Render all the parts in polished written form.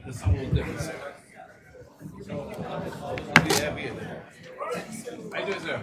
It's a little different, sir. Yeah, be in there. How you doing, sir?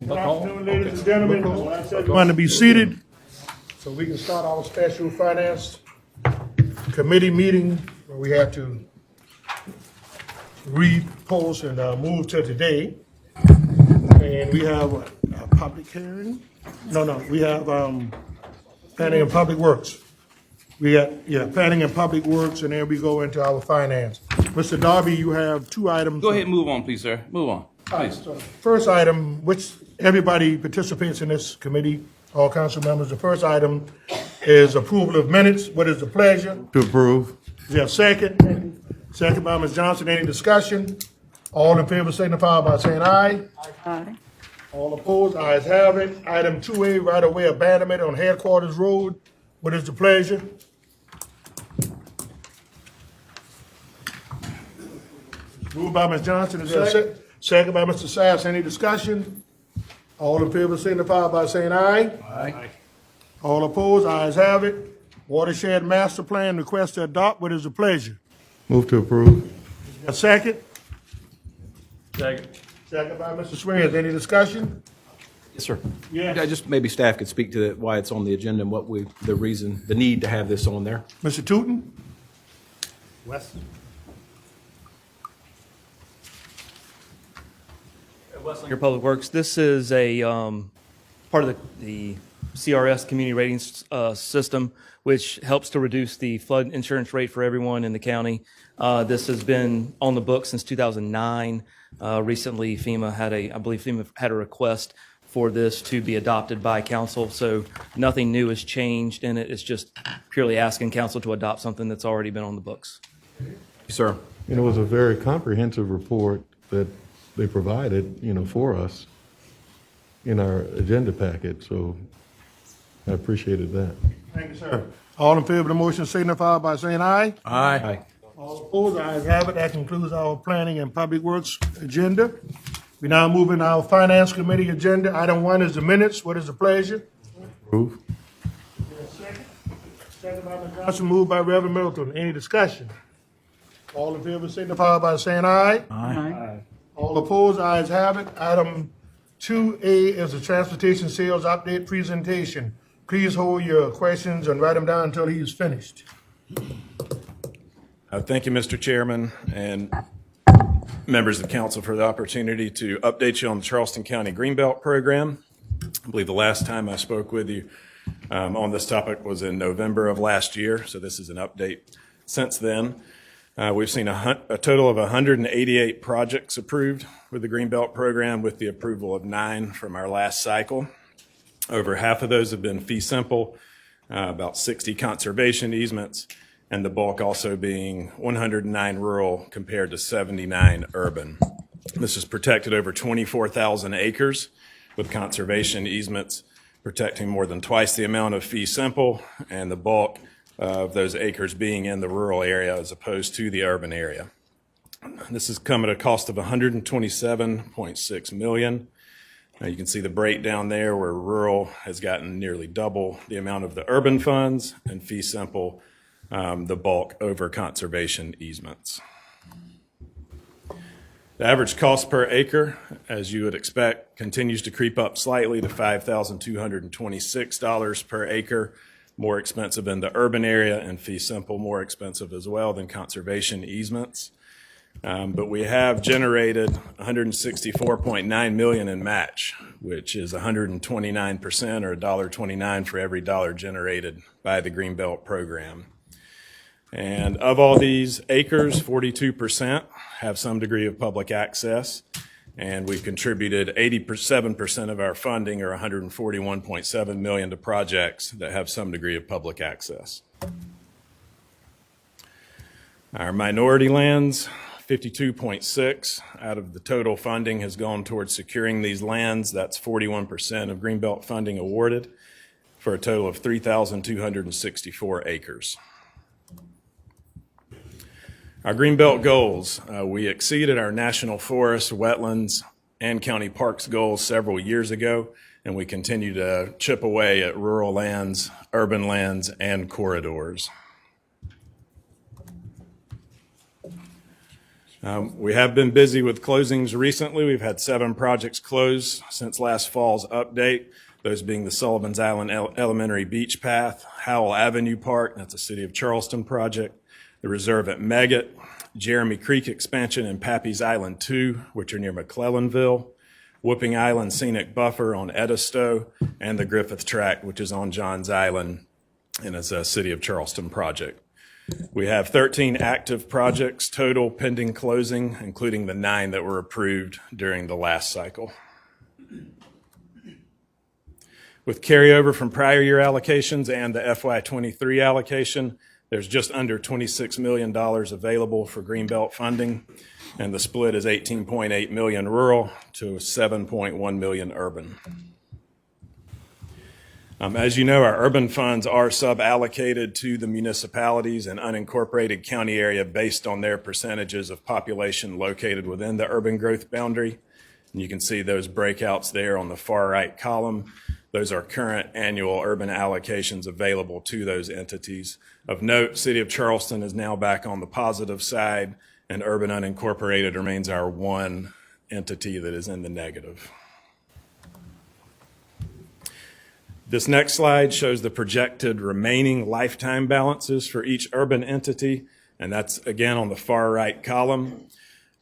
Good afternoon, ladies and gentlemen. I want everyone to be seated so we can start our special finance committee meeting where we have to repost and move to today. And we have a public hearing. We have planning and public works. We got, planning and public works, and then we go into our finance. Mr. Darby, you have two items. Go ahead and move on, please, sir. Move on, please. So first item, which everybody participates in this committee, all council members. The first item is approval of minutes. What is the pleasure? To approve. Is there a second? Second by Ms. Johnson. Any discussion? All in favor signify by saying aye. Aye. All opposed, ayes have it. Item 2A, right-of-way abandonment on Headquarters Road. What is the pleasure? Moved by Ms. Johnson. Is there a second by Mr. Sass? Any discussion? All in favor signify by saying aye. Aye. All opposed, ayes have it. Watershed Master Plan request to adopt. What is the pleasure? Move to approve. A second? Second. Second by Mr. Swings. Any discussion? Yes, sir. Yes. Yeah, just maybe staff could speak to why it's on the agenda and the reason, the need to have this on there. Mr. Tootin? Wesleyan Public Works. This is a part of the CRS community ratings system, which helps to reduce the flood insurance rate for everyone in the county. This has been on the books since 2009. Recently, I believe FEMA had a request for this to be adopted by council. So nothing new has changed in it. It's just purely asking council to adopt something that's already been on the books. Sir. And it was a very comprehensive report that they provided, for us in our agenda packet, so I appreciated that. Thank you, sir. All in favor of the motion signify by saying aye. Aye. All opposed, ayes have it. That concludes our planning and public works agenda. We now move in our finance committee agenda. Item 1 is the minutes. What is the pleasure? Approve. Second by Mr. Johnson, moved by Reverend Middleton. Any discussion? All in favor signify by saying aye. Aye. All opposed, ayes have it. Item 2A is the transportation sales update presentation. Please hold your questions and write them down until he is finished. Thank you, Mr. Chairman, and members of council for the opportunity to update you on the Charleston County Greenbelt Program. I believe the last time I spoke with you on this topic was in November of last year, so this is an update since then. We've seen a total of 188 projects approved with the Greenbelt Program, with the approval of 9 from our last cycle. Over half of those have been fee simple, about 60 conservation easements, and the bulk also being 109 rural compared to 79 urban. This has protected over 24,000 acres with conservation easements protecting more than twice the amount of fee simple, and the bulk of those acres being in the rural area as opposed to the urban area. This has come at a cost of $127.6 million. Now you can see the breakdown there where rural has gotten nearly double the amount of the urban funds, and fee simple the bulk over conservation easements. The average cost per acre, as you would expect, continues to creep up slightly to $5,226 per acre, more expensive in the urban area, and fee simple more expensive as well than conservation easements. But we have generated $164.9 million in match, which is 129% or $1.29 for every dollar generated by the Greenbelt Program. And of all these acres, 42% have some degree of public access, and we've contributed 87% of our funding, or $141.7 million, to projects that have some degree of public access. Our minority lands, 52.6 out of the total funding has gone towards securing these lands. That's 41% of Greenbelt funding awarded, for a total of 3,264 acres. Our Greenbelt goals, we exceeded our national forest, wetlands, and county parks goals several years ago, and we continue to chip away at rural lands, urban lands, and corridors. We have been busy with closings recently. We've had 7 projects close since last fall's update, those being the Sullivan's Island Elementary Beach Path, Howell Avenue Park, that's a City of Charleston project, the Reserve at Meggett, Jeremy Creek Expansion and Pappy's Island 2, which are near McClellanville, Whooping Island Scenic Buffer on Edisto, and the Griffith Tract, which is on Johns Island and is a City of Charleston project. We have 13 active projects total pending closing, including the 9 that were approved during the last cycle. With carryover from prior year allocations and the FY23 allocation, there's just under $26 million available for Greenbelt funding, and the split is $18.8 million rural to $7.1 million urban. As you know, our urban funds are sub-allocated to the municipalities and unincorporated county area based on their percentages of population located within the urban growth boundary. And you can see those breakouts there on the far right column. Those are current annual urban allocations available to those entities. Of note, City of Charleston is now back on the positive side, and urban unincorporated remains our one entity that is in the negative. This next slide shows the projected remaining lifetime balances for each urban entity, and that's again on the far right column.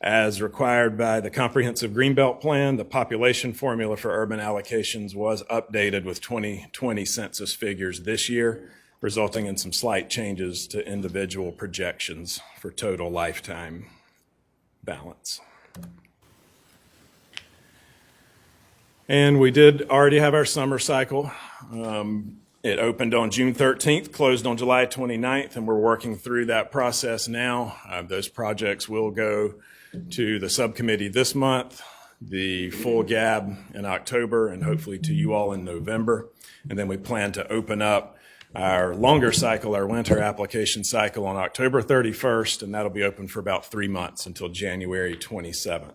As required by the Comprehensive Greenbelt Plan, the population formula for urban allocations was updated with 2020 census figures this year, resulting in some slight changes to individual projections for total lifetime balance. And we did already have our summer cycle. It opened on June 13th, closed on July 29th, and we're working through that process now. Those projects will go to the subcommittee this month, the full GAB in October, and hopefully to you all in November. And then we plan to open up our longer cycle, our winter application cycle, on October 31st, and that'll be open for about 3 months until January 27th.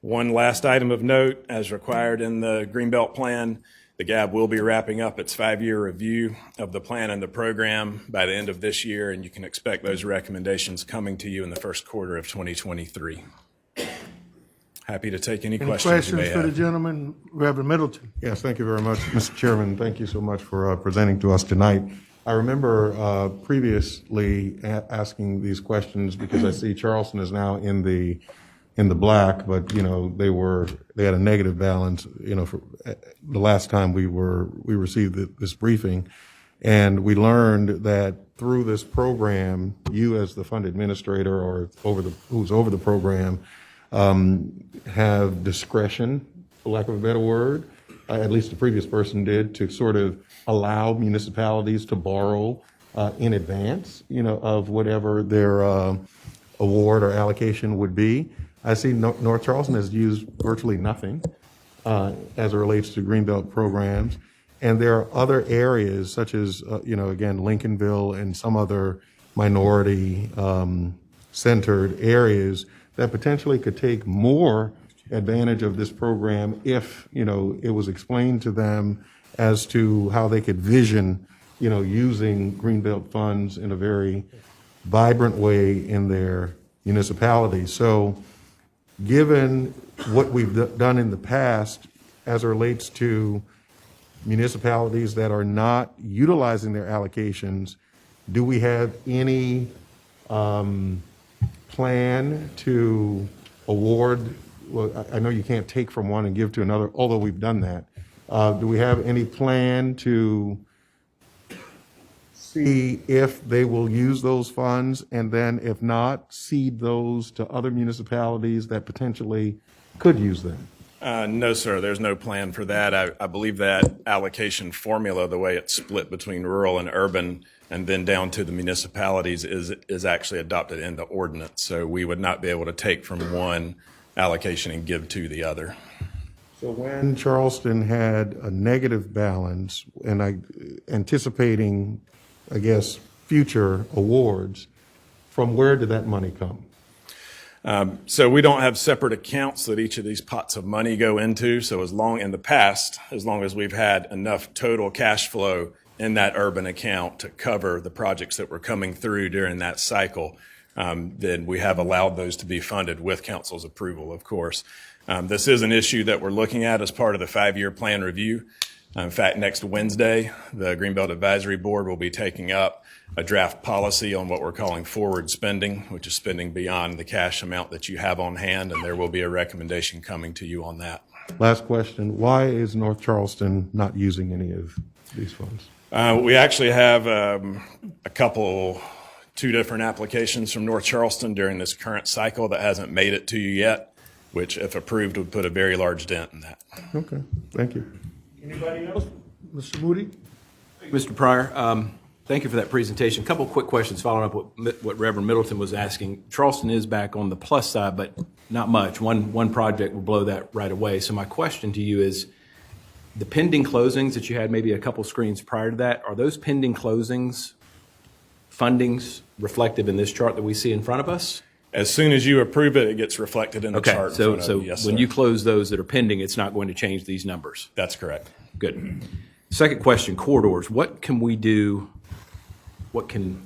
One last item of note, as required in the Greenbelt Plan, the GAB will be wrapping up its 5-year review of the plan and the program by the end of this year, and you can expect those recommendations coming to you in the first quarter of 2023. Happy to take any questions you may Questions for the have. gentleman, Reverend Middleton? Yes, thank you very much, Mr. Chairman. Thank you so much for presenting to us tonight. I remember previously asking these questions because I see Charleston is now in the black, but they had a negative balance. For the last time we received this briefing, and we learned that through this program, you as the fund administrator or who's over the program have discretion, for lack of a better word, at least the previous person did, to sort of allow municipalities to borrow in advance, of whatever their award or allocation would be. I see North Charleston has used virtually nothing as it relates to Greenbelt programs. And there are other areas such as, again, Lincolnville and some other minority centered areas that potentially could take more advantage of this program if, it was explained to them as to how they could vision, using Greenbelt funds in a very vibrant way in their municipalities. So given what we've done in the past as it relates to municipalities that are not utilizing their allocations, do we have any plan to award? Well, I know you can't take from one and give to another, although we've done that. Do we have any plan to see if they will use those funds, and then if not, seed those to other municipalities that potentially could use them? No, sir, there's no plan for that. I believe that allocation formula, the way it's split between rural and urban and then down to the municipalities, is actually adopted in the ordinance. So we would not be able to take from one allocation and give to the other. So when Charleston had a negative balance, and anticipating, I guess, future awards, from where did that money come? So we don't have separate accounts that each of these pots of money go into. So as long as we've had enough total cash flow in that urban account to cover the projects that were coming through during that cycle, then we have allowed those to be funded with council's approval, of course. This is an issue that we're looking at as part of the 5-year plan review. In fact, next Wednesday, the Greenbelt Advisory Board will be taking up a draft policy on what we're calling forward spending, which is spending beyond the cash amount that you have on hand, and there will be a recommendation coming to you on that. Last question, why is North Charleston not using any of these funds? We actually have two different applications from North Charleston during this current cycle that hasn't made it to you yet, which, if approved, would put a very large dent in that. Okay, thank you. Anybody else? Mr. Moody? Mr. Pryor, thank you for that presentation. A couple of quick questions following up what Reverend Middleton was asking. Charleston is back on the plus side, but not much. One project will blow that right away. So my question to you is, the pending closings that you had maybe a couple screens prior to that, are those pending closings fundings reflective in this chart that we see in front of us? As soon as you approve it, it gets reflected in the chart. Okay, in front of you. Yes, when sir. you close those that are pending, it's not going to change these numbers. That's correct. Good. Second question, corridors. What can we do? What can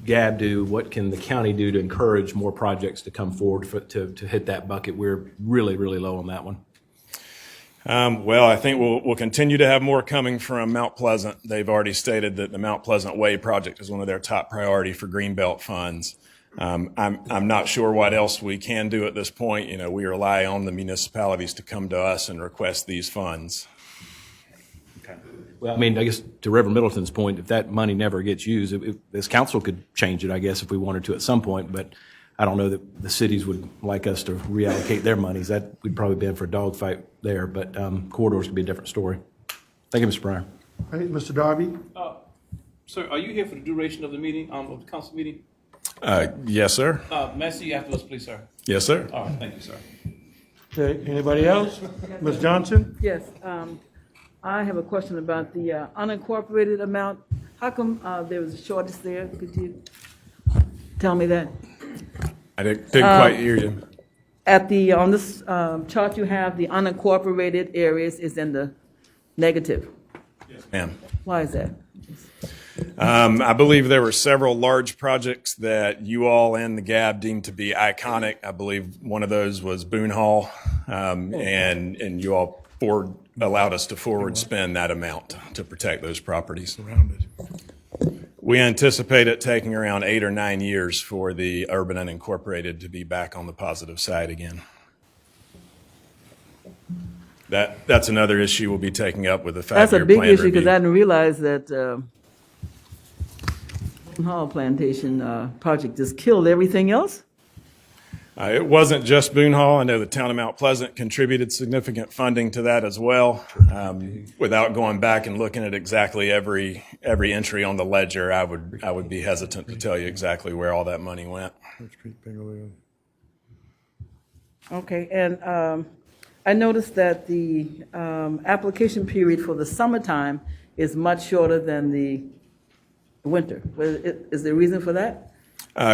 GAB do? What can the county do to encourage more projects to come forward to hit that bucket? We're really, really low on that one. Well, I think we'll continue to have more coming from Mount Pleasant. They've already stated that the Mount Pleasant Way project is one of their top priority for Greenbelt funds. I'm not sure what else we can do at this point. You know, we rely on the municipalities to come to us and request these funds. Well, I mean, I guess to Reverend Middleton's point, if that money never gets used, if this council could change it, I guess, if we wanted to at some point, but I don't know that the cities would like us to reallocate their monies. That we'd probably be in for a dogfight there, but corridors could be a different story. Thank you, Mr. Pryor. All right, Mr. Darby? Sir, are you here for the duration of the meeting, of the council meeting? Yes, sir. May I see you afterwards, please, sir? Yes, sir. All right, thank you, sir. Okay, anybody else? Ms. Johnson? Yes, I have a question about the unincorporated amount. How come there was a shortage there? Could you tell me that? I didn't quite hear you. On this chart you have, the unincorporated areas is in the negative. Ma'am. Why is that? I believe there were several large projects that you all and the GAB deemed to be iconic. I believe one of those was Boone Hall, and you all allowed us to forward spend that amount to protect those properties. We anticipate it taking around 8 or 9 years for the urban unincorporated to be back on the positive side again. That's another issue we'll be taking up with the 5-year plan That's a big issue review. because I didn't realize that Hall Plantation project just killed everything else. It wasn't just Boone Hall. I know the town of Mount Pleasant contributed significant funding to that as well. Without going back and looking at exactly every entry on the ledger, I would be hesitant to tell you exactly where all that money went. Okay, and I noticed that the application period for the summertime is much shorter than the winter. Is there a reason for that?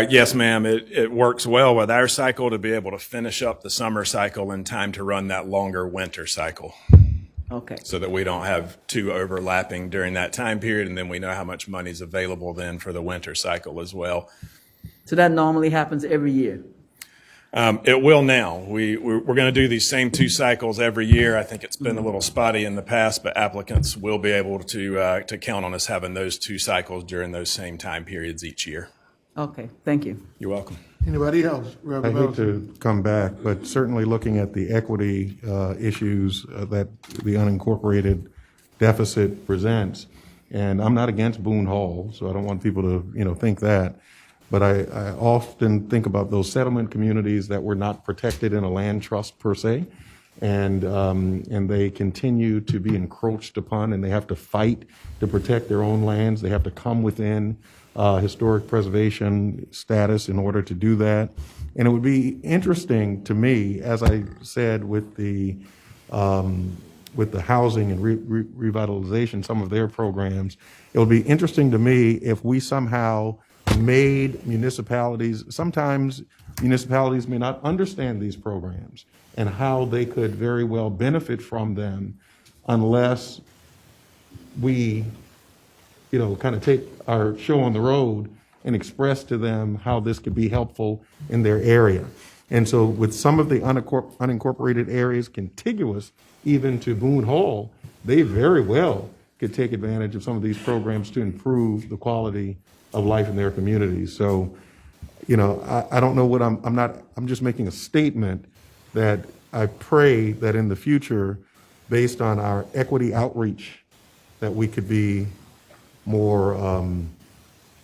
Yes, ma'am. It works well with our cycle to be able to finish up the summer cycle in time to run that longer winter cycle. Okay. So that we don't have two overlapping during that time period, and then we know how much money's available then for the winter cycle as well. So that normally happens every year? It will now. We're going to do these same 2 cycles every year. I think it's been a little spotty in the past, but applicants will be able to count on us having those 2 cycles during those same time periods each year. Okay, thank you. You're welcome. Anybody else? I Reverend hate Middleton? to come back, but certainly looking at the equity issues that the unincorporated deficit presents, and I'm not against Boone Hall, so I don't want people to think that, but I often think about those settlement communities that were not protected in a land trust per se, and they continue to be encroached upon, and they have to fight to protect their own lands. They have to come within historic preservation status in order to do that. And it would be interesting to me, as I said, with the housing and revitalization, some of their programs, it would be interesting to me if we somehow made municipalities, sometimes municipalities may not understand these programs and how they could very well benefit from them unless we kind of take our show on the road and express to them how this could be helpful in their area. And so with some of the unincorporated areas contiguous even to Boone Hall, they very well could take advantage of some of these programs to improve the quality of life in their communities. So, I don't know what I'm just making a statement that I pray that in the future, based on our equity outreach, that we could be more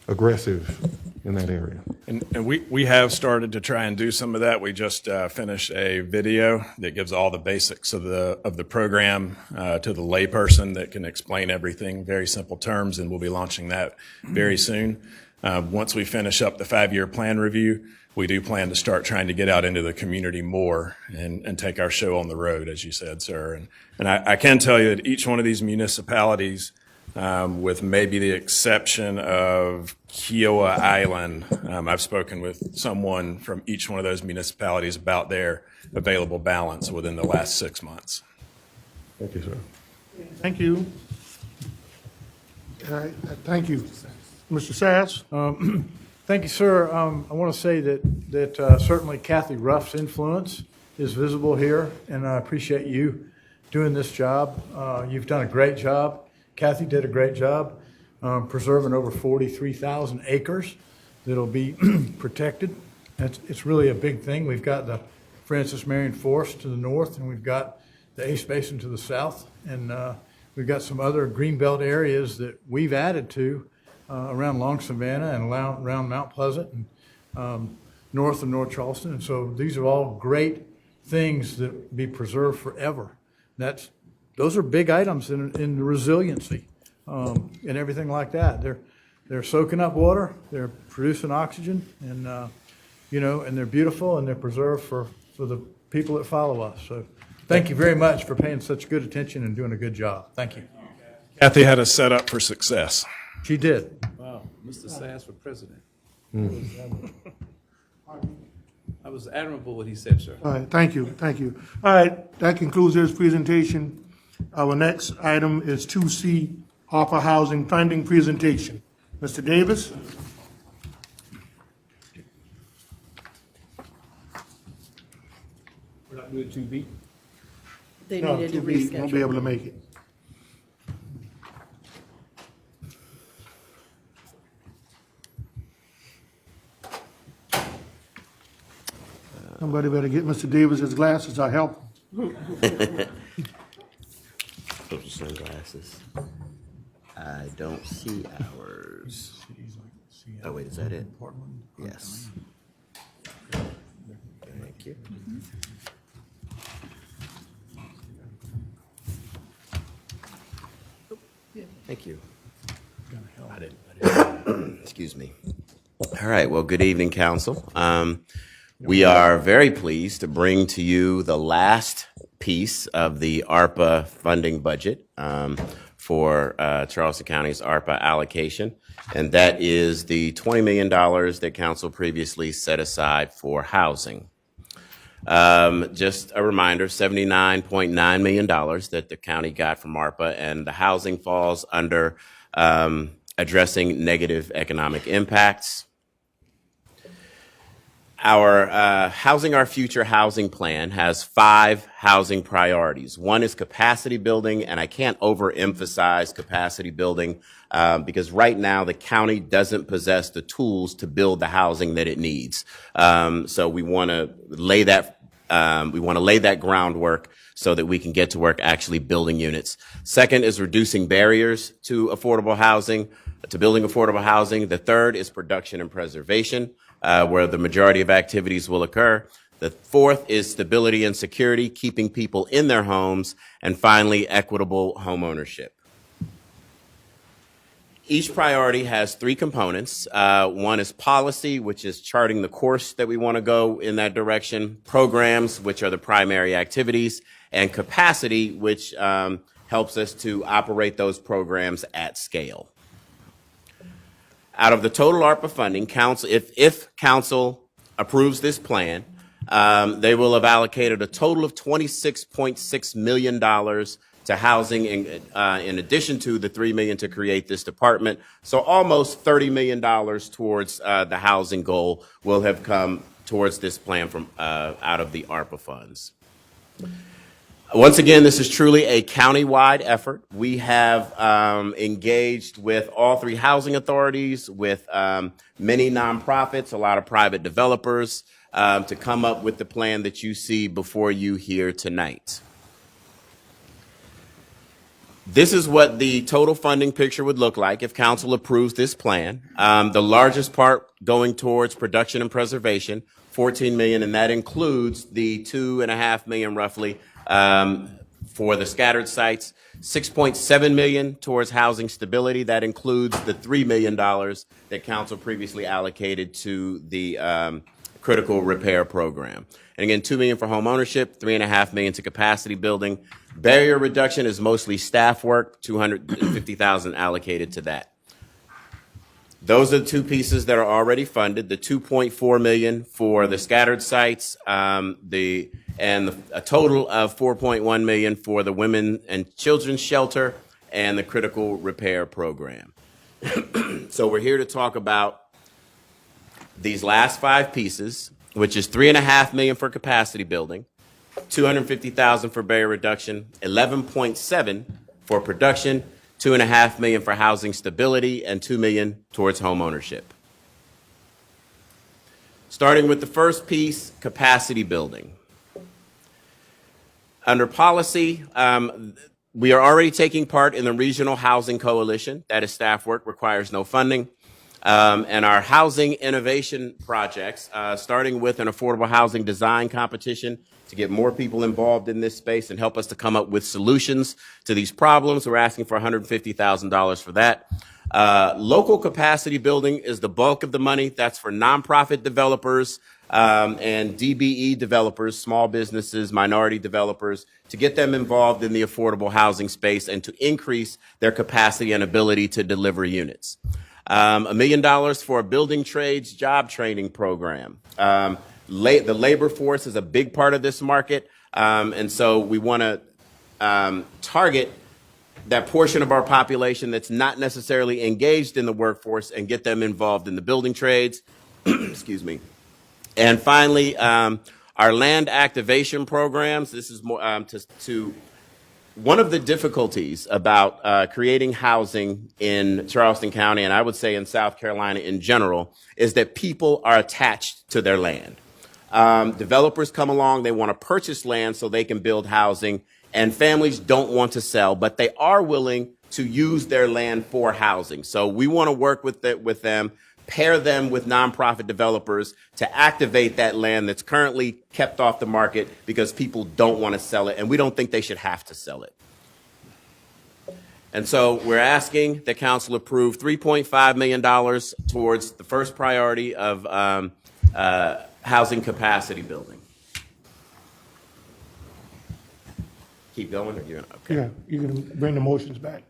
aggressive in that area. And we have started to try and do some of that. We just finished a video that gives all the basics of the program to the layperson that can explain everything, very simple terms, and we'll be launching that very soon. Once we finish up the 5-year plan review, we do plan to start trying to get out into the community more and take our show on the road, as you said, sir. And I can tell you that each one of these municipalities, with maybe the exception of Kiowa Island, I've spoken with someone from each one of those municipalities about their available balance within the last 6 months. Thank you, sir. Thank you. All right, thank you. Mr. Sass? Thank you, sir. I want to say that certainly Kathy Ruff's influence is visible here, and I appreciate you doing this job. You've done a great job. Kathy did a great job preserving over 43,000 acres that'll be protected. It's really a big thing. We've got the Francis Marion Forest to the north, and we've got the Ace Basin to the south, and we've got some other greenbelt areas that we've added to around Long Savannah and around Mount Pleasant and north of North Charleston. And so these are all great things that be preserved forever. Those are big items in the resiliency and everything like that. They're soaking up water, they're producing oxygen, and and they're beautiful and they're preserved for the people that follow us. So thank you very much for paying such good attention and doing a good job. Thank you. Kathy had us set up for success. She did. Wow, Mr. Sass for president. I was admirable what he said, sir. All right, thank you. All right, that concludes this presentation. Our next item is 2C, ARPA Housing Funding Presentation. Mr. Davis? We're not doing 2B? They No, needed to 2B, won't be reschedule. able to make it. Somebody better get Mr. Davis his glasses, I'll help him. Those are sunglasses. I don't see ours. Oh, wait, is that it? Yes. Thank you. Thank you. Excuse me. All right, well, good evening, council. We are very pleased to bring to you the last piece of the ARPA funding budget for Charleston County's ARPA allocation, and that is the $20 million that council previously set aside for housing. Just a reminder, $79.9 million that the county got from ARPA, and the housing falls under addressing negative economic impacts. Our Housing Our Future housing plan has 5 housing priorities. One is capacity building, and I can't overemphasize capacity building because right now the county doesn't possess the tools to build the housing that it needs. So we want to lay that groundwork so that we can get to work actually building units. Second is reducing barriers to affordable housing, to building affordable housing. The third is production and preservation, where the majority of activities will occur. The fourth is stability and security, keeping people in their homes. And finally, equitable home ownership. Each priority has 3 components. One is policy, which is charting the course that we want to go in that direction. Programs, which are the primary activities. And capacity, which helps us to operate those programs at scale. Out of the total ARPA funding, council, if council approves this plan, they will have allocated a total of $26.6 million to housing in addition to the $3 million to create this department. So almost $30 million towards the housing goal will have come towards this plan from out of the ARPA funds. Once again, this is truly a county-wide effort. We have engaged with all 3 housing authorities, with many nonprofits, a lot of private developers, to come up with the plan that you see before you here tonight. This is what the total funding picture would look like if council approves this plan. The largest part going towards production and preservation, $14 million, and that includes the $2.5 million roughly for the scattered sites, $6.7 million towards housing stability. That includes the $3 million that council previously allocated to the critical repair program. And again, $2 million for home ownership, $3.5 million to capacity building. Barrier reduction is mostly staff work, $250,000 allocated to that. Those are the 2 pieces that are already funded, the $2.4 million for the scattered sites, a total of $4.1 million for the women and children's shelter and the critical repair program. So we're here to talk about these last 5 pieces, which is $3.5 million for capacity building, $250,000 for barrier reduction, $11.7 for production, $2.5 million for housing stability, and $2 million towards home ownership. Starting with the first piece, capacity building. Under policy, we are already taking part in the Regional Housing Coalition. That is staff work, requires no funding. And our housing innovation projects, starting with an affordable housing design competition to get more people involved in this space and help us to come up with solutions to these problems. We're asking for $150,000 for that. Local capacity building is the bulk of the money. That's for nonprofit developers and DBE developers, small businesses, minority developers, to get them involved in the affordable housing space and to increase their capacity and ability to deliver units. $1 million for a building trades job training program. The labor force is a big part of this market, and so we want to target that portion of our population that's not necessarily engaged in the workforce and get them involved in the building trades. Excuse me. And finally, our land activation programs. This is more to one of the difficulties about creating housing in Charleston County, and I would say in South Carolina in general, is that people are attached to their land. Developers come along, they want to purchase land so they can build housing, and families don't want to sell, but they are willing to use their land for housing. So we want to work with them, pair them with nonprofit developers to activate that land that's currently kept off the market because people don't want to sell it, and we don't think they should have to sell it. And so we're asking the council approve $3.5 million towards the first priority of housing capacity building. Keep going, or you're okay? Yeah, you can bring the motions back.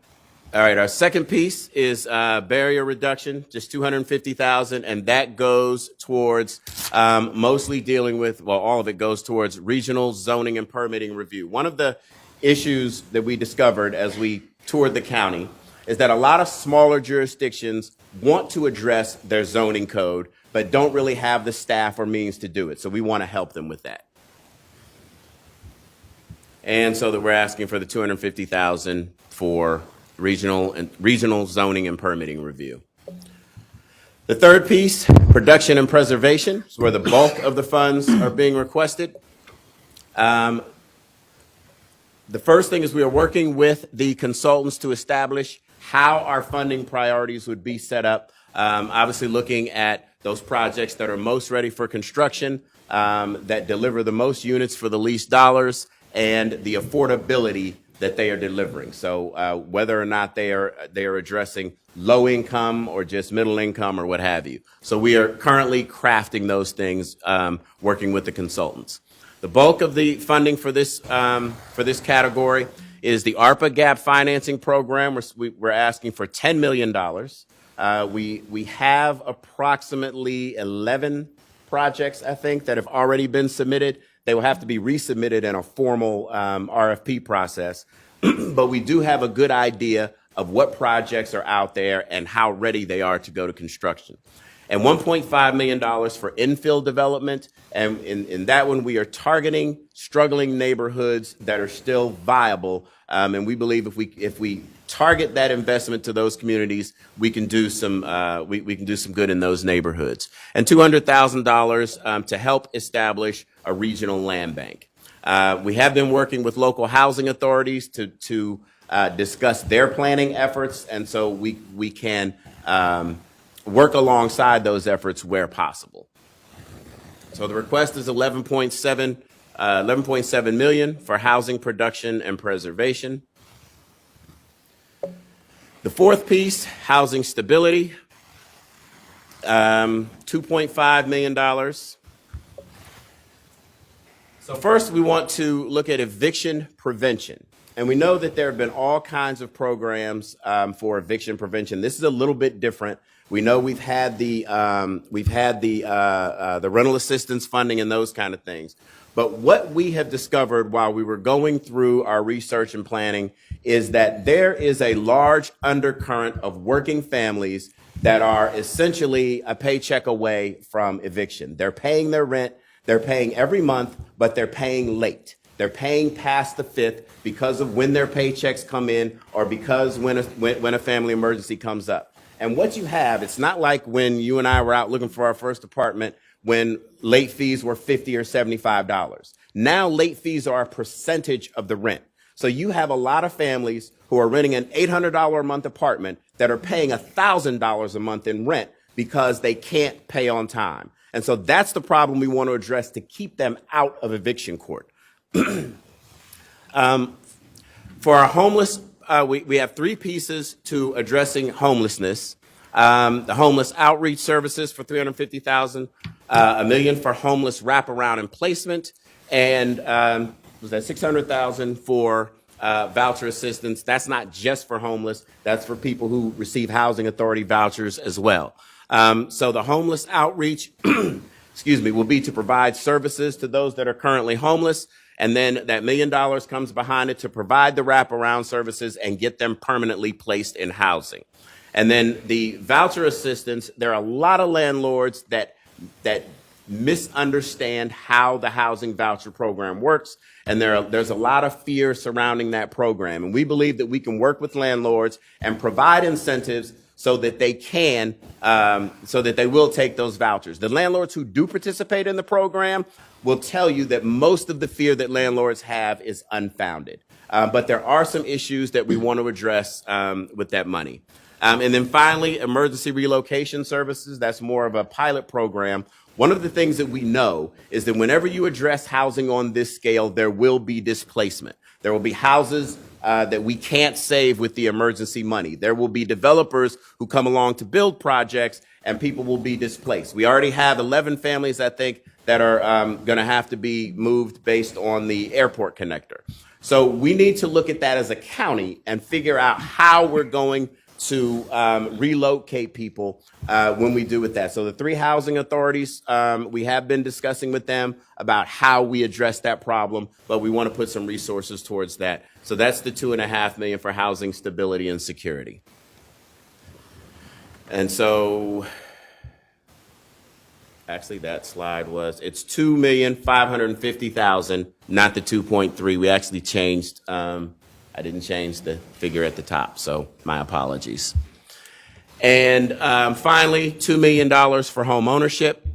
All right, our second piece is barrier reduction, just $250,000, and that goes towards mostly dealing with, well, all of it goes towards regional zoning and permitting review. One of the issues that we discovered as we toured the county is that a lot of smaller jurisdictions want to address their zoning code, but don't really have the staff or means to do it. So we want to help them with that. And so that we're asking for the $250,000 for regional zoning and permitting review. The third piece, production and preservation, is where the bulk of the funds are being requested. The first thing is we are working with the consultants to establish how our funding priorities would be set up. Obviously looking at those projects that are most ready for construction, that deliver the most units for the least dollars, and the affordability that they are delivering. So whether or not they are addressing low income or just middle income or what have you. So we are currently crafting those things, working with the consultants. The bulk of the funding for this category is the ARPA gap financing program. We're asking for $10 million. We have approximately 11 projects, I think, that have already been submitted. They will have to be resubmitted in a formal RFP process. But we do have a good idea of what projects are out there and how ready they are to go to construction. And $1.5 million for infill development. And in that one, we are targeting struggling neighborhoods that are still viable. And we believe if we target that investment to those communities, we can do some good in those neighborhoods. And $200,000 to help establish a regional land bank. We have been working with local housing authorities to discuss their planning efforts, and so we can work alongside those efforts where possible. So the request is $11.7 million for housing production and preservation. The fourth piece, housing stability, $2.5 million. So first, we want to look at eviction prevention. And we know that there have been all kinds of programs for eviction prevention. This is a little bit different. We know we've had the rental assistance funding and those kind of things. But what we have discovered while we were going through our research and planning is that there is a large undercurrent of working families that are essentially a paycheck away from eviction. They're paying their rent. They're paying every month, but they're paying late. They're paying past the 5th because of when their paychecks come in or because when a family emergency comes up. And what you have, it's not like when you and I were out looking for our first apartment when late fees were $50 or $75. Now late fees are a percentage of the rent. So you have a lot of families who are renting an $800 a month apartment that are paying $1,000 a month in rent because they can't pay on time. And so that's the problem we want to address to keep them out of eviction court. For our homeless, we have three pieces to addressing homelessness. The homeless outreach services for $350,000, $1 million for homeless wraparound and placement, and was that $600,000 for voucher assistance. That's not just for homeless; that's for people who receive housing authority vouchers as well. So the homeless outreach, will be to provide services to those that are currently homeless. And then that $1 million comes behind it to provide the wraparound services and get them permanently placed in housing. And then the voucher assistance, there are a lot of landlords that misunderstand how the housing voucher program works. And there's a lot of fear surrounding that program. And we believe that we can work with landlords and provide incentives so that they can, so that they will take those vouchers. The landlords who do participate in the program will tell you that most of the fear that landlords have is unfounded. But there are some issues that we want to address with that money. And then finally, emergency relocation services. That's more of a pilot program. One of the things that we know is that whenever you address housing on this scale, there will be displacement. There will be houses that we can't save with the emergency money. There will be developers who come along to build projects and people will be displaced. We already have 11 families, I think, that are going to have to be moved based on the airport connector. So we need to look at that as a county and figure out how we're going to relocate people when we do with that. So the three housing authorities, we have been discussing with them about how we address that problem, but we want to put some resources towards that. So that's the $2.5 million for housing stability and security. And so actually that slide was, it's $2,550,000, not the 2.3. We actually changed, I didn't change the figure at the top, so my apologies. And finally, $2 million for home ownership.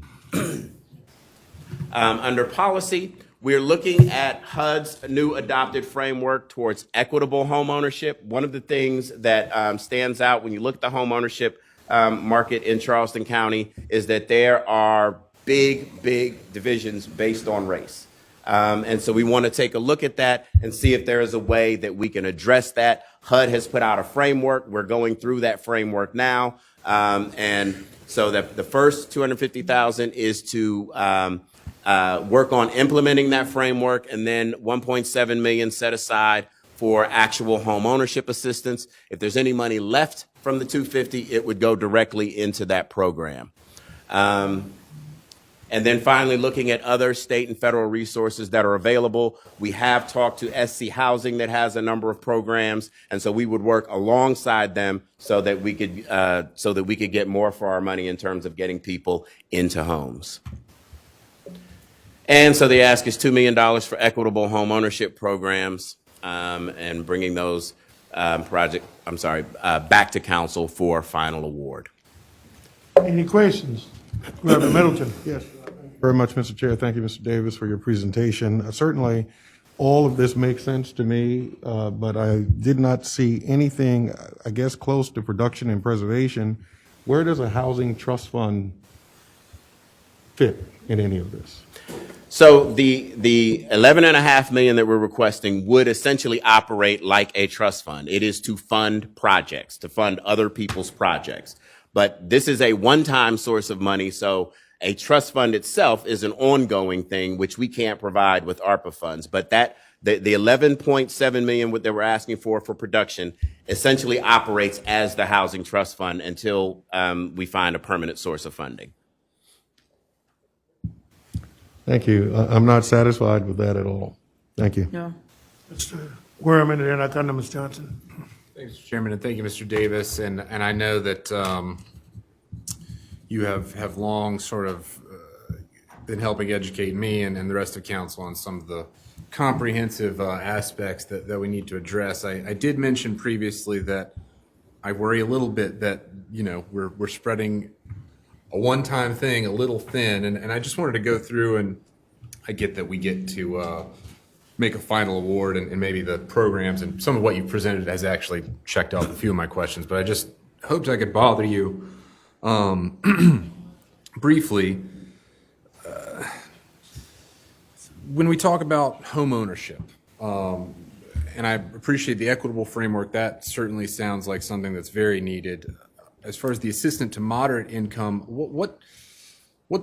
Under policy, we're looking at HUD's new adopted framework towards equitable home ownership. One of the things that stands out when you look at the home ownership market in Charleston County is that there are big divisions based on race. And so we want to take a look at that and see if there is a way that we can address that. HUD has put out a framework. We're going through that framework now. And so the first $250,000 is to work on implementing that framework, and then $1.7 million set aside for actual home ownership assistance. If there's any money left from the $250,000, it would go directly into that program. And then finally, looking at other state and federal resources that are available. We have talked to SC Housing that has a number of programs, and so we would work alongside them so that we could get more for our money in terms of getting people into homes. And so the ask is $2 million for equitable home ownership programs, and bringing those back to council for final award. Any questions? Reverend Middleton, yes. Very much, Mr. Chair. Thank you, Mr. Davis, for your presentation. Certainly, all of this makes sense to me, but I did not see anything, I guess, close to production and preservation. Where does a housing trust fund fit in any of this? So the $11.5 million that we're requesting would essentially operate like a trust fund. It is to fund projects, to fund other people's projects. But this is a one-time source of money, so a trust fund itself is an ongoing thing, which we can't provide with ARPA funds. But the $11.7 million that we're asking for production essentially operates as the housing trust fund until we find a permanent source of funding. Thank you. I'm not satisfied with that at all. Thank you. No. Mr. Worm, and then I come to Ms. Johnson. Thanks, Mr. Chairman, and thank you, Mr. Davis. And I know that you have long sort of been helping educate me and the rest of council on some of the comprehensive aspects that we need to address. I did mention previously that I worry a little bit that, we're spreading a one-time thing, a little thin. And I just wanted to go through, and I get that we get to make a final award, and maybe the programs and some of what you presented has actually checked off a few of my questions, but I just hoped I could bother you briefly. When we talk about home ownership, and I appreciate the equitable framework, that certainly sounds like something that's very needed. As far as the assistant to moderate income, what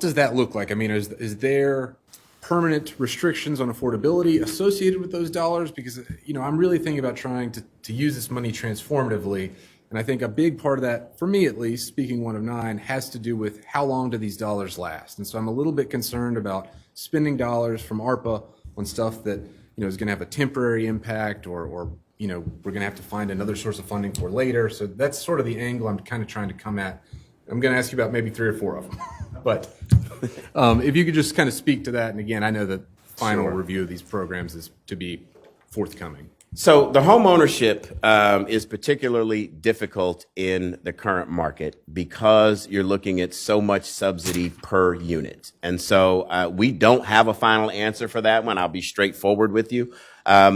does that look like? I mean, is there permanent restrictions on affordability associated with those dollars? Because, I'm really thinking about trying to use this money transformatively. And I think a big part of that, for me at least, speaking one of nine, has to do with how long do these dollars last. And so I'm a little bit concerned about spending dollars from ARPA on stuff that, is going to have a temporary impact, or we're going to have to find another source of funding for later. So that's sort of the angle I'm kind of trying to come at. I'm going to ask you about maybe 3 or 4 of them. But if you could just kind of speak to that. And again, I know the final review of these programs is to be forthcoming. So the home ownership is particularly difficult in the current market because you're looking at so much subsidy per unit. And so we don't have a final answer for that one. I'll be straightforward with you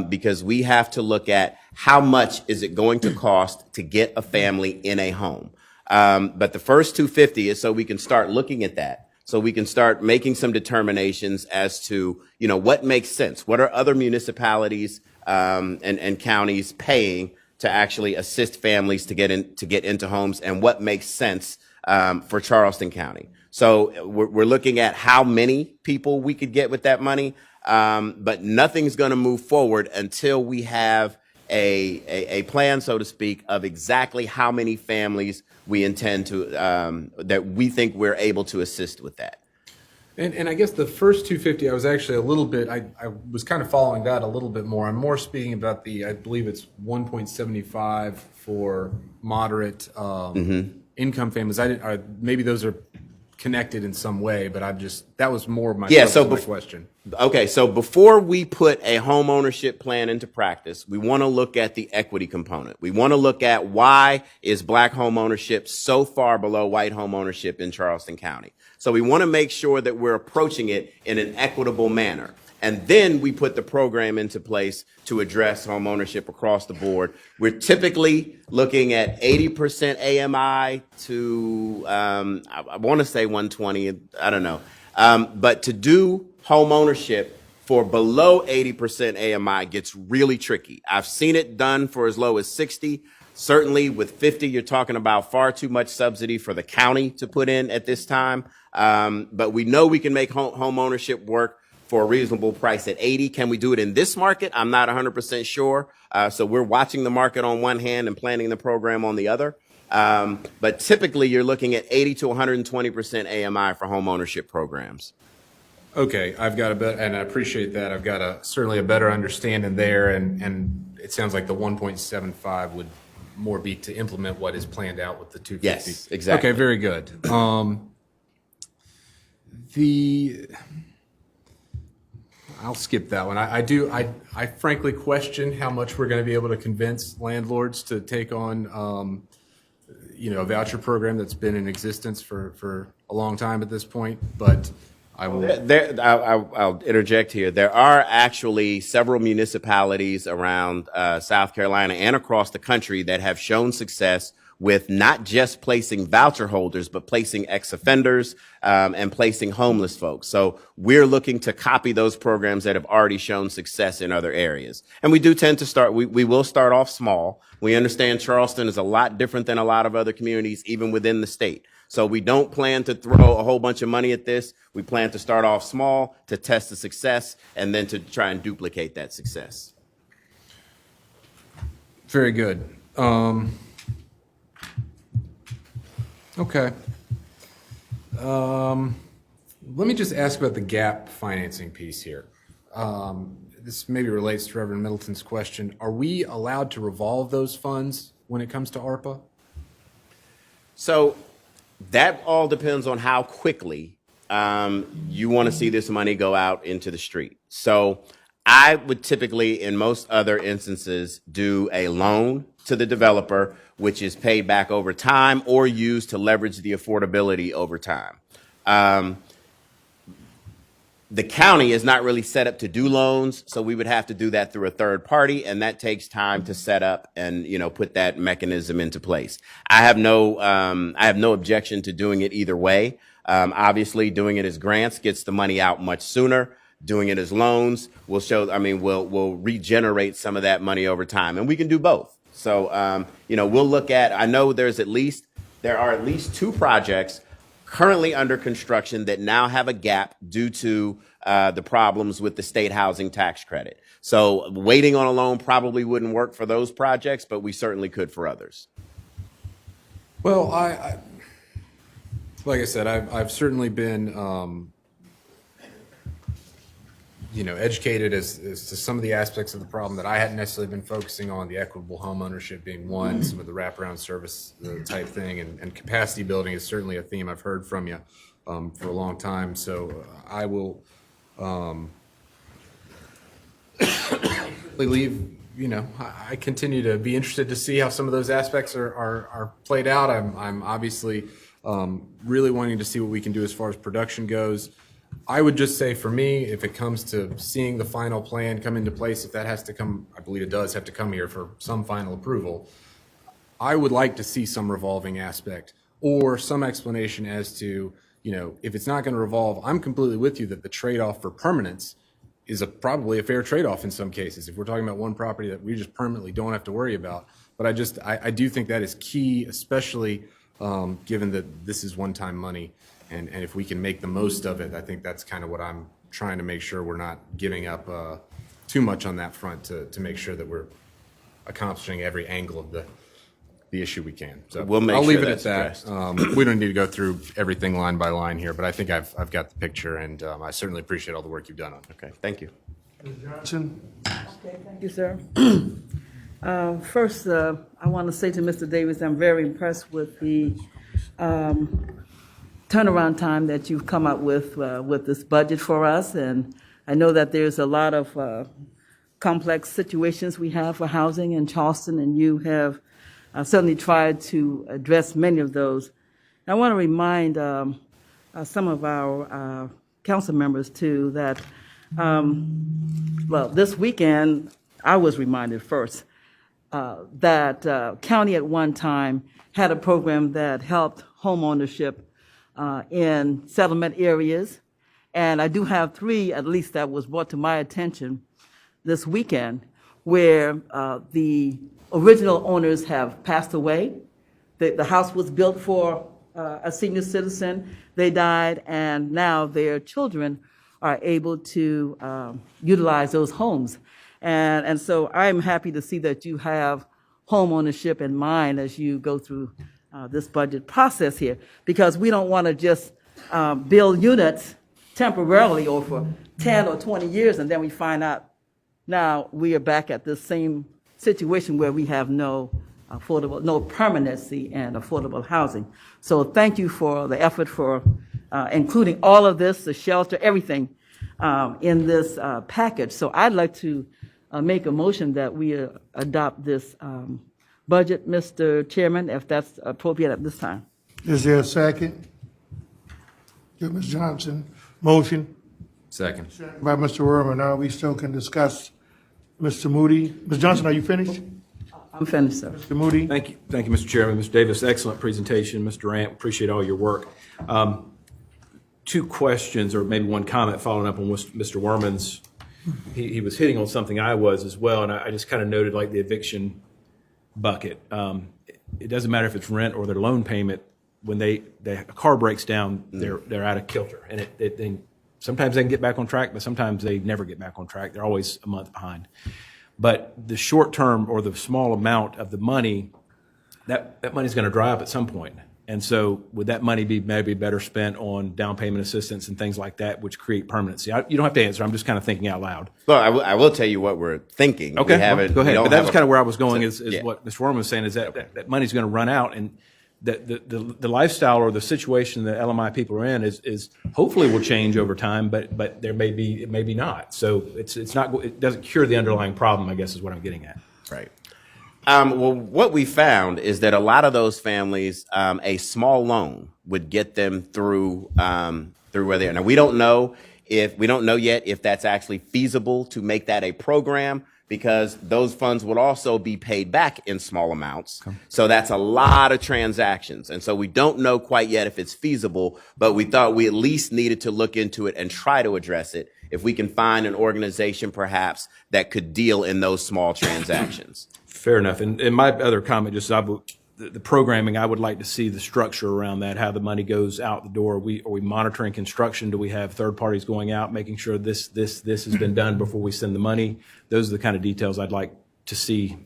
because we have to look at how much is it going to cost to get a family in a home. But the first $250 is so we can start looking at that. So we can start making some determinations as to, what makes sense. What are other municipalities and counties paying to actually assist families to get into homes, and what makes sense for Charleston County? So we're looking at how many people we could get with that money, but nothing's going to move forward until we have a plan, so to speak, of exactly how many families we intend to that we think we're able to assist with that. And I guess the first 250, I was actually a little bit, I was kind of following that a little bit more. I'm more speaking about I believe it's 1.75 for moderate income families. Maybe those are connected in some way, but that was more of my question. Okay, so before we put a home ownership plan into practice, we want to look at the equity component. We want to look at why is black home ownership so far below white home ownership in Charleston County. So we want to make sure that we're approaching it in an equitable manner. And then we put the program into place to address home ownership across the board. We're typically looking at 80% AMI to, I want to say 120, I don't know. But to do home ownership for below 80% AMI gets really tricky. I've seen it done for as low as 60. Certainly with 50, you're talking about far too much subsidy for the county to put in at this time. But we know we can make home ownership work for a reasonable price at 80. Can we do it in this market? I'm not 100% sure. So we're watching the market on one hand and planning the program on the other. But typically you're looking at 80 to 120% AMI for home ownership programs. Okay, I've got and I appreciate that. I've got certainly a better understanding there, and it sounds like the 1.75 would more be to implement what is planned out with the 250. Yes, exactly. Okay, very good. I'll skip that one. I frankly question how much we're going to be able to convince landlords to take on, a voucher program that's been in existence for a long time at this point. But I will. I'll interject here. There are actually several municipalities around South Carolina and across the country that have shown success with not just placing voucher holders, but placing ex-offenders and placing homeless folks. So we're looking to copy those programs that have already shown success in other areas. And we do tend to start, we will start off small. We understand Charleston is a lot different than a lot of other communities, even within the state. So we don't plan to throw a whole bunch of money at this. We plan to start off small, to test the success, and then to try and duplicate that success. Very good. Okay. Let me just ask about the gap financing piece here. This maybe relates to Reverend Middleton's question. Are we allowed to revolve those funds when it comes to ARPA? So that all depends on how quickly you want to see this money go out into the street. So I would typically, in most other instances, do a loan to the developer, which is paid back over time or used to leverage the affordability over time. The county is not really set up to do loans, so we would have to do that through a third party, and that takes time to set up and put that mechanism into place. I have no objection to doing it either way. Obviously, doing it as grants gets the money out much sooner. Doing it as loans will will regenerate some of that money over time, and we can do both. So we'll look at. I know there are at least 2 projects currently under construction that now have a gap due to the problems with the state housing tax credit. So waiting on a loan probably wouldn't work for those projects, but we certainly could for others. Well, I like I said, I've certainly been, educated as to some of the aspects of the problem that I hadn't necessarily been focusing on, the equitable home ownership being one, some of the wraparound service type thing, and capacity building is certainly a theme I've heard from you for a long time. So I will leave. I continue to be interested to see how some of those aspects are played out. I'm obviously really wanting to see what we can do as far as production goes. I would just say, for me, if it comes to seeing the final plan come into place, if that has to come, I believe it does have to come here for some final approval, I would like to see some revolving aspect or some explanation as to, if it's not going to revolve. I'm completely with you that the trade-off for permanence is probably a fair trade-off in some cases. If we're talking about one property that we just permanently don't have to worry about. But I do think that is key, especially given that this is one-time money. And if we can make the most of it, I think that's kind of what I'm trying to make sure we're not giving up too much on that front to make sure that we're accomplishing every angle of the issue we can. So I'll leave it at that. We don't need to go through everything line by line here, but I think I've got the picture, and I certainly appreciate all the work you've done on it. Okay, thank you. Ms. Johnson? Okay, thank you, sir. First, I want to say to Mr. Davis, I'm very impressed with the turnaround time that you've come up with this budget for us. And I know that there's a lot of complex situations we have for housing in Charleston, and you have certainly tried to address many of those. I want to remind some of our council members, too, that, this weekend, I was reminded first that county at one time had a program that helped home ownership in settlement areas. And I do have 3, at least, that was brought to my attention this weekend, where the original owners have passed away. The house was built for a senior citizen. They died, and now their children are able to utilize those homes. And so I'm happy to see that you have home ownership in mind as you go through this budget process here, because we don't want to just build units temporarily or for 10 or 20 years, and then we find out now we are back at this same situation where we have no permanency and affordable housing. So thank you for the effort for including all of this, the shelter, everything in this package. So I'd like to make a motion that we adopt this budget, Mr. Chairman, if that's appropriate at this time. Is there a second? Ms. Johnson, motion Second. by Mr. Werman. Now we still can discuss Mr. Moody. Ms. Johnson, are you finished? I'm finished, sir. Mr. Moody? Thank you, Mr. Chairman. Mr. Davis, excellent presentation. Mr. Durant, appreciate all your work. 2 questions, or maybe 1 comment following up on Mr. Werman's. He was hitting on something I was as well, and I just kind of noted like the eviction bucket. It doesn't matter if it's rent or their loan payment. When a car breaks down, they're out of kilter, and they sometimes they can get back on track, but sometimes they never get back on track. They're always a month behind. But the short term or the small amount of the money, that money's going to dry up at some point. And so would that money be maybe better spent on down payment assistance and things like that, which create permanency? You don't have to answer. I'm just kind of thinking out loud. Well, I will tell you what we're thinking. Okay, go ahead. But that was kind of where I was going, is yeah. what Mr. Werman was saying, is that money's going to run out. And the lifestyle or the situation that LMI people are in is hopefully will change over time, but it may be not. So it doesn't cure the underlying problem, I guess is what I'm getting at. Right. Well, what we found is that a lot of those families, a small loan would get them through where they are. Now, we don't know yet if that's actually feasible to make that a program, because those funds would also be paid back in small amounts. Okay. So that's a lot of transactions. And so we don't know quite yet if it's feasible, but we thought we at least needed to look into it and try to address it if we can find an organization perhaps that could deal in those small transactions. Fair enough. And my other comment, just the programming, I would like to see the structure around that, how the money goes out the door. Are we monitoring construction? Do we have third parties going out, making sure this has been done before we send the money? Those are the kind of details I'd like to see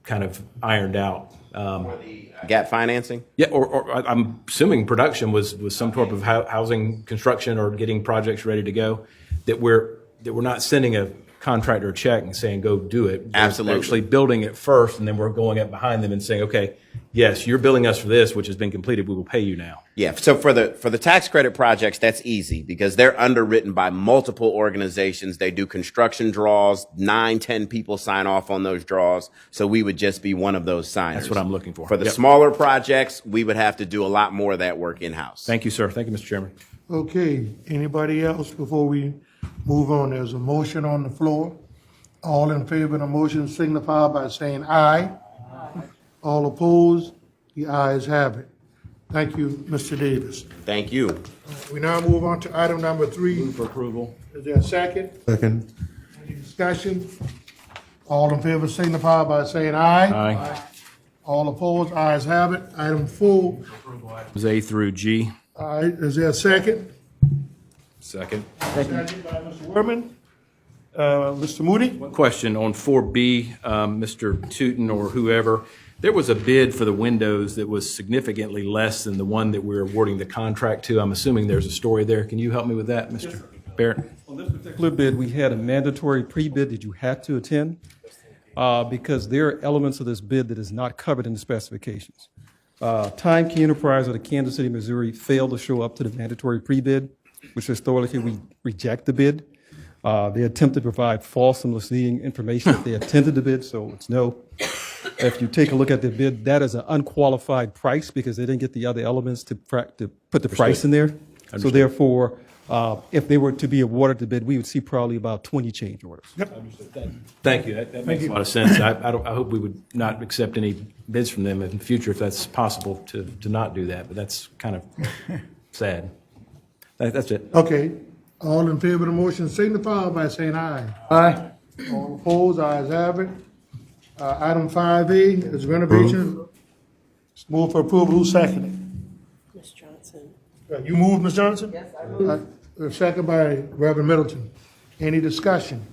kind of ironed out. For the gap financing? Yeah, or I'm assuming production was some type of housing construction or getting projects ready to go, that we're not sending a contractor a check and saying, go do it. Absolutely. We're actually building it first, and then we're going up behind them and saying, okay, yes, you're billing us for this, which has been completed. We will pay you now. Yeah. So for the tax credit projects, that's easy because they're underwritten by multiple organizations. They do construction draws, 9-10 people sign off on those draws. So we would just be one of those signers. That's what I'm looking for. For the smaller projects, we would have to do a lot more of that work in-house. Thank you, sir. Thank you, Mr. Chairman. Okay, anybody else before we move on? There's a motion on the floor. All in favor of the motion signify by saying aye. Aye. All opposed? The ayes have it. Thank you, Mr. Davis. Thank you. We now move on to item number 3. Move for approval. Is there a second? Second. Any discussion? All in favor signify by saying aye. Aye. All opposed? Ayes have it. Item 4. Items A through G. All right, is there a second? Second. Second by Mr. Werman. Mr. Moody? One question on 4B, Mr. Tootin or whoever. There was a bid for the windows that was significantly less than the one that we're awarding the contract to. I'm assuming there's a story there. Can you help me with that, Mr. Barrett? On this particular bid, we had a mandatory pre-bid that you had to attend because there are elements of this bid that is not covered in the specifications. Time Key Enterprise of the Kansas City, Missouri failed to show up to the mandatory pre-bid, which historically we reject the bid. They attempted to provide false and misleading information if they attended the bid, so it's no. If you take a look at the bid, that is an unqualified price because they didn't get the other elements to put the price in there. So therefore, if they were to be awarded the bid, we would see probably about 20 change orders. Yep. Thank you. That makes a lot of sense. I hope we would not accept any bids from them in the future if that's possible to not do that, but that's kind of sad. That's it. Okay. All in favor of the motion signify by saying aye. Aye. All opposed? Ayes have it. Item 5A is renovation. Move for approval. Who seconded? Ms. Johnson. You moved, Ms. Johnson? Yes, I moved. Second by Reverend Middleton. Any discussion?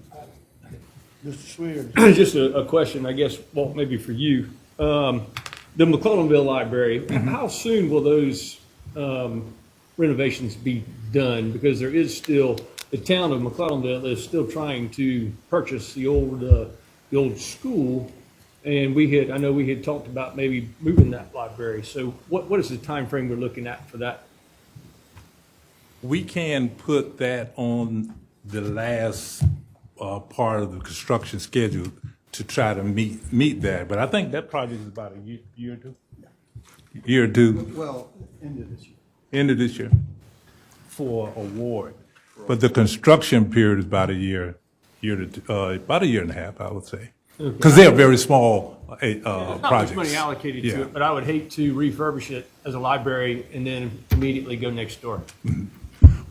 Mr. Swear. Just a question, I guess, well, maybe for you. The McClellanville Library, how soon will those renovations be done? Because there is still, the town of McClellanville is still trying to purchase the old school, and I know we had talked about maybe moving that library. So what is the time frame we're looking at for that? We can put that on the last part of the construction schedule to try to meet that. But I think that project is about a year or two. Year or two. Well, end of this year. End of this year for award. But the construction period is about a year about a year and a half, I would say. Because they're very small projects. Not much money allocated to it, but I would hate to refurbish it as a library and then immediately go next door. Mm-hmm.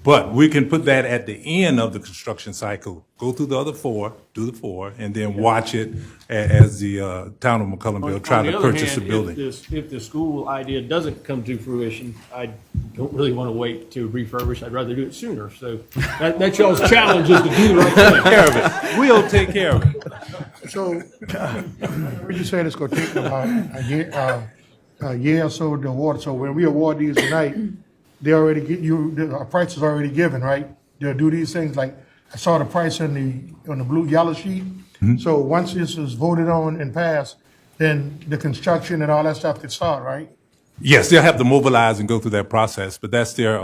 But we can put that at the end of the construction cycle, go through the other 4, do the 4, and then watch it as the town of McCullenville try to purchase the building. If the school idea doesn't come to fruition, I don't really want to wait to refurbish. I'd rather do it sooner. So that's y'all's challenge is to do the right thing. Take care of it. We'll take care of it. So, we just said it's going to take about a year or so to award. So when we award these tonight, they already get the price is already given, right? They'll do these things like I saw the price on the blue yellow sheet. Mm-hmm. So once this is voted on and passed, then the construction and all that stuff could start, right? Yes, they'll have to mobilize and go through that process, but that's their,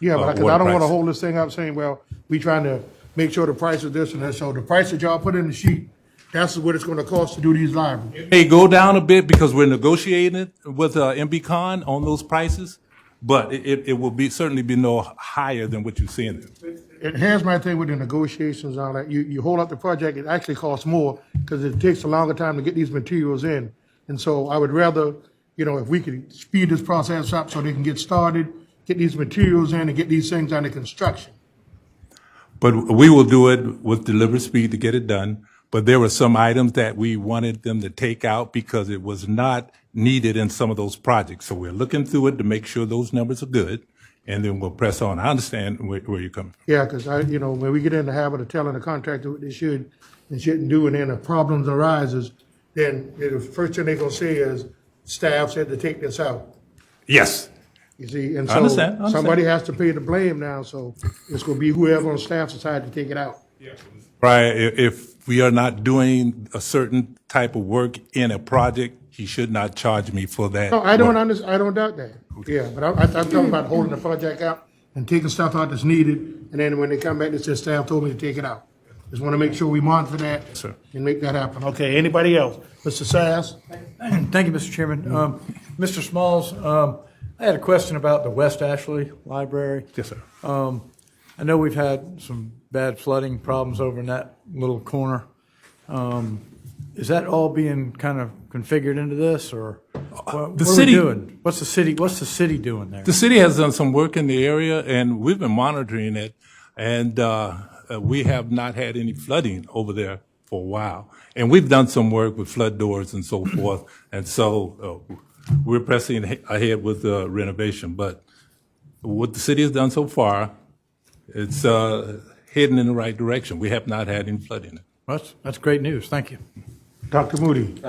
Yeah, but because order I don't want to price. hold this thing up saying, well, we trying to make sure the price is this and that. So the price that y'all put in the sheet, that's what it's going to cost to do these libraries. It may go down a bit because we're negotiating it with MBCon on those prices, but it will be, certainly be no higher than what you're seeing there. And here's my thing with the negotiations and all that. You hold up the project, it actually costs more because it takes a longer time to get these materials in. And so I would rather, if we could speed this process up so they can get started, get these materials in and get these things under construction. But we will do it with deliberate speed to get it done. But there were some items that we wanted them to take out because it was not needed in some of those projects. So we're looking through it to make sure those numbers are good, and then we'll press on. I understand where you're coming from. Yeah, because when we get in the habit of telling the contractor what they should and shouldn't do, and then if problems arises, then the first thing they're gonna say is, staff said to take this out. Yes. You see, and I so understand. somebody has to pay the blame now, so it's gonna be whoever on staff decided to take it out. Right. If we are not doing a certain type of work in a project, he should not charge me for that. No, I don't work. I don't doubt that. Yeah, but I'm talking about holding the project out and taking stuff out that's needed, and then when they come back, they say staff told me to take it out. Just want to make sure we monitor that Sir. and make that happen. Okay, anybody else? Mr. Sass? Thank you, Mr. Chairman. Mr. Smalls, I had a question about the West Ashley Library. Yes, sir. I know we've had some bad flooding problems over in that little corner. Is that all being kind of configured into this, or what are city- we doing? What's the city doing there? The city has done some work in the area, and we've been monitoring it, and we have not had any flooding over there for a while. And we've done some work with flood doors and so forth, and so we're pressing ahead with the renovation. But what the city has done so far, it's heading in the right direction. We have not had any flooding. That's great news. Thank you. Dr. Moody?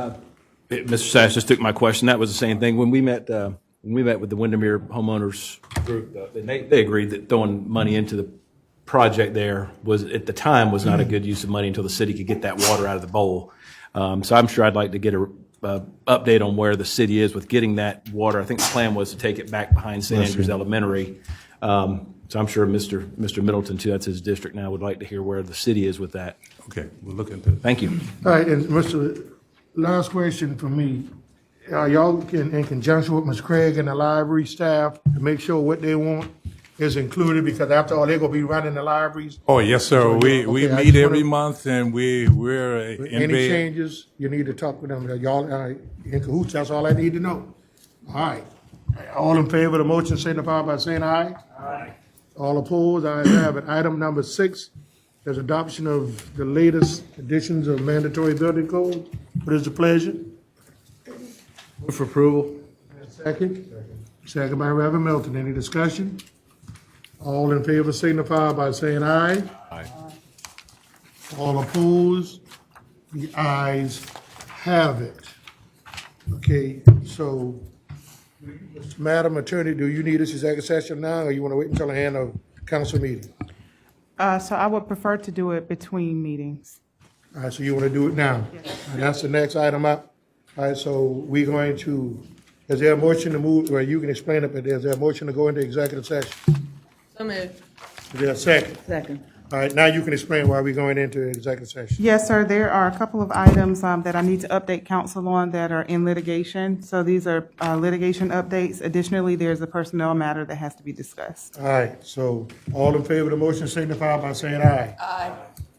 Mr. Sass just took my question. That was the same thing. When we met with the Windermere homeowners group, they agreed that throwing money into the project there was, at the time, was not a good use of money until the city could get that water out of the bowl. So I'm sure I'd like to get a update on where the city is with getting that water. I think the plan was to take it back behind St. Andrews Elementary. So I'm sure Mr. Middleton, too, that's his district now, would like to hear where the city is with that. Okay, we'll look into it. Thank you. All right, and Mr., last question for me. Y'all in conjunction with Ms. Craig and the library staff to make sure what they want is included, because after all, they're gonna be running the libraries. Oh, yes, sir. So, We okay, I meet just every wanna- month, and we're in Any bed. changes, you need to talk with them. Y'all in cahoots, that's all I need to know. All right. All in favor of the motion signify by saying aye. Aye. All opposed, ayes have it. Item number 6 is adoption of the latest editions of mandatory building code. What is the pleasure? Move for approval. Second? Second by Reverend Milton. Any discussion? All in favor signify by saying aye. Aye. All opposed? The ayes have it. Okay, so, Madam Attorney, do you need this executive session now, or you want to wait until the end of council meeting? So I would prefer to do it between meetings. All right, so you want to do it now? All right, that's the next item up. All right, so we're going to, is there a motion to move, or you can explain it, but is there a motion to go into executive session? So moved. Is there a second? Second. All right, now you can explain why we're going into executive session. Yes, sir, there are a couple of items that I need to update council on that are in litigation. So these are litigation updates. Additionally, there's a personnel matter that has to be discussed. All right, so all in favor of the motion signify by saying aye. Aye.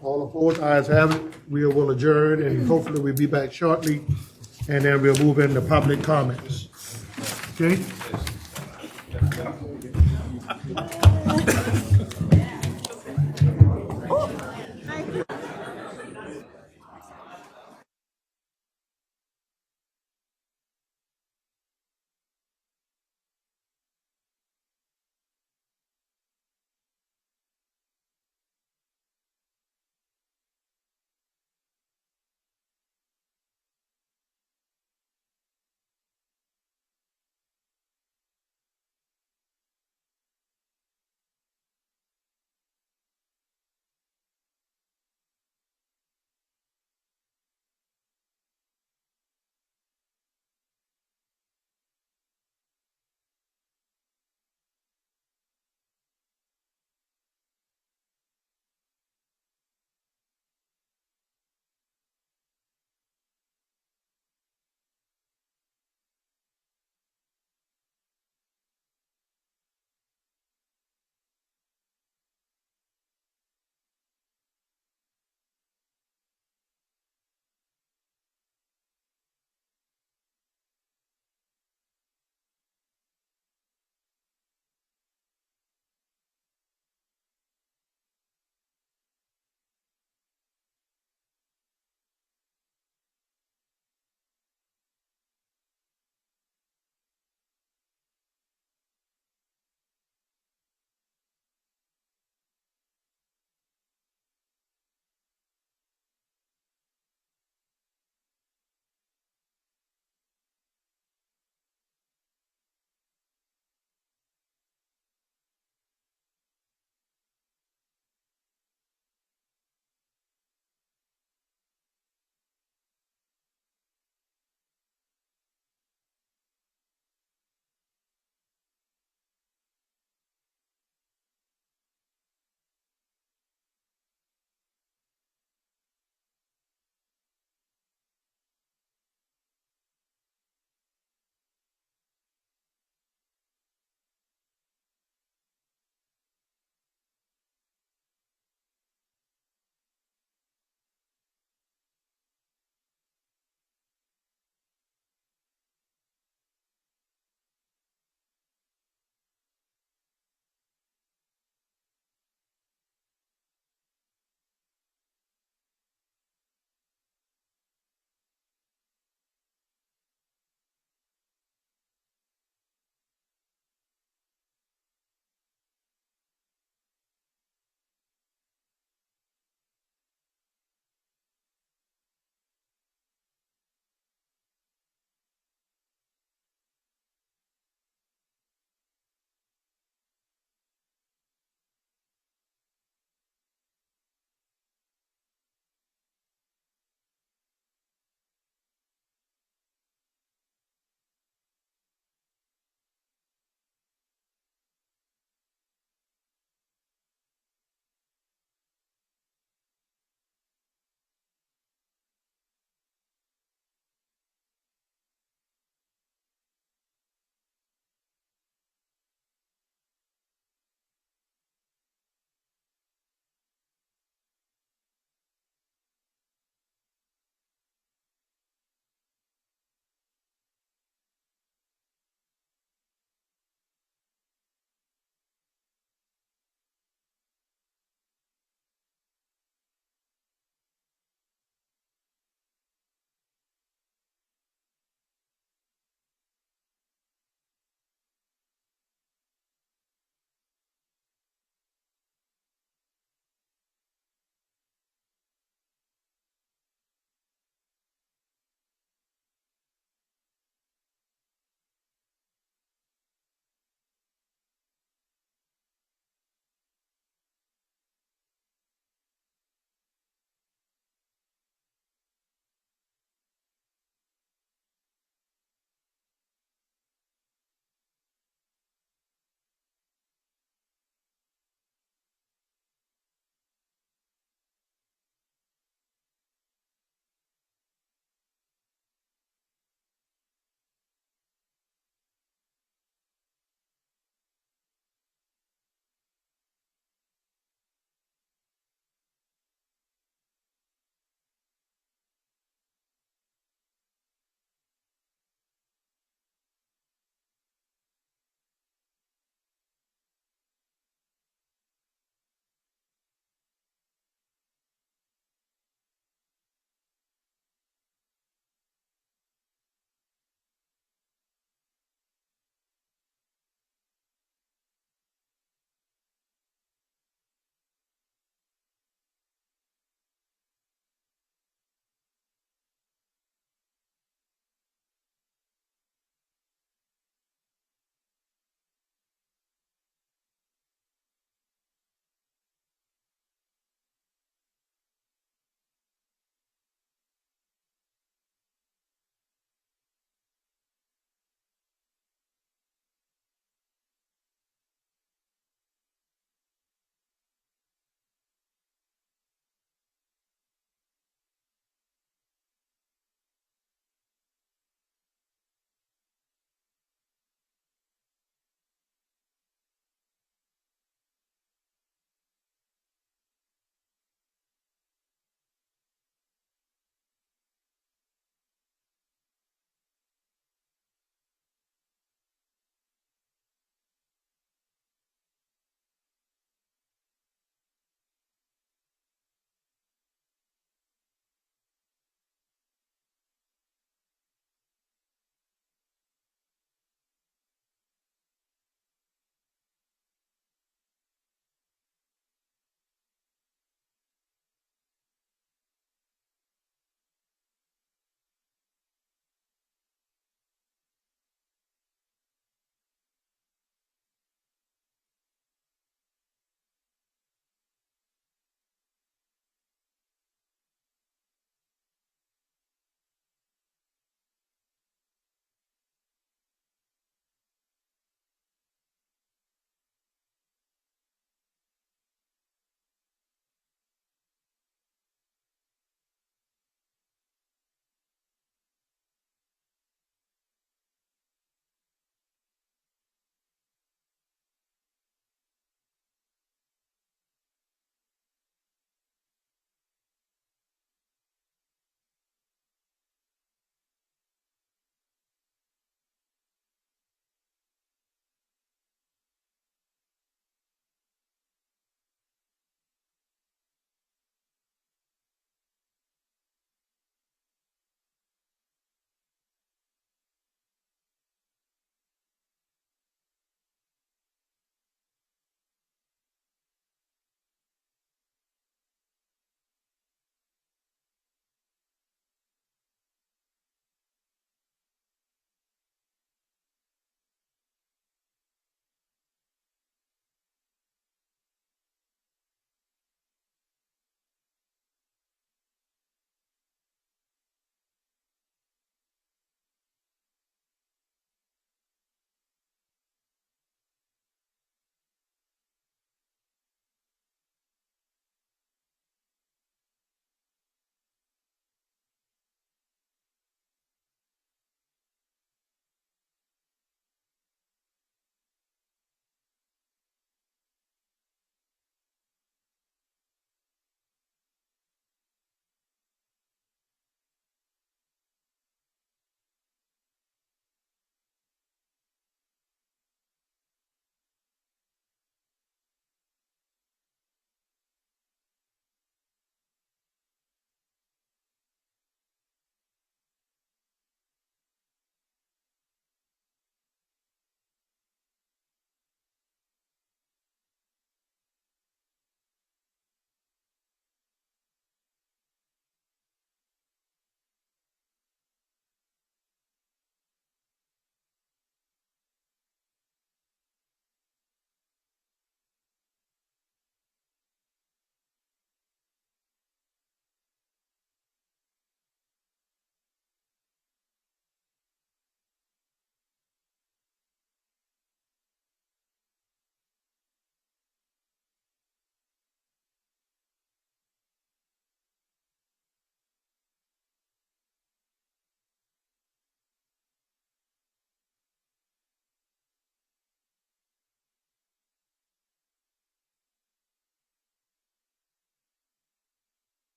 All opposed, ayes have it. We will adjourn, and hopefully we'll be back shortly, and then we'll move into public comments. Okay?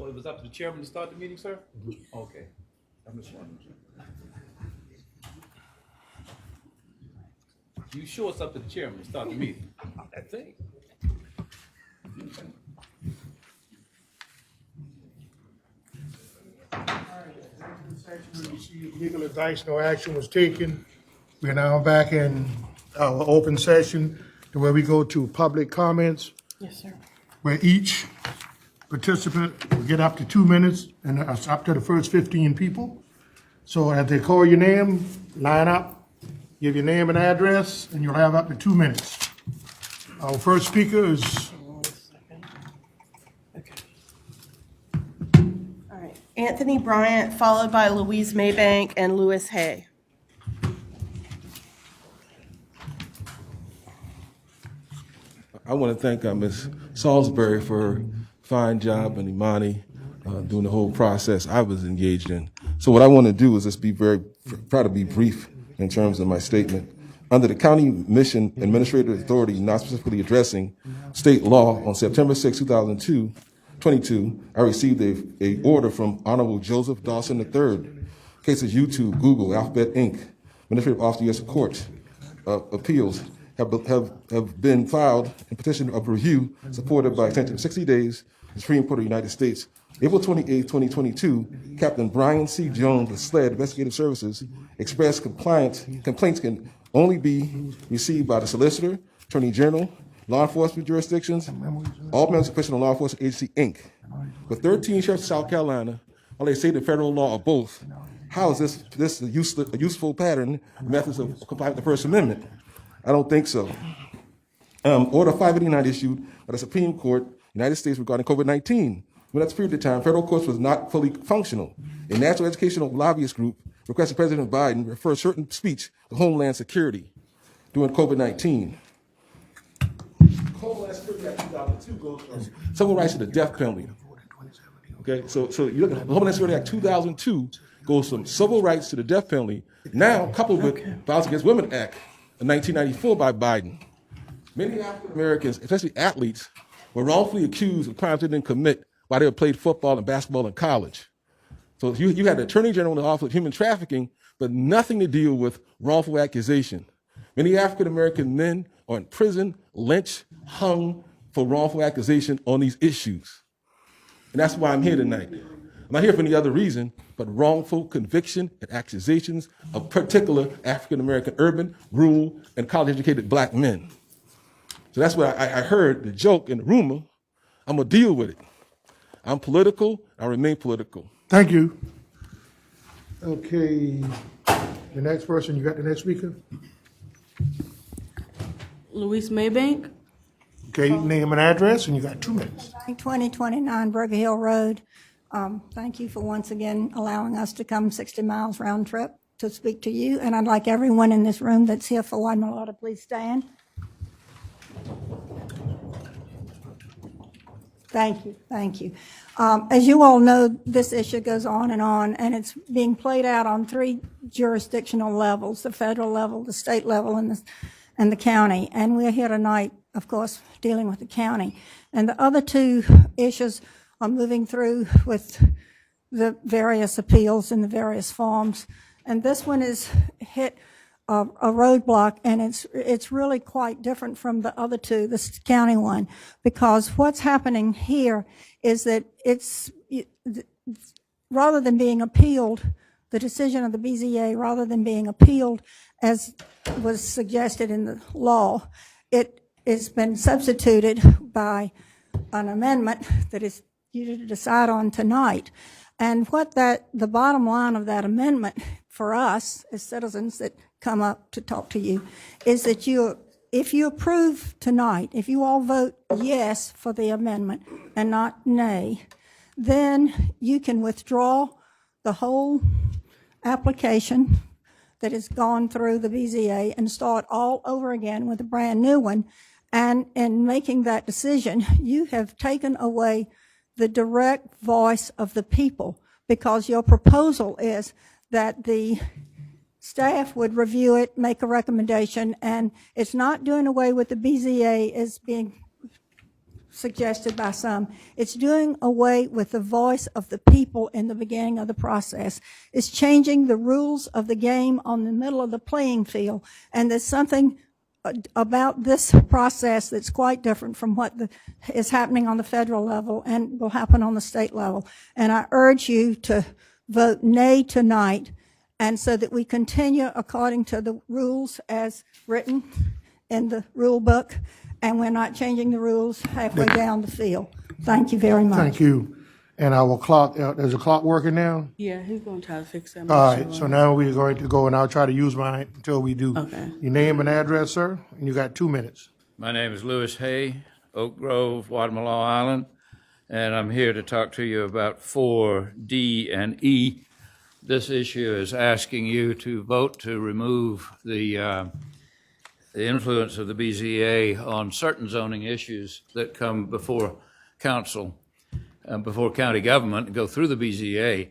Well, it was up to the chairman to start the meeting, sir? Okay. I'm just wondering. You sure it's up to the chairman to start the meeting? I think. Legal advice, no action was taken. We're now back in our open session to where we go to public comments, Yes, sir. where each participant will get up to 2 minutes, and it's up to the first 15 people. So as they call your name, line up, give your name and address, and you'll have up to 2 minutes. Our first speaker is, 1 second. Okay. All right. Anthony Bryant, followed by Louise Maybank and Louis Hay. I want to thank Ms. Salisbury for a fine job, and Imani doing the whole process I was engaged in. So what I want to do is just try to be brief in terms of my statement. Under the County Mission Administrative Authority, not specifically addressing state law, on September 6, 2022, I received a order from Honorable Joseph Dawson III. Cases YouTube, Google, Alphabet Inc., Administrative Office of U.S. Court Appeals have been filed in petition of review supported by extension of 60 days, the Supreme Court of the United States. April 28, 2022, Captain Brian C. Jones of SLED Investigative Services expressed complaints can only be received by the solicitor, attorney general, law enforcement jurisdictions, all members of professional law enforcement agency, Inc. With 13 sheriffs of South Carolina, while they say the federal law or both, how is this a useful pattern, methods of complying with the First Amendment? I don't think so. Order 589 issued by the Supreme Court, United States, regarding COVID-19. When that's period of time, federal courts was not fully functional. A national educational lobbyist group requested President Biden refer certain speech to Homeland Security during COVID-19. Homeland Security Act 2002 goes from civil rights to the death penalty. Okay, so you look at the Homeland Security Act 2002 goes from civil rights to the death penalty, now coupled with Violence Against Women Act in 1994 by Biden. Many African Americans, especially athletes, were wrongfully accused of crimes they didn't commit while they played football and basketball in college. So you had the Attorney General in the Office of Human Trafficking, but nothing to deal with wrongful accusation. Many African American men are in prison, lynched, hung for wrongful accusation on these issues. And that's why I'm here tonight. I'm not here for any other reason, but wrongful conviction and accusations of particular African American urban, rural, and college-educated black men. So that's what I heard, the joke and the rumor. I'm gonna deal with it. I'm political, I remain political. thank you. Okay, the next person, you got the next speaker? Louise Maybank. Okay, name and address, and you got 2 minutes. 2029 Burger Hill Road. Thank you for once again allowing us to come 60 miles round trip to speak to you. And I'd like everyone in this room that's here for Wadmalaw to please stand. Thank you, thank you. As you all know, this issue goes on, and it's being played out on 3 jurisdictional levels: the federal level, the state level, and the county. And we're here tonight, of course, dealing with the county. And the other 2 issues are moving through with the various appeals in the various forms. And this one is hit a roadblock, and it's really quite different from the other 2, this county one, because what's happening here is that it's, rather than being appealed, the decision of the BZA, rather than being appealed as was suggested in the law, it has been substituted by an amendment that is you to decide on tonight. And the bottom line of that amendment for us as citizens that come up to talk to you is that if you approve tonight, if you all vote yes for the amendment and not nay, then you can withdraw the whole application that has gone through the BZA and start all over again with a brand new one. And in making that decision, you have taken away the direct voice of the people, because your proposal is that the staff would review it, make a recommendation, and it's not doing away with the BZA as being suggested by some. It's doing away with the voice of the people in the beginning of the process. It's changing the rules of the game on the middle of the playing field. And there's something about this process that's quite different from what is happening on the federal level and will happen on the state level. And I urge you to vote nay tonight, and so that we continue according to the rules as written in the rule book, and we're not changing the rules halfway down the field. Thank you very much. Thank you. And our clock, is the clock working now? Yeah, he's gonna try to fix that. All right, so now we're going to go, and I'll try to use mine until we do. Okay. Your name and address, sir, and you got 2 minutes. My name is Louis Hay, Oak Grove, Guatemala Island, and I'm here to talk to you about 4D and E. This issue is asking you to vote to remove the influence of the BZA on certain zoning issues that come before council, before county government, and go through the BZA.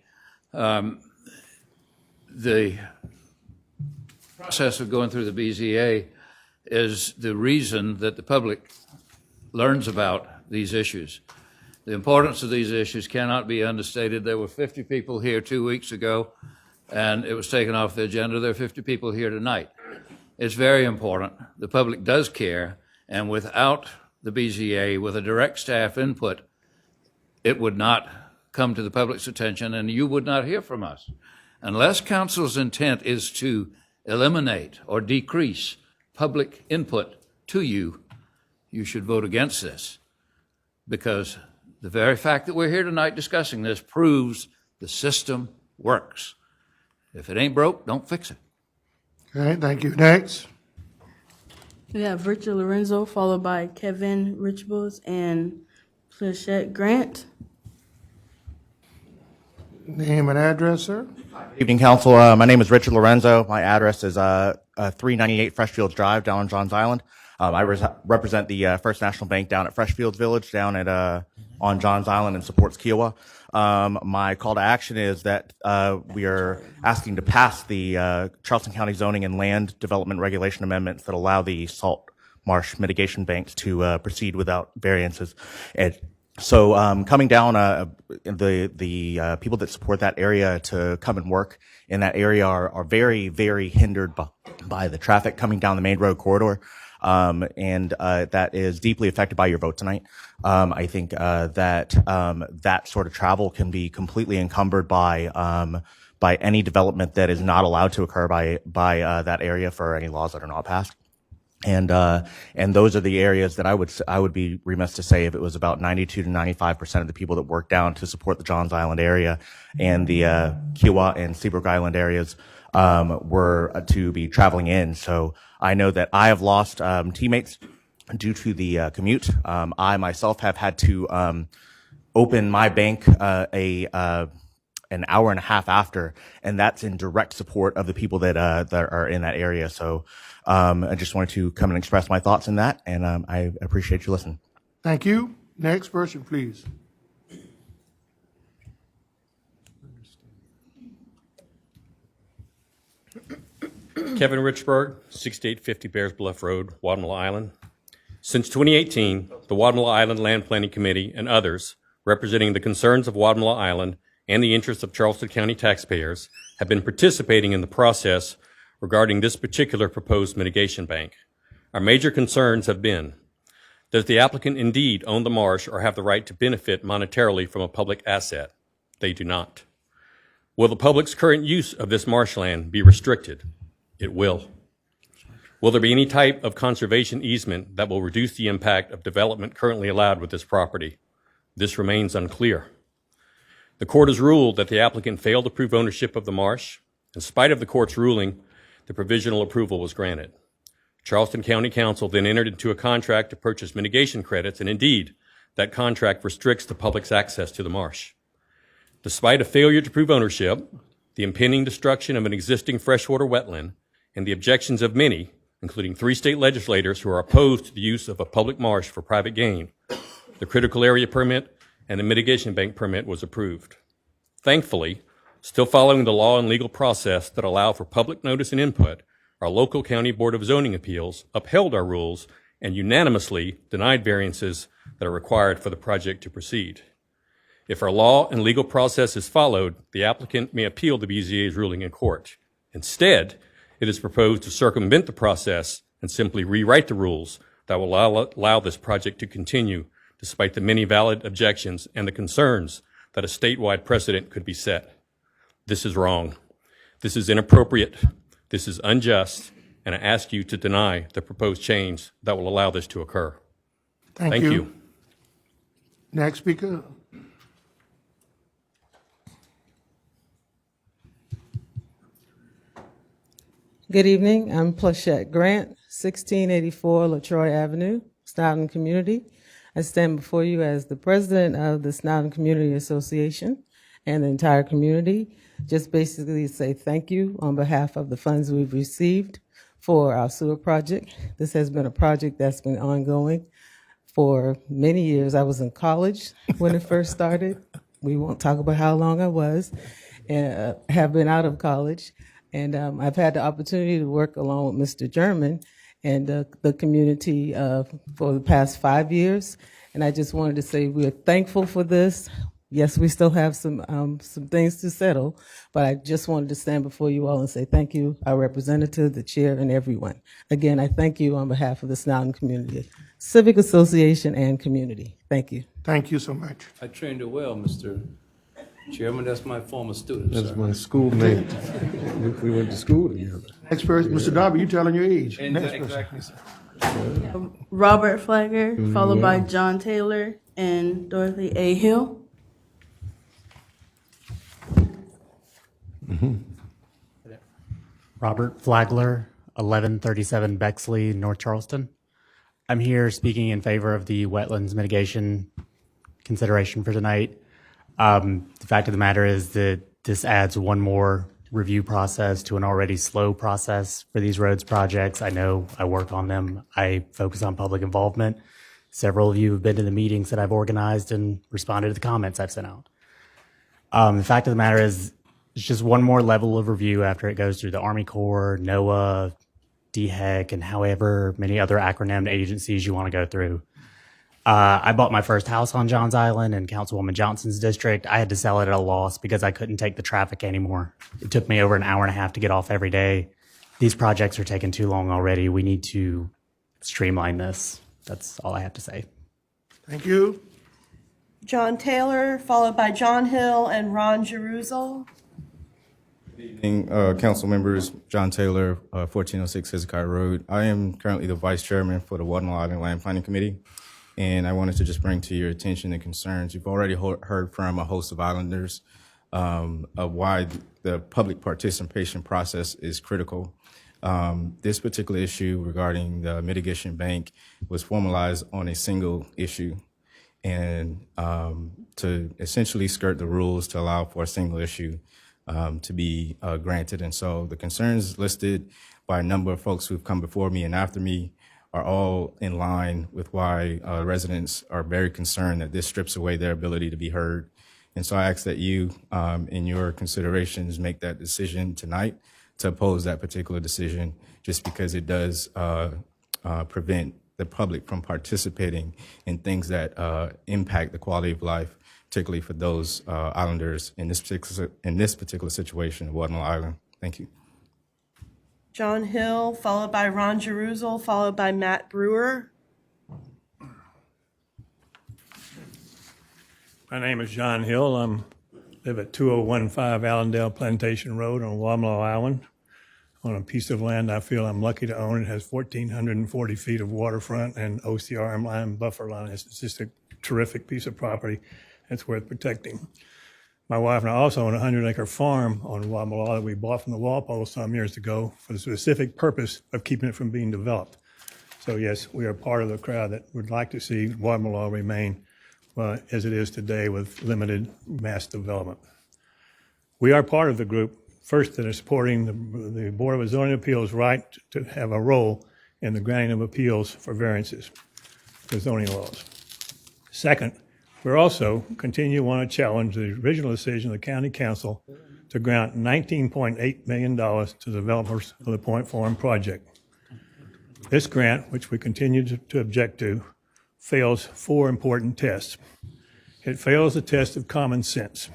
The process of going through the BZA is the reason that the public learns about these issues. The importance of these issues cannot be understated. There were 50 people here 2 weeks ago, and it was taken off the agenda. There are 50 people here tonight. It's very important. The public does care, and without the BZA, with a direct staff input, it would not come to the public's attention, and you would not hear from us. Unless council's intent is to eliminate or decrease public input to you, you should vote against this, because the very fact that we're here tonight discussing this proves the system works. If it ain't broke, don't fix it. Okay, thank you. Next. We have Richard Lorenzo, followed by Kevin Richables and Plachette Grant. Name and address, sir. Evening, Council. My name is Richard Lorenzo. My address is 398 Freshfields Drive down on Johns Island. I represent the First National Bank down at Freshfields Village down at on Johns Island and supports Kiowa. My call to action is that we are asking to pass the Charleston County Zoning and Land Development Regulation Amendments that allow the salt marsh mitigation banks to proceed without variances. And so coming down, the people that support that area to come and work in that area are very, very hindered by the traffic coming down the main road corridor. And that is deeply affected by your vote tonight. I think that sort of travel can be completely encumbered by any development that is not allowed to occur by that area for any laws that are not passed. And those are the areas that I would be remiss to say if it was about 92 to 95% of the people that work down to support the Johns Island area and the Kiowa and Seabrook Island areas were to be traveling in. So I know that I have lost teammates due to the commute. I myself have had to open my bank an hour and a half after, and that's in direct support of the people that are in that area. So I just wanted to come and express my thoughts in that, and I appreciate you listening. Thank you. Next person, please. Kevin Richburg, 6850 Bears Bluff Road, Guatemala Island. Since 2018, the Guatemala Island Land Planning Committee and others representing the concerns of Guatemala Island and the interests of Charleston County taxpayers have been participating in the process regarding this particular proposed mitigation bank. Our major concerns have been, does the applicant indeed own the marsh or have the right to benefit monetarily from a public asset? They do not. Will the public's current use of this marshland be restricted? It will. Will there be any type of conservation easement that will reduce the impact of development currently allowed with this property? This remains unclear. The court has ruled that the applicant failed to prove ownership of the marsh. In spite of the court's ruling, the provisional approval was granted. Charleston County Council then entered into a contract to purchase mitigation credits, and indeed, that contract restricts the public's access to the marsh. Despite a failure to prove ownership, the impending destruction of an existing freshwater wetland, and the objections of many, including 3 state legislators who are opposed to the use of a public marsh for private gain, the critical area permit and the mitigation bank permit was approved. Thankfully, still following the law and legal process that allow for public notice and input, our local County Board of Zoning Appeals upheld our rules and unanimously denied variances that are required for the project to proceed. If our law and legal process is followed, the applicant may appeal the BZA's ruling in court. Instead, it is proposed to circumvent the process and simply rewrite the rules that will allow this project to continue despite the many valid objections and the concerns that a statewide precedent could be set. This is wrong. This is inappropriate. This is unjust, and I ask you to deny the proposed change that will allow this to occur. Thank you. Next speaker. Good evening. I'm Plachette Grant, 1684 LaTroy Avenue, Snowden Community. I stand before you as the president of the Snowden Community Association and the entire community. Just basically say thank you on behalf of the funds we've received for our sewer project. This has been a project that's been ongoing for many years. I was in college when it first started. We won't talk about how long I was, and have been out of college. And I've had the opportunity to work along with Mr. German and the community for the past 5 years. And I just wanted to say we're thankful for this. Yes, we still have some things to settle, but I just wanted to stand before you all and say thank you, our representative, the chair, and everyone. Again, I thank you on behalf of the Snowden Community Civic Association and community. Thank you. Thank you so much. I trained her well, Mr. Chairman. That's my former student. That's sir. my schoolmate. We went to school together. Next person, Mr. Darby, you telling your age. And Next person. exactly, sir. Robert Flagger, Doing followed by well. John Taylor and Dorothy A. Hill. Robert Flagler, 1137 Bexley, North Charleston. I'm here speaking in favor of the wetlands mitigation consideration for tonight. The fact of the matter is that this adds one more review process to an already slow process for these roads projects. I know I work on them. I focus on public involvement. Several of you have been to the meetings that I've organized and responded to the comments I've sent out. The fact of the matter is, it's just one more level of review after it goes through the Army Corps, NOAA, DHEC, and however many other acronymed agencies you want to go through. I bought my first house on Johns Island in Councilwoman Johnson's district. I had to sell it at a loss because I couldn't take the traffic anymore. It took me over an hour and a half to get off every day. These projects are taking too long already. We need to streamline this. That's all I have to say. Thank you. John Taylor, followed by John Hill and Ron Jerusel. Good evening, council members. John Taylor, 1406 Hezekiah Road. I am currently the vice chairman for the Watermelon Island Land Planning Committee, and I wanted to just bring to your attention the concerns. You've already heard from a host of islanders of why the public participation process is critical. This particular issue regarding the mitigation bank was formalized on a single issue, and to essentially skirt the rules to allow for a single issue to be granted. And so the concerns listed by a number of folks who've come before me and after me are all in line with why residents are very concerned that this strips away their ability to be heard. And so I ask that you, in your considerations, make that decision tonight to oppose that particular decision, just because it does prevent the public from participating in things that impact the quality of life, particularly for those islanders in this particular situation of Watermelon Island. Thank you. John Hill, followed by Ron Jerusel, followed by Matt Brewer. My name is John Hill. I live at 2015 Allendale Plantation Road on Watermelon Island, on a piece of land I feel I'm lucky to own. It has 1,440 feet of waterfront and OCRM line, buffer line. It's just a terrific piece of property that's worth protecting. My wife and I also own a 100-acre farm on Watermelon that we bought from the Walpole some years ago for the specific purpose of keeping it from being developed. So yes, we are part of the crowd that would like to see Watermelon remain as it is today with limited mass development. We are part of the group, first, that is supporting the Board of Zoning Appeals' right to have a role in the granting of appeals for variances to zoning laws. Second, we also want to challenge the original decision of the County Council to grant $19.8 million to the developers of the Point Farm project. This grant, which we continue to object to, fails 4 important tests. It fails the test of common sense.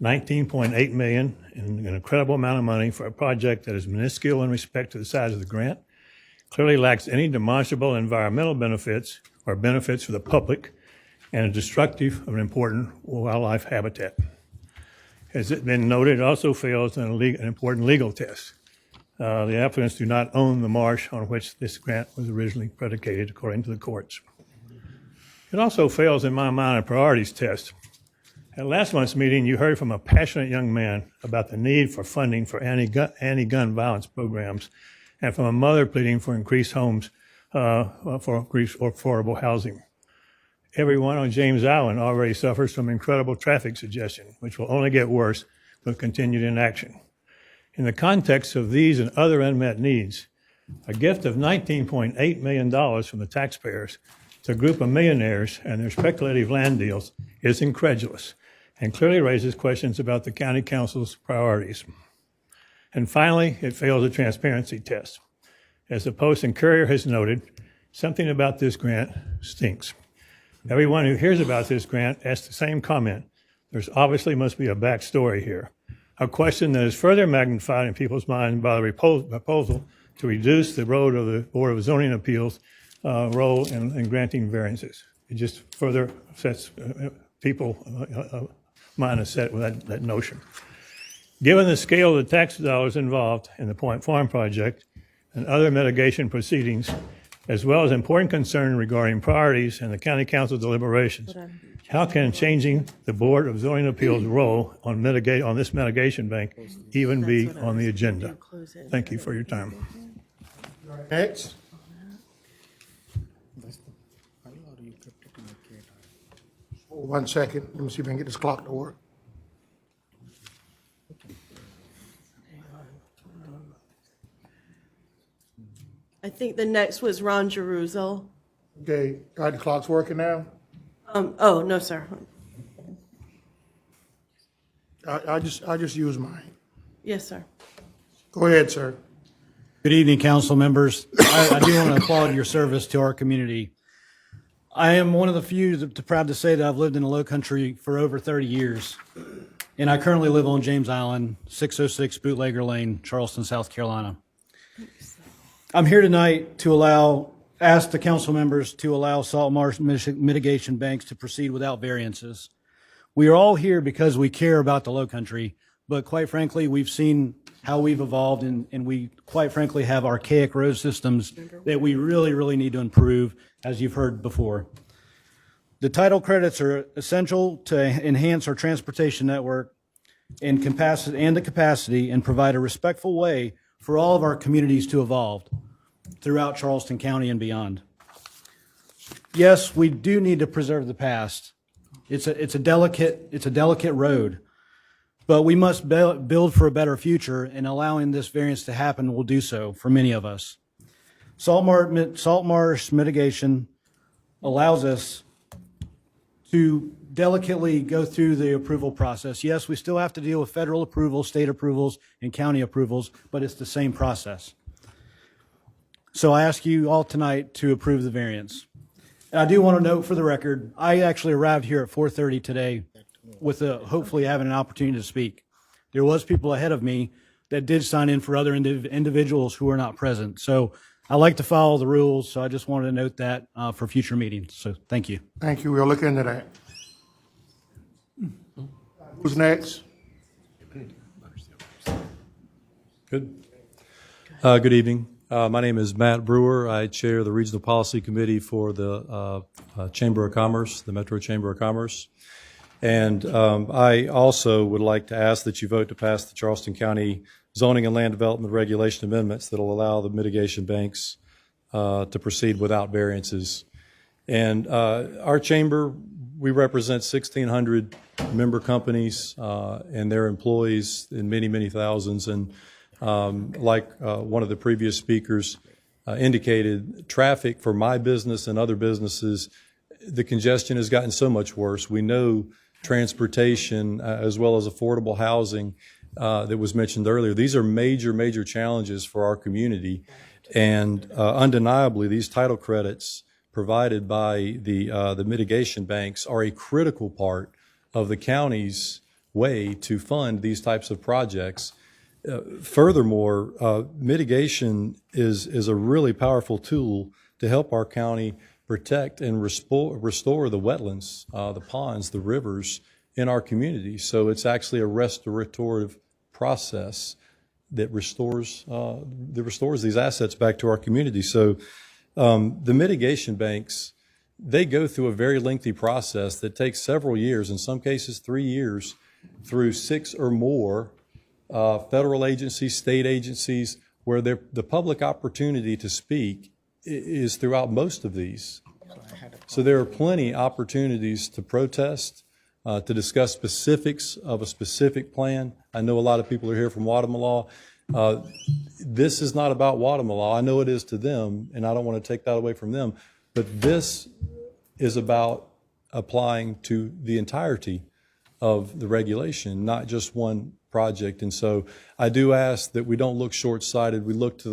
$19.8 million, an incredible amount of money for a project that is minuscule in respect to the size of the grant, clearly lacks any demonstrable environmental benefits or benefits for the public, and is destructive of an important wildlife habitat. As it been noted, it also fails an important legal test. The applicants do not own the marsh on which this grant was originally predicated, according to the courts. It also fails, in my mind, a priorities test. At last month's meeting, you heard from a passionate young man about the need for funding for anti-gun violence programs, and from a mother pleading for increased homes, for increased affordable housing. Everyone on James Island already suffers from incredible traffic congestion, which will only get worse with continued inaction. In the context of these and other unmet needs, a gift of $19.8 million from the taxpayers to a group of millionaires and their speculative land deals is incredulous and clearly raises questions about the county council's priorities. And finally, it fails a transparency test. As the Post and Courier has noted, something about this grant stinks. Everyone who hears about this grant asks the same comment. There's obviously must be a backstory here, a question that is further magnified in people's minds by the proposal to reduce the role of the Board of Zoning Appeals role in granting variances. It just further sets people mind is set with that notion. Given the scale of the tax dollars involved in the Point Farm project and other mitigation proceedings, as well as important concern regarding priorities and the county council deliberations, how can changing the Board of Zoning Appeals role on this mitigation bank even be on the agenda? Thank you for your time. Next. Hold 1 second. Let me see if I can get this clock to work. I think the next was Ron Jeruzel. Okay, all right, the clock's working now? Oh, no, sir. I just use mine. Yes, sir. Go ahead, sir. Good evening, council members. I do want to applaud your service to our community. I am one of the few that proud to say that I've lived in the Low Country for over 30 years, and I currently live on James Island, 606 Bootlegger Lane, Charleston, South Carolina. I'm here tonight to ask the council members to allow salt marsh mitigation banks to proceed without variances. We are all here because we care about the Low Country, but quite frankly, we've seen how we've evolved, and we quite frankly have archaic road systems that we really, really need to improve, as you've heard before. The title credits are essential to enhance our transportation network and the capacity and provide a respectful way for all of our communities to evolve throughout Charleston County and beyond. Yes, we do need to preserve the past. It's a delicate road, but we must build for a better future, and allowing this variance to happen will do so for many of us. Salt marsh mitigation allows us to delicately go through the approval process. Yes, we still have to deal with federal approvals, state approvals, and county approvals, but it's the same process. So I ask you all tonight to approve the variance. And I do want to note for the record, I actually arrived here at 4:30 today with hopefully having an opportunity to speak. There was people ahead of me that did sign in for other individuals who are not present. So I like to follow the rules, so I just wanted to note that for future meetings. So thank you. Thank you. We'll look into that. Who's next? Good. Good evening. My name is Matt Brewer. I chair the Regional Policy Committee for the Chamber of Commerce, the Metro Chamber of Commerce. And I also would like to ask that you vote to pass the Charleston County Zoning and Land Development Regulation Amendments that will allow the mitigation banks to proceed without variances. And our chamber, we represent 1,600 member companies and their employees in many, many thousands. And like one of the previous speakers indicated, traffic for my business and other businesses, the congestion has gotten so much worse. We know transportation as well as affordable housing that was mentioned earlier. These are major, major challenges for our community. And undeniably, these title credits provided by the mitigation banks are a critical part of the county's way to fund these types of projects. Furthermore, mitigation is a really powerful tool to help our county protect and restore the wetlands, the ponds, the rivers in our community. So it's actually a restorative process that restores these assets back to our community. So the mitigation banks, they go through a very lengthy process that takes several years, in some cases 3 years, through 6 or more federal agencies, state agencies, where the public opportunity to speak is throughout most of these. So there are plenty opportunities to protest, to discuss specifics of a specific plan. I know a lot of people are here from Guatemala. This is not about Guatemala. I know it is to them, and I don't want to take that away from them. But this is about applying to the entirety of the regulation, not just one project. And so I do ask that we don't look short-sighted. We look to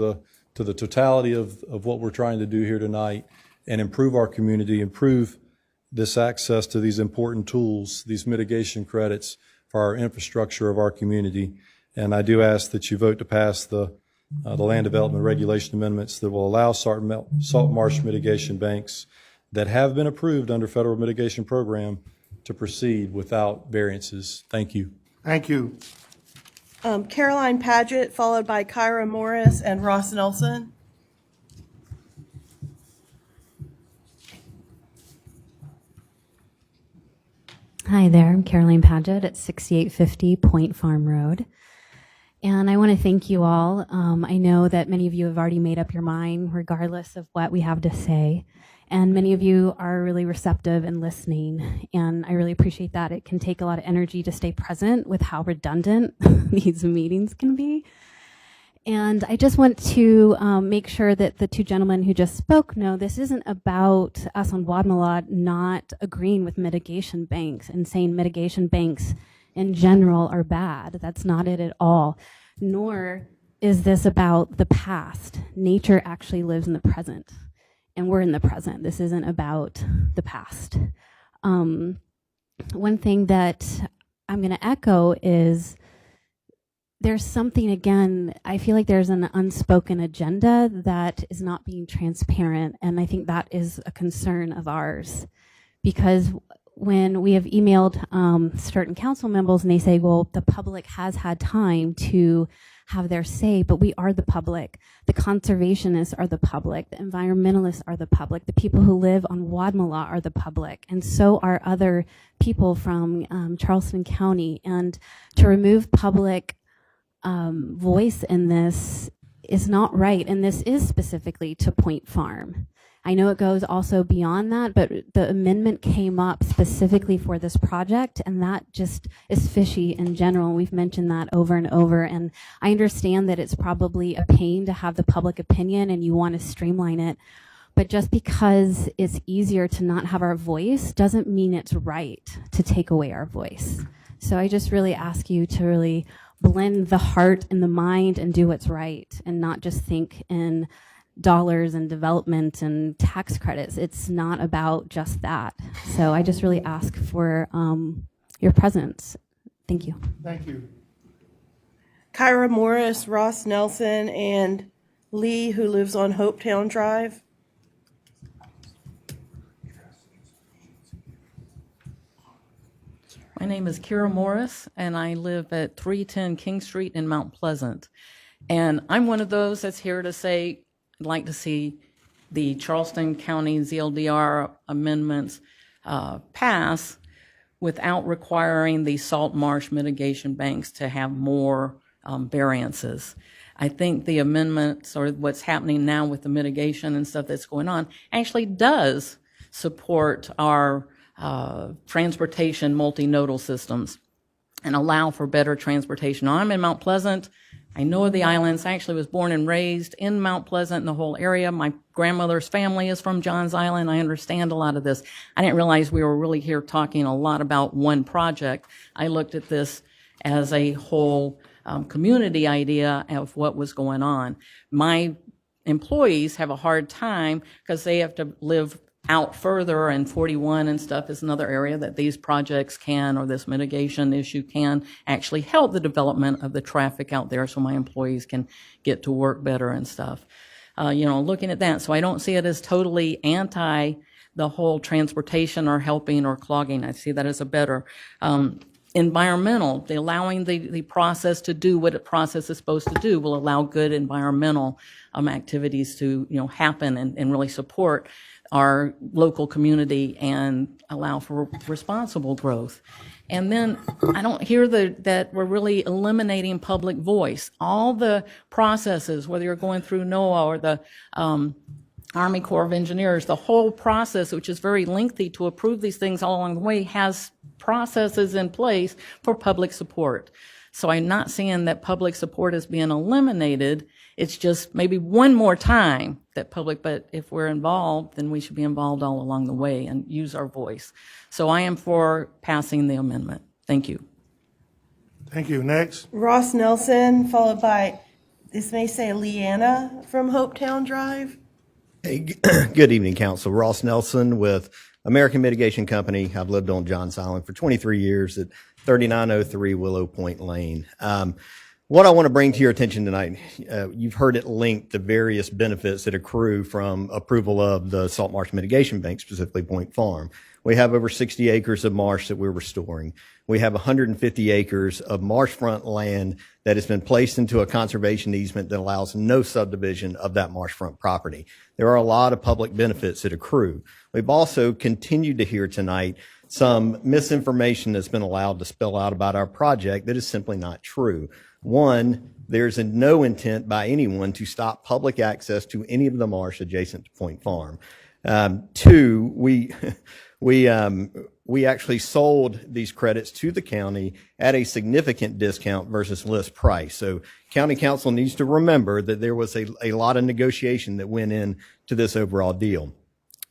the totality of what we're trying to do here tonight and improve our community, improve this access to these important tools, these mitigation credits for our infrastructure of our community. And I do ask that you vote to pass the land development regulation amendments that will allow salt marsh mitigation banks that have been approved under federal mitigation program to proceed without variances. Thank you. Thank you. Caroline Paget, followed by Kyra Morris and Ross Nelson. Hi there, I'm Caroline Paget at 6850 Point Farm Road. And I want to thank you all. I know that many of you have already made up your mind regardless of what we have to say. And many of you are really receptive and listening. And I really appreciate that. It can take a lot of energy to stay present with how redundant these meetings can be. And I just want to make sure that the two gentlemen who just spoke know this isn't about us on Guatemala not agreeing with mitigation banks and saying mitigation banks in general are bad. That's not it at all. Nor is this about the past. Nature actually lives in the present, and we're in the present. This isn't about the past. One thing that I'm going to echo is there's something, again, I feel like there's an unspoken agenda that is not being transparent, and I think that is a concern of ours. Because when we have emailed certain council members and they say, well, the public has had time to have their say, but we are the public. The conservationists are the public. The environmentalists are the public. The people who live on Guatemala are the public. And so are other people from Charleston County. And to remove public voice in this is not right. And this is specifically to Point Farm. I know it goes also beyond that, but the amendment came up specifically for this project, and that just is fishy in general. We've mentioned that over and over, and I understand that it's probably a pain to have the public opinion and you want to streamline it, but just because it's easier to not have our voice doesn't mean it's right to take away our voice. So I just really ask you to really blend the heart and the mind and do what's right, and not just think in dollars and development and tax credits. It's not about just that. So I just really ask for your presence. Thank you. Thank you. Kyra Morris, Ross Nelson, and Lee, who lives on Hopetown Drive. My name is Kira Morris, and I live at 310 King Street in Mount Pleasant. And I'm one of those that's here to say I'd like to see the Charleston County ZLDR amendments pass without requiring the salt marsh mitigation banks to have more variances. I think the amendments, or what's happening now with the mitigation and stuff that's going on, actually does support our transportation multimodal systems and allow for better transportation. Now, I'm in Mount Pleasant. I know the islands. I actually was born and raised in Mount Pleasant and the whole area. My grandmother's family is from Johns Island. I understand a lot of this. I didn't realize we were really here talking a lot about one project. I looked at this as a whole community idea of what was going on. My employees have a hard time because they have to live out further, and 41 and stuff is another area that these projects can, or this mitigation issue can actually help the development of the traffic out there so my employees can get to work better and stuff. Looking at that. So I don't see it as totally anti the whole transportation or helping or clogging. I see that as a better environmental, allowing the process to do what a process is supposed to do will allow good environmental activities to happen and really support our local community and allow for responsible growth. And then I don't hear that we're really eliminating public voice. All the processes, whether you're going through NOAA or the Army Corps of Engineers, the whole process, which is very lengthy to approve these things all along the way, has processes in place for public support. So I'm not saying that public support is being eliminated. It's just maybe one more time that but if we're involved, then we should be involved all along the way and use our voice. So I am for passing the amendment. Thank you. Thank you. Next. Ross Nelson, followed by, this may say Leanna from Hopetown Drive. Hey, good evening, Council. Ross Nelson with American Mitigation Company. I've lived on Johns Island for 23 years at 3903 Willow Point Lane. What I want to bring to your attention tonight, you've heard it linked the various benefits that accrue from approval of the Salt Marsh Mitigation Bank, specifically Point Farm. We have over 60 acres of marsh that we're restoring. We have 150 acres of marshfront land that has been placed into a conservation easement that allows no subdivision of that marshfront property. There are a lot of public benefits that accrue. We've also continued to hear tonight some misinformation that's been allowed to spill out about our project that is simply not true. One, there's no intent by anyone to stop public access to any of the marsh adjacent to Point Farm. Two, we actually sold these credits to the county at a significant discount versus list price. So county council needs to remember that there was a lot of negotiation that went in to this overall deal.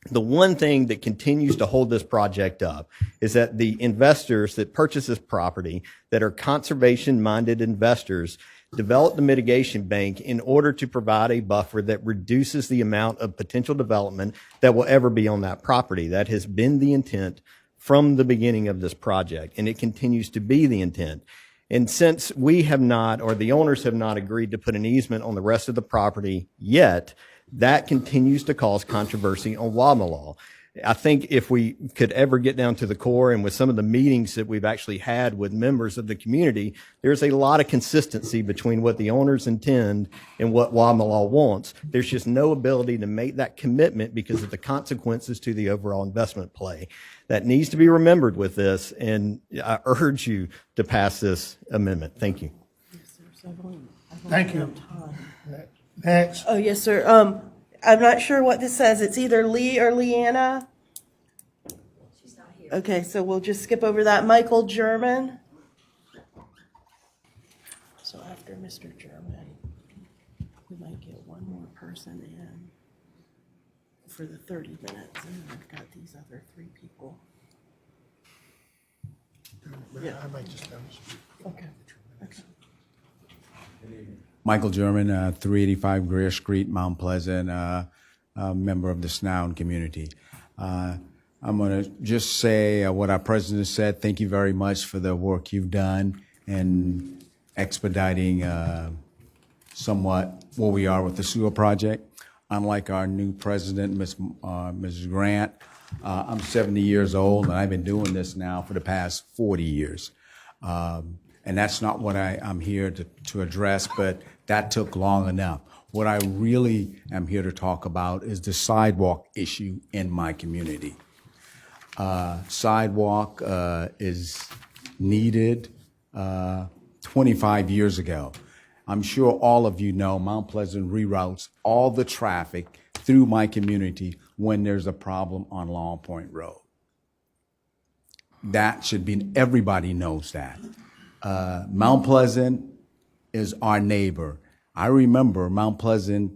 The one thing that continues to hold this project up is that the investors that purchase this property, that are conservation-minded investors, developed the mitigation bank in order to provide a buffer that reduces the amount of potential development that will ever be on that property. That has been the intent from the beginning of this project, and it continues to be the intent. And since we have not, or the owners have not agreed to put an easement on the rest of the property yet, that continues to cause controversy on WAMA law. I think if we could ever get down to the core, and with some of the meetings that we've actually had with members of the community, there's a lot of consistency between what the owners intend and what WAMA law wants. There's just no ability to make that commitment because of the consequences to the overall investment play. That needs to be remembered with this, and I urge you to pass this amendment. Thank you. Thank you. Next. Oh, yes, sir. I'm not sure what this says. It's either Lee or Leanna. She's not here. Okay, so we'll just skip over that. Michael German. So after Mr. German, we might get one more person in for the 30 minutes. And I've got these other 3 people. Yeah, I might just. Okay. Michael German, 385 Greer Street, Mount Pleasant, member of the Snound community. I'm going to just say what our president said. Thank you very much for the work you've done in expediting somewhat where we are with the sewer project. Unlike our new president, Mrs. Grant, I'm 70 years old, and I've been doing this now for the past 40 years. And that's not what I'm here to address, but that took long enough. What I really am here to talk about is the sidewalk issue in my community. Sidewalk is needed 25 years ago. I'm sure all of you know Mount Pleasant reroutes all the traffic through my community when there's a problem on Long Point Road. That should be, everybody knows that. Mount Pleasant is our neighbor. I remember Mount Pleasant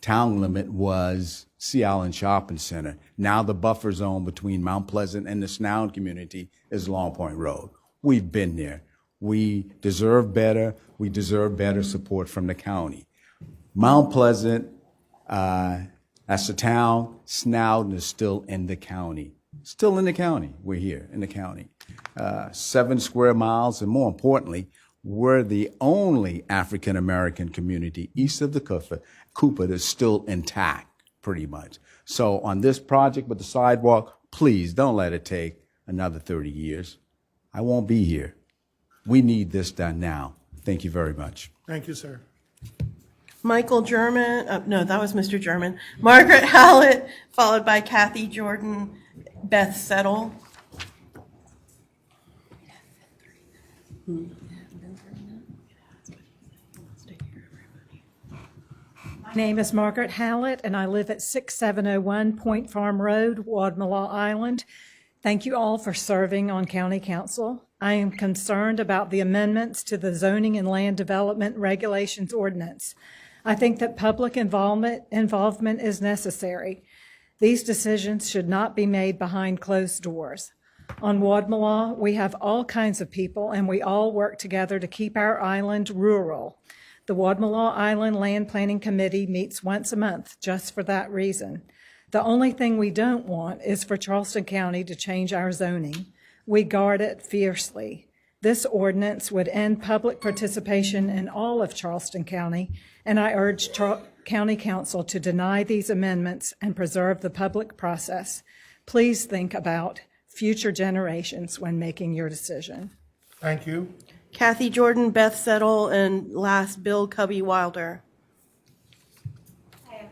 town limit was Sea Island Shopping Center. Now the buffer zone between Mount Pleasant and the Snound community is Long Point Road. We've been there. We deserve better. We deserve better support from the county. Mount Pleasant That's the town. Snowden is still in the county. Still in the county. We're here in the county. 7 square miles, and more importantly, we're the only African American community east of the Cooper that's still intact, pretty much. So on this project with the sidewalk, please don't let it take another 30 years. I won't be here. We need this done now. Thank you very much. Thank you, sir. Michael German, no, that was Mr. German. Margaret Hallett, followed by Kathy Jordan, Beth Settle. My name is Margaret Hallett, and I live at 6701 Point Farm Road, Wadmalaw Island. Thank you all for serving on County Council. I am concerned about the amendments to the Zoning and Land Development Regulations Ordinance. I think that public involvement is necessary. These decisions should not be made behind closed doors. On Wadmalaw, we have all kinds of people, and we all work together to keep our island rural. The Wadmalaw Island Land Planning Committee meets once a month just for that reason. The only thing we don't want is for Charleston County to change our zoning. We guard it fiercely. This ordinance would end public participation in all of Charleston County, and I urge County Council to deny these amendments and preserve the public process. Please think about future generations when making your decision. Thank you. Kathy Jordan, Beth Settle, and last, Bill Cubby Wilder.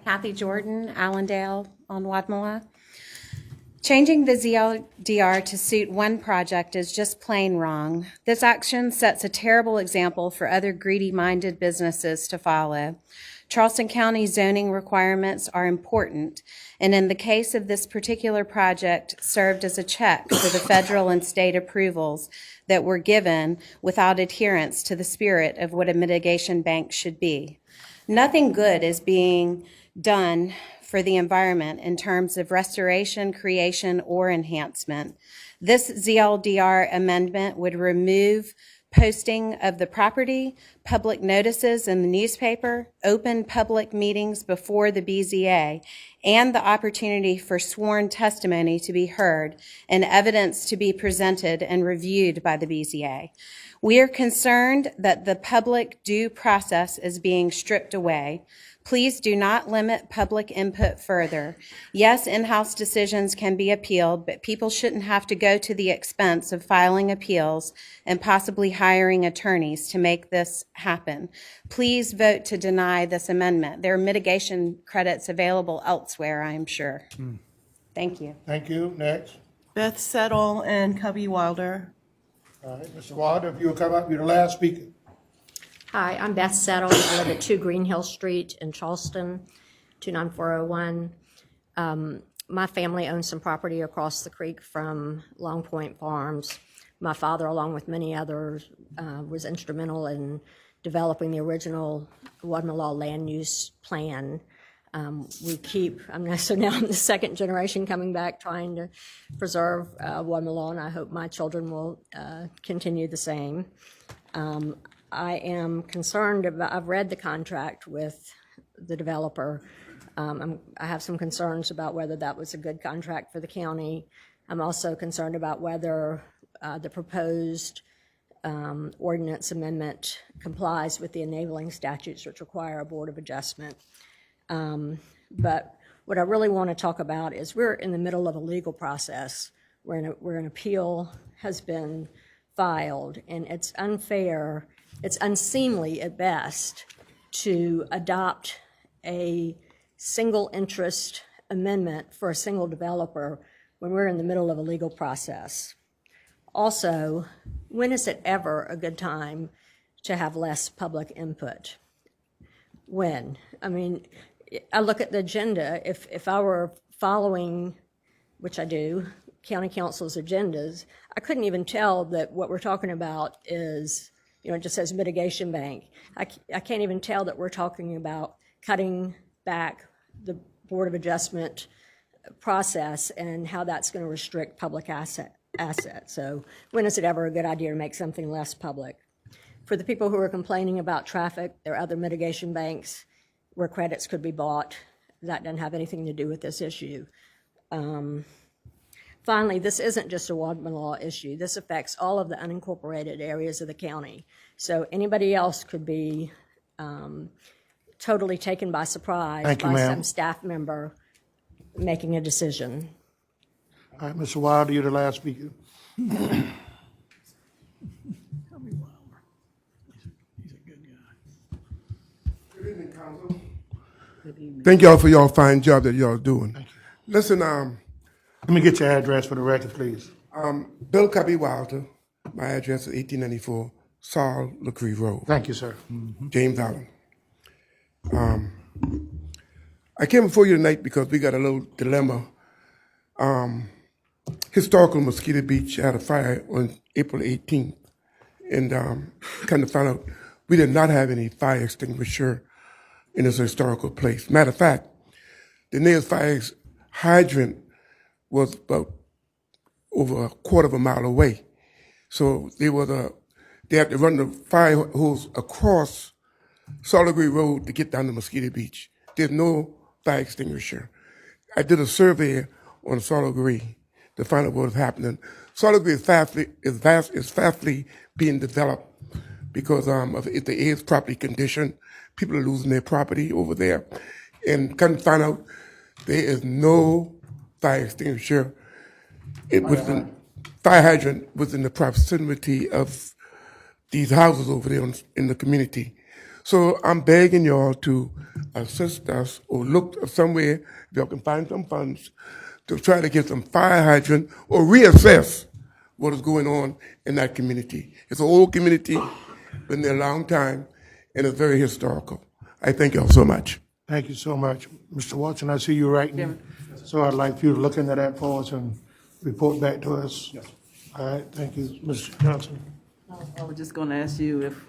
Kathy Jordan, Allendale on Wadmalaw. Changing the ZLDR to suit one project is just plain wrong. This action sets a terrible example for other greedy-minded businesses to follow. Charleston County zoning requirements are important, and in the case of this particular project, served as a check for the federal and state approvals that were given without adherence to the spirit of what a mitigation bank should be. Nothing good is being done for the environment in terms of restoration, creation, or enhancement. This ZLDR amendment would remove posting of the property, public notices in the newspaper, open public meetings before the BZA, and the opportunity for sworn testimony to be heard and evidence to be presented and reviewed by the BZA. We are concerned that the public due process is being stripped away. Please do not limit public input further. Yes, in-house decisions can be appealed, but people shouldn't have to go to the expense of filing appeals and possibly hiring attorneys to make this happen. Please vote to deny this amendment. There are mitigation credits available elsewhere, I am sure. Thank you. Thank you. Next. Beth Settle and Cubby Wilder. All right, Mr. Wilder, if you will come up, you're the last speaker. Hi, I'm Beth Settle. I live at 2 Green Hill Street in Charleston, 29401. My family owns some property across the creek from Long Point Farms. My father, along with many others, was instrumental in developing the original Wadmalaw land use plan. So now I'm the second generation coming back trying to preserve Wadmalaw, and I hope my children will continue the same. I am concerned about, I've read the contract with the developer. I have some concerns about whether that was a good contract for the county. I'm also concerned about whether the proposed ordinance amendment complies with the enabling statutes which require a board of adjustment. But what I really want to talk about is we're in the middle of a legal process where an appeal has been filed, and it's unfair. It's unseemly at best to adopt a single interest amendment for a single developer when we're in the middle of a legal process. Also, when is it ever a good time to have less public input? When? I mean, I look at the agenda. If I were following, which I do, county council's agendas, I couldn't even tell that what we're talking about is, it just says mitigation bank. I can't even tell that we're talking about cutting back the Board of Adjustment process and how that's going to restrict public assets. So when is it ever a good idea to make something less public? For the people who are complaining about traffic, there are other mitigation banks where credits could be bought that doesn't have anything to do with this issue. Finally, this isn't just a Wadmalaw issue. This affects all of the unincorporated areas of the county. So anybody else could be totally taken by surprise Thank you, by ma'am. some staff member making a decision. All right, Mr. Wilder, you're the last speaker. Thank y'all for y'all fine job that y'all doing. Listen, Let me get your address for the record, please. Bill Cubby Wilder. My address is 1894 Saul LeCree Road. Thank you, sir. James Island. I came before you tonight because we got a little dilemma. Historical Mosquito Beach had a fire on April 18th, and kind of found out we did not have any fire extinguisher in this historical place. Matter of fact, the nearest fire hydrant was about over a quarter of a mile away. So they had to run the fire hose across Solid Green Road to get down to Mosquito Beach. There's no fire extinguisher. I did a survey on Solid Green to find out what was happening. Solid Green is fastly being developed because if the air is properly conditioned, people are losing their property over there. And come to find out there is no fire extinguisher. Fire hydrant was in the proximity of these houses over there in the community. So I'm begging y'all to assist us or look somewhere if y'all can find some funds to try to get some fire hydrant or reassess what is going on in that community. It's an old community, been there a long time, and it's very historical. I thank y'all so much. Thank you so much. Mr. Watson, I see you writing. So I'd like you to look into that for us and report back to us. Yes. All right, thank you. Mr. Johnson. I was just going to ask you if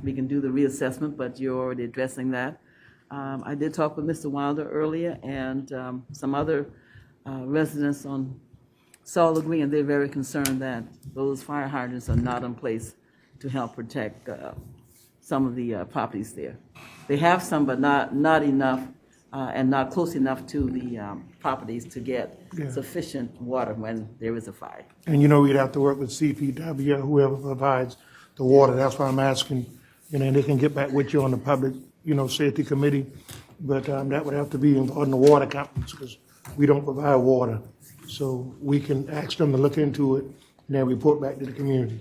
we can do the reassessment, but you're already addressing that. I did talk with Mr. Wilder earlier and some other residents on Solid Green, and they're very concerned that those fire hydrants are not in place to help protect some of the properties there. They have some, but not enough and not close enough to the properties to get sufficient water when there is a fire. And we'd have to work with CPW, whoever provides the water. That's why I'm asking, and they can get back with you on the public, safety committee. But that would have to be on the water companies because we don't provide water. So we can ask them to look into it and then report back to the community.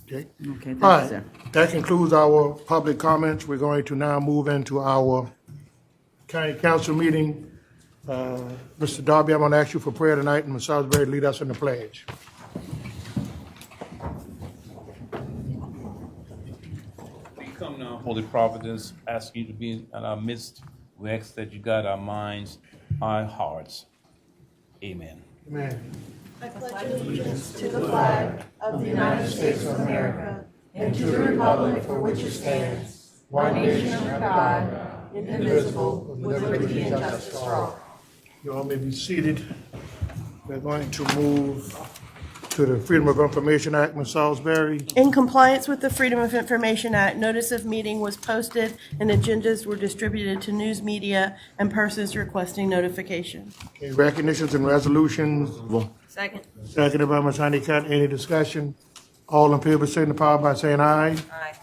Okay? Okay, thank All you, right. sir. That concludes our public comments. We're going to now move into our county council meeting. Mr. Darby, I'm going to ask you for prayer tonight, and Ms. Salisbury lead us in the pledge. We come now, Holy Providence, ask you to be in our midst. We ask that you guide our minds, our hearts. Amen. Amen. I pledge allegiance to the flag of the United States of America and to the republic for which it stands, one nation under God, indivisible, with liberty and justice for all. You all may be seated. We're going to move to the Freedom of Information Act, Ms. Salisbury. In compliance with the Freedom of Information Act, notice of meeting was posted and agendas were distributed to news media and persons requesting notification. Okay, recognitions and resolutions. Second. Seconded by Ms. Honeycutt. Any discussion? All in favor signify by saying aye. Aye.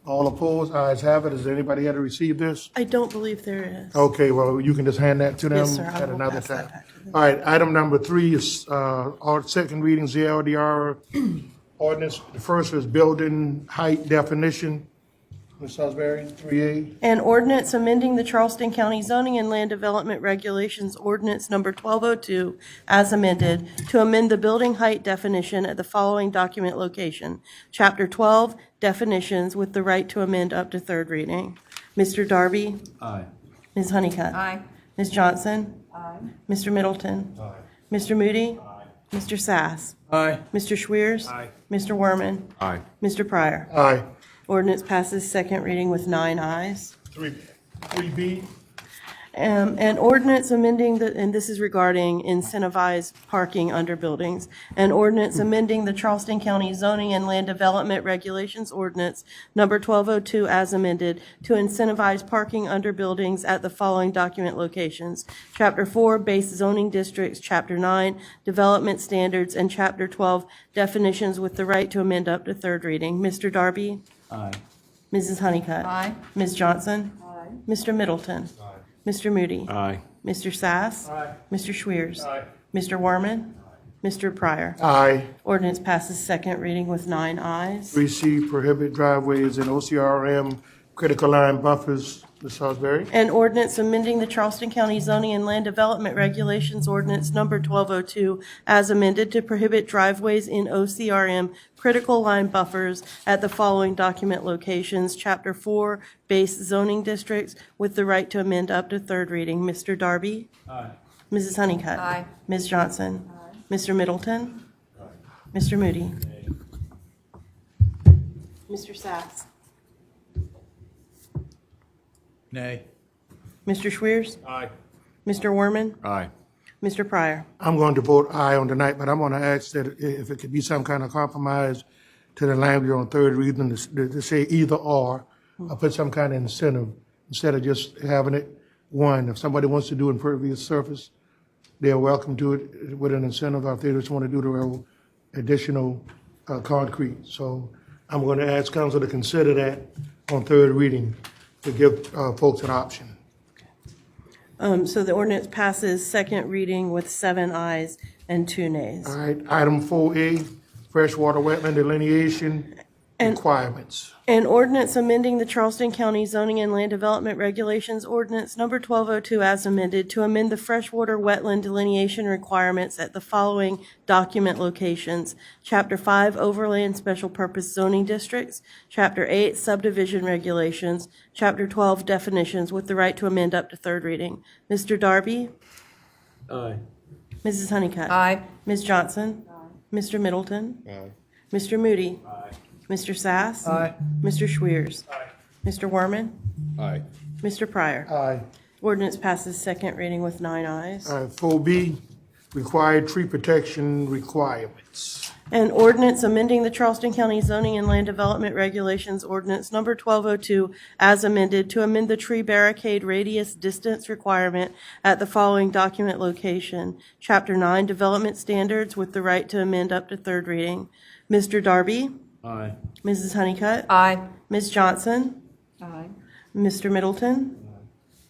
All opposed? Ayes have it. Is there anybody here to receive this? I don't believe there is. Okay, well, you can just hand that to them Yes, sir. I at will another pass that time. back to them. All right, item number 3 is our second reading, ZLDR ordinance. The first is building height definition. Ms. Salisbury, 3A. An ordinance amending the Charleston County Zoning and Land Development Regulations Ordinance Number 1202 as amended to amend the building height definition at the following document location. Chapter 12, definitions with the right to amend up to third reading. Mr. Darby? Aye. Ms. Honeycutt? Aye. Ms. Johnson? Aye. Mr. Middleton? Aye. Mr. Moody? Mr. Sass? Aye. Mr. Schwiers? Aye. Mr. Werman? Aye. Mr. Pryor? Aye. Ordinance passes second reading with 9 ayes. 3B. An ordinance amending and this is regarding incentivized parking under buildings. An ordinance amending the Charleston County Zoning and Land Development Regulations Ordinance Number 1202 as amended to incentivize parking under buildings at the following document locations: Chapter 4, Base Zoning Districts, Chapter 9, Development Standards, and Chapter 12, Definitions, with the right to amend up to third reading. Mr. Darby? Aye. Mrs. Honeycutt? Aye. Ms. Johnson? Aye. Mr. Middleton? Aye. Mr. Moody? Aye. Mr. Sass? Aye. Mr. Schwiers? Aye. Mr. Warman? Mr. Pryor? Aye. Ordinance passes second reading with 9 ayes. 3C, prohibit driveways and OCRM critical line buffers. Ms. Salisbury. An ordinance amending the Charleston County Zoning and Land Development Regulations Ordinance Number 1202 as amended to prohibit driveways in OCRM critical line buffers at the following document locations: Chapter 4, Base Zoning Districts, with the right to amend up to third reading. Mr. Darby? Aye. Mrs. Honeycutt? Aye. Ms. Johnson? Aye. Mr. Middleton? Aye. Mr. Moody? Mr. Sass? Nay. Mr. Schwiers? Aye. Mr. Warman? Aye. Mr. Pryor? I'm going to vote aye on tonight, but I'm going to ask that if it could be some kind of compromise to the language on third reading to say either or put some kind of incentive instead of just having it one. If somebody wants to do impervious surface, they're welcome to it with an incentive. If they just want to do the additional concrete. So I'm going to ask council to consider that on third reading to give folks an option. So the ordinance passes second reading with 7 ayes and 2 nays. All right, item 4A, freshwater wetland delineation requirements. An ordinance amending the Charleston County Zoning and Land Development Regulations Ordinance Number 1202 as amended to amend the freshwater wetland delineation requirements at the following document locations: Chapter 5, Overlay and Special Purpose Zoning Districts, Chapter 8, Subdivision Regulations, Chapter 12, Definitions, with the right to amend up to third reading. Mr. Darby? Aye. Mrs. Honeycutt? Aye. Ms. Johnson? Aye. Mr. Middleton? Aye. Mr. Moody? Aye. Mr. Sass? Aye. Mr. Schwiers? Aye. Mr. Warman? Aye. Mr. Pryor? Aye. Ordinance passes second reading with 9 ayes. All right, 4B, required tree protection requirements. An ordinance amending the Charleston County Zoning and Land Development Regulations Ordinance Number 1202 as amended to amend the tree barricade radius distance requirement at the following document location: Chapter 9, Development Standards, with the right to amend up to third reading. Mr. Darby? Aye. Mrs. Honeycutt? Aye. Ms. Johnson? Aye. Mr. Middleton?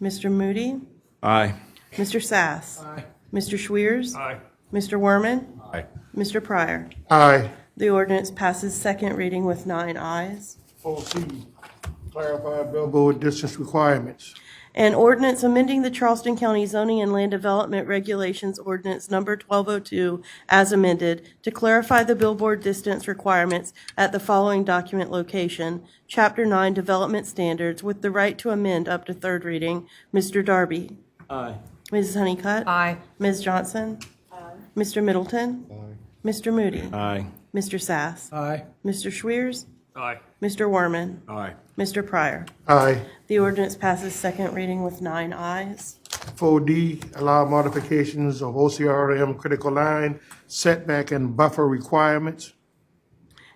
Mr. Moody? Aye. Mr. Sass? Aye. Mr. Schwiers? Aye. Mr. Warman? Aye. Mr. Pryor? Aye. The ordinance passes second reading with 9 ayes. 4C, clarified billboard distance requirements. An ordinance amending the Charleston County Zoning and Land Development Regulations Ordinance Number 1202 as amended to clarify the billboard distance requirements at the following document location: Chapter 9, Development Standards, with the right to amend up to third reading. Mr. Darby? Aye. Mrs. Honeycutt? Aye. Ms. Johnson? Aye. Mr. Middleton? Aye. Mr. Moody? Aye. Mr. Sass? Aye. Mr. Schwiers? Aye. Mr. Warman? Aye. Mr. Pryor? Aye. The ordinance passes second reading with 9 ayes. 4D, allow modifications of OCRM critical line setback and buffer requirements.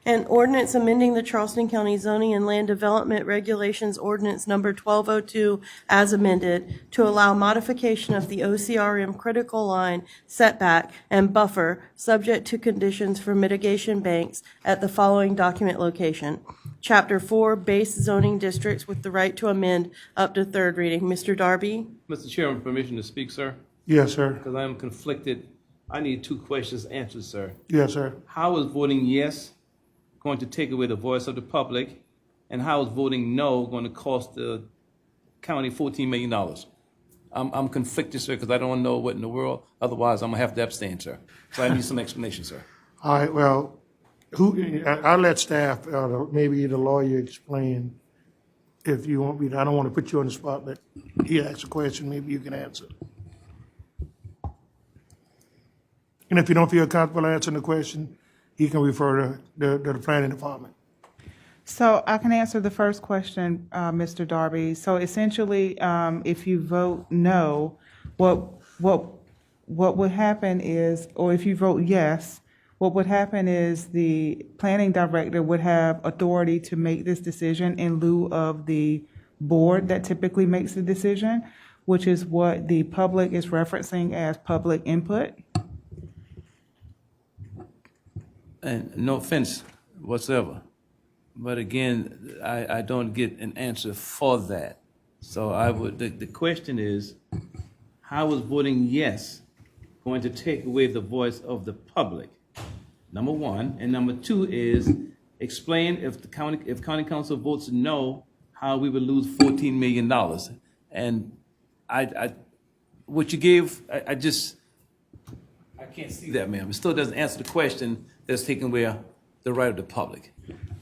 An ordinance amending the Charleston County Zoning and Land Development Regulations Ordinance Number 1202 as amended to allow modification of the OCRM critical line setback and buffer subject to conditions for mitigation banks at the following document location: Chapter 4, Base Zoning Districts, with the right to amend up to third reading. Mr. Darby? Mr. Chairman, permission to speak, sir? Yes, sir. Because I am conflicted. I need 2 questions answered, sir. Yes, sir. How is voting yes going to take away the voice of the public? And how is voting no going to cost the county $14 million? I'm conflicted, sir, because I don't know what in the world. Otherwise, I'm going to have to abstain, sir. So I need some explanation, sir. All right, well, I'll let staff, maybe the lawyer explain if you want me to. I don't want to put you on the spot, but he asks a question, maybe you can answer. And if you don't feel comfortable answering the question, he can refer to the planning department. So I can answer the first question, Mr. Darby. So essentially, if you vote no, what would happen is, or if you vote yes, what would happen is the planning director would have authority to make this decision in lieu of the board that typically makes the decision, which is what the public is referencing as public input. And no offense whatsoever, but again, I don't get an answer for that. So the question is, how is voting yes going to take away the voice of the public? Number one. And number two is, explain if county council votes no, how we would lose $14 million. And what you gave, I can't see that, ma'am. It still doesn't answer the question that's taking away the right of the public.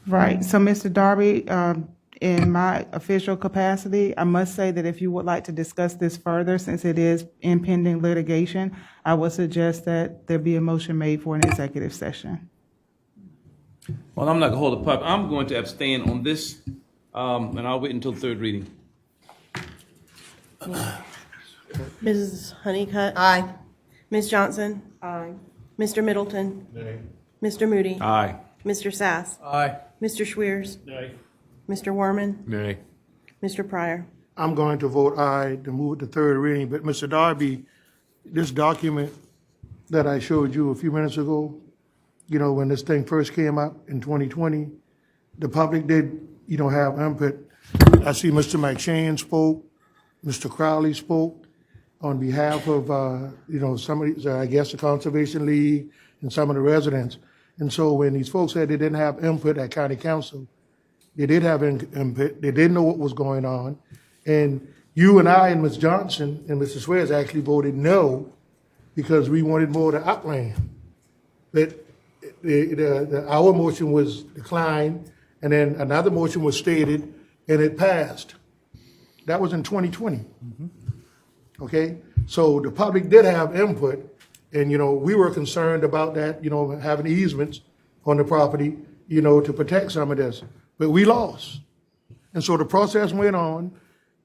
Right. So, Mr. Darby, in my official capacity, I must say that if you would like to discuss this further, since it is impending litigation, I would suggest that there be a motion made for an executive session. Well, I'm not gonna hold the public. I'm going to abstain on this, and I'll wait until third reading. Mrs. Honeycutt? Aye. Ms. Johnson? Aye. Mr. Middleton? Nay. Mr. Moody? Aye. Mr. Sass? Aye. Mr. Schwiers? Nay. Mr. Werman? Nay. Mr. Pryor? I'm going to vote aye to move it to third reading, but Mr. Darby, this document that I showed you a few minutes ago, you know, when this thing first came up in 2020, the public did, you know, have input. I see Mr. McShane spoke, Mr. Crowley spoke on behalf of, you know, some of these, I guess, the Conservation League and some of the residents. And so when these folks said they didn't have input at county council, they did have input. They didn't know what was going on. And you and I and Ms. Johnson and Mr. Swears actually voted no because we wanted more of the upland. But our motion was declined, and then another motion was stated, and it passed. That was in 2020. Okay? So the public did have input, and, you know, we were concerned about that, you know, having easements on the property, you know, to protect some of this. But we lost. And so the process went on.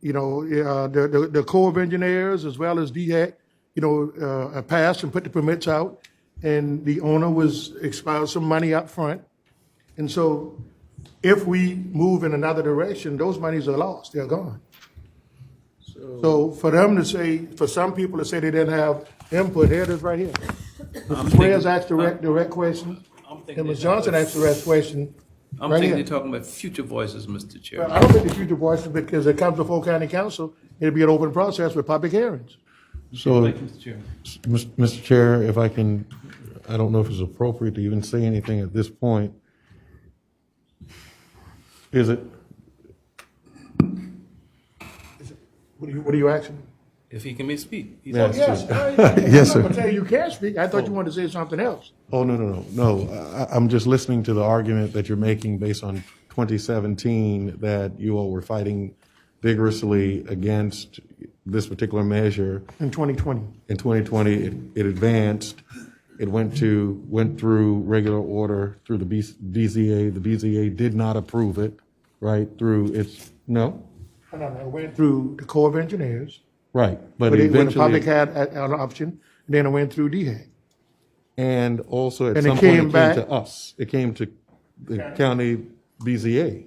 You know, the Corps of Engineers as well as DHEC, you know, passed and put the permits out, and the owner was expired some money up front. And so if we move in another direction, those monies are lost, they're gone. So for them to say, for some people to say they didn't have input, here it is right here. Mr. Swears asked direct question, and Ms. Johnson asked direct question. I'm right thinking here. you're talking about future voices, Mr. Chair. Well, I don't think the future voices, because it comes before county council, it'll be an open process with public hearings. So, Thank you, Mr. Chair. Mr. Chair, if I can, I don't know if it's appropriate to even say anything at this point. Is it? What are you asking? If he can speak. He's Yes, on. Yes, I'm not sir. gonna tell you can't speak. I thought you wanted to say something else. Oh, no. I'm just listening to the argument that you're making based on 2017, that you all were fighting vigorously against this particular measure. In 2020. In 2020, it advanced. It went through regular order through the BZA. The BZA did not approve it, right, through its, no? No, it went through the Corps of Engineers. Right, but When the eventually. public had an option, and then it went through DHEC. And also at And some it point it came came back- to us. It came to the county BZA.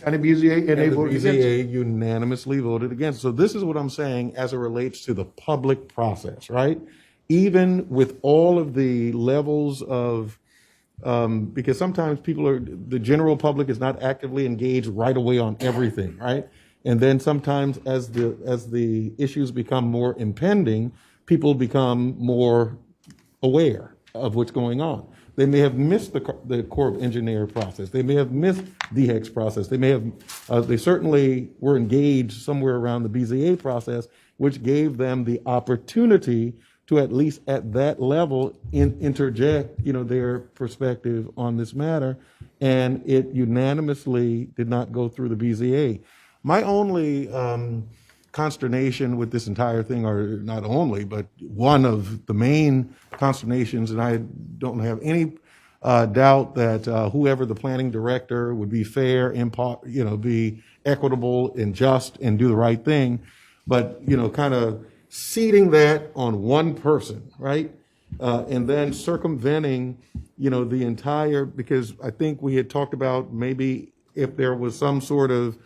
County BZA, and they the voted against it. BZA unanimously voted against. So this is what I'm saying as it relates to the public process, right? Even with all of the levels of, because sometimes the general public is not actively engaged right away on everything, right? And then sometimes as the issues become more impending, people become more aware of what's going on. They may have missed the Corps of Engineer process. They may have missed DHEC's process. They certainly were engaged somewhere around the BZA process, which gave them the opportunity to at least at that level interject, their perspective on this matter. And it unanimously did not go through the BZA. My only consternation with this entire thing, or not only, but one of the main consternations, and I don't have any doubt that whoever the planning director would be fair, be equitable and just and do the right thing. But, kind of seating that on one person, right? And then circumventing, the entire, because I think we had talked about maybe if there was some sort of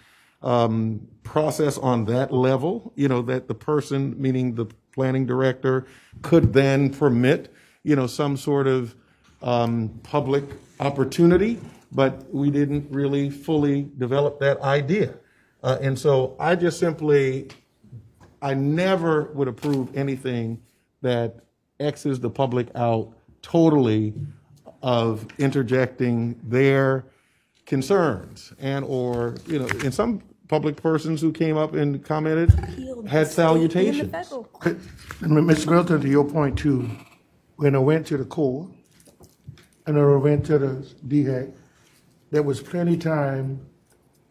process on that level, that the person, meaning the planning director, could then permit, some sort of public opportunity, but we didn't really fully develop that idea. And so I just simply, I never would approve anything that X's the public out totally of interjecting their concerns and or, and some public persons who came up and commented had salutations. Mr. Milton, to your point too, when I went to the Corps and I went to the DHEC, there was plenty time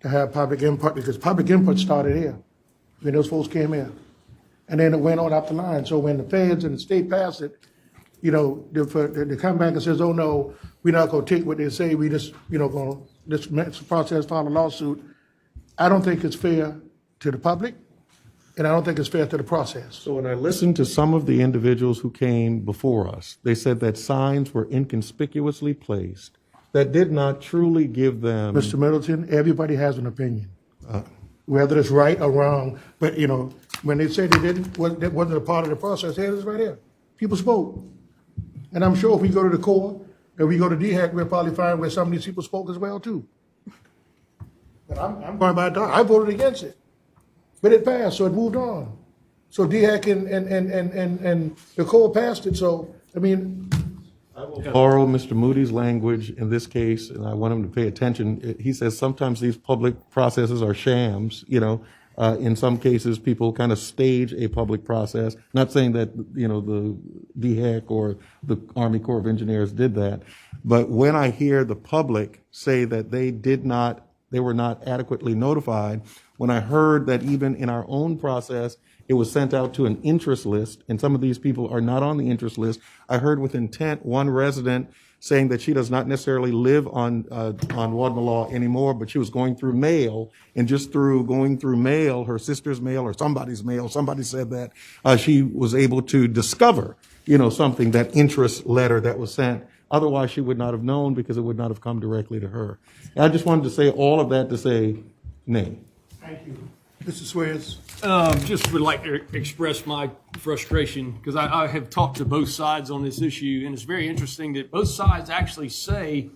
to have public input because public input started here when those folks came in. And then it went on up the line. So when the feds and the state passed it, they come back and says, oh no, we're not gonna take what they say, we just, gonna this process, file a lawsuit. I don't think it's fair to the public, and I don't think it's fair to the process. So when I listened to some of the individuals who came before us, they said that signs were inconspicuously placed that did not truly give them. Mr. Middleton, everybody has an opinion, whether it's right or wrong. But when they say that wasn't a part of the process, here it is right here. People spoke, and I'm sure if we go to the Corps and we go to DHEC, we'll probably find where some of these people spoke as well too. But I'm going by that. I voted against it, but it passed, so it moved on. So DHEC and the Corps passed it. So I mean. Borrow Mr. Moody's language in this case, and I want him to pay attention. He says sometimes these public processes are shams. In some cases, people kind of stage a public process. Not saying that the DHEC or the Army Corps of Engineers did that, but when I hear the public say that they were not adequately notified, when I heard that even in our own process, it was sent out to an interest list, and some of these people are not on the interest list. I heard with intent one resident saying that she does not necessarily live on Wadmalaw anymore, but she was going through mail, and just through going through mail, her sister's mail or somebody's mail, somebody said that, she was able to discover, something, that interest letter that was sent. Otherwise, she would not have known because it would not have come directly to her. And I just wanted to say all of that to say nay. Thank you. Mr. Swears. Just would like to express my frustration because I have talked to both sides on this issue, and it's very interesting that both sides actually say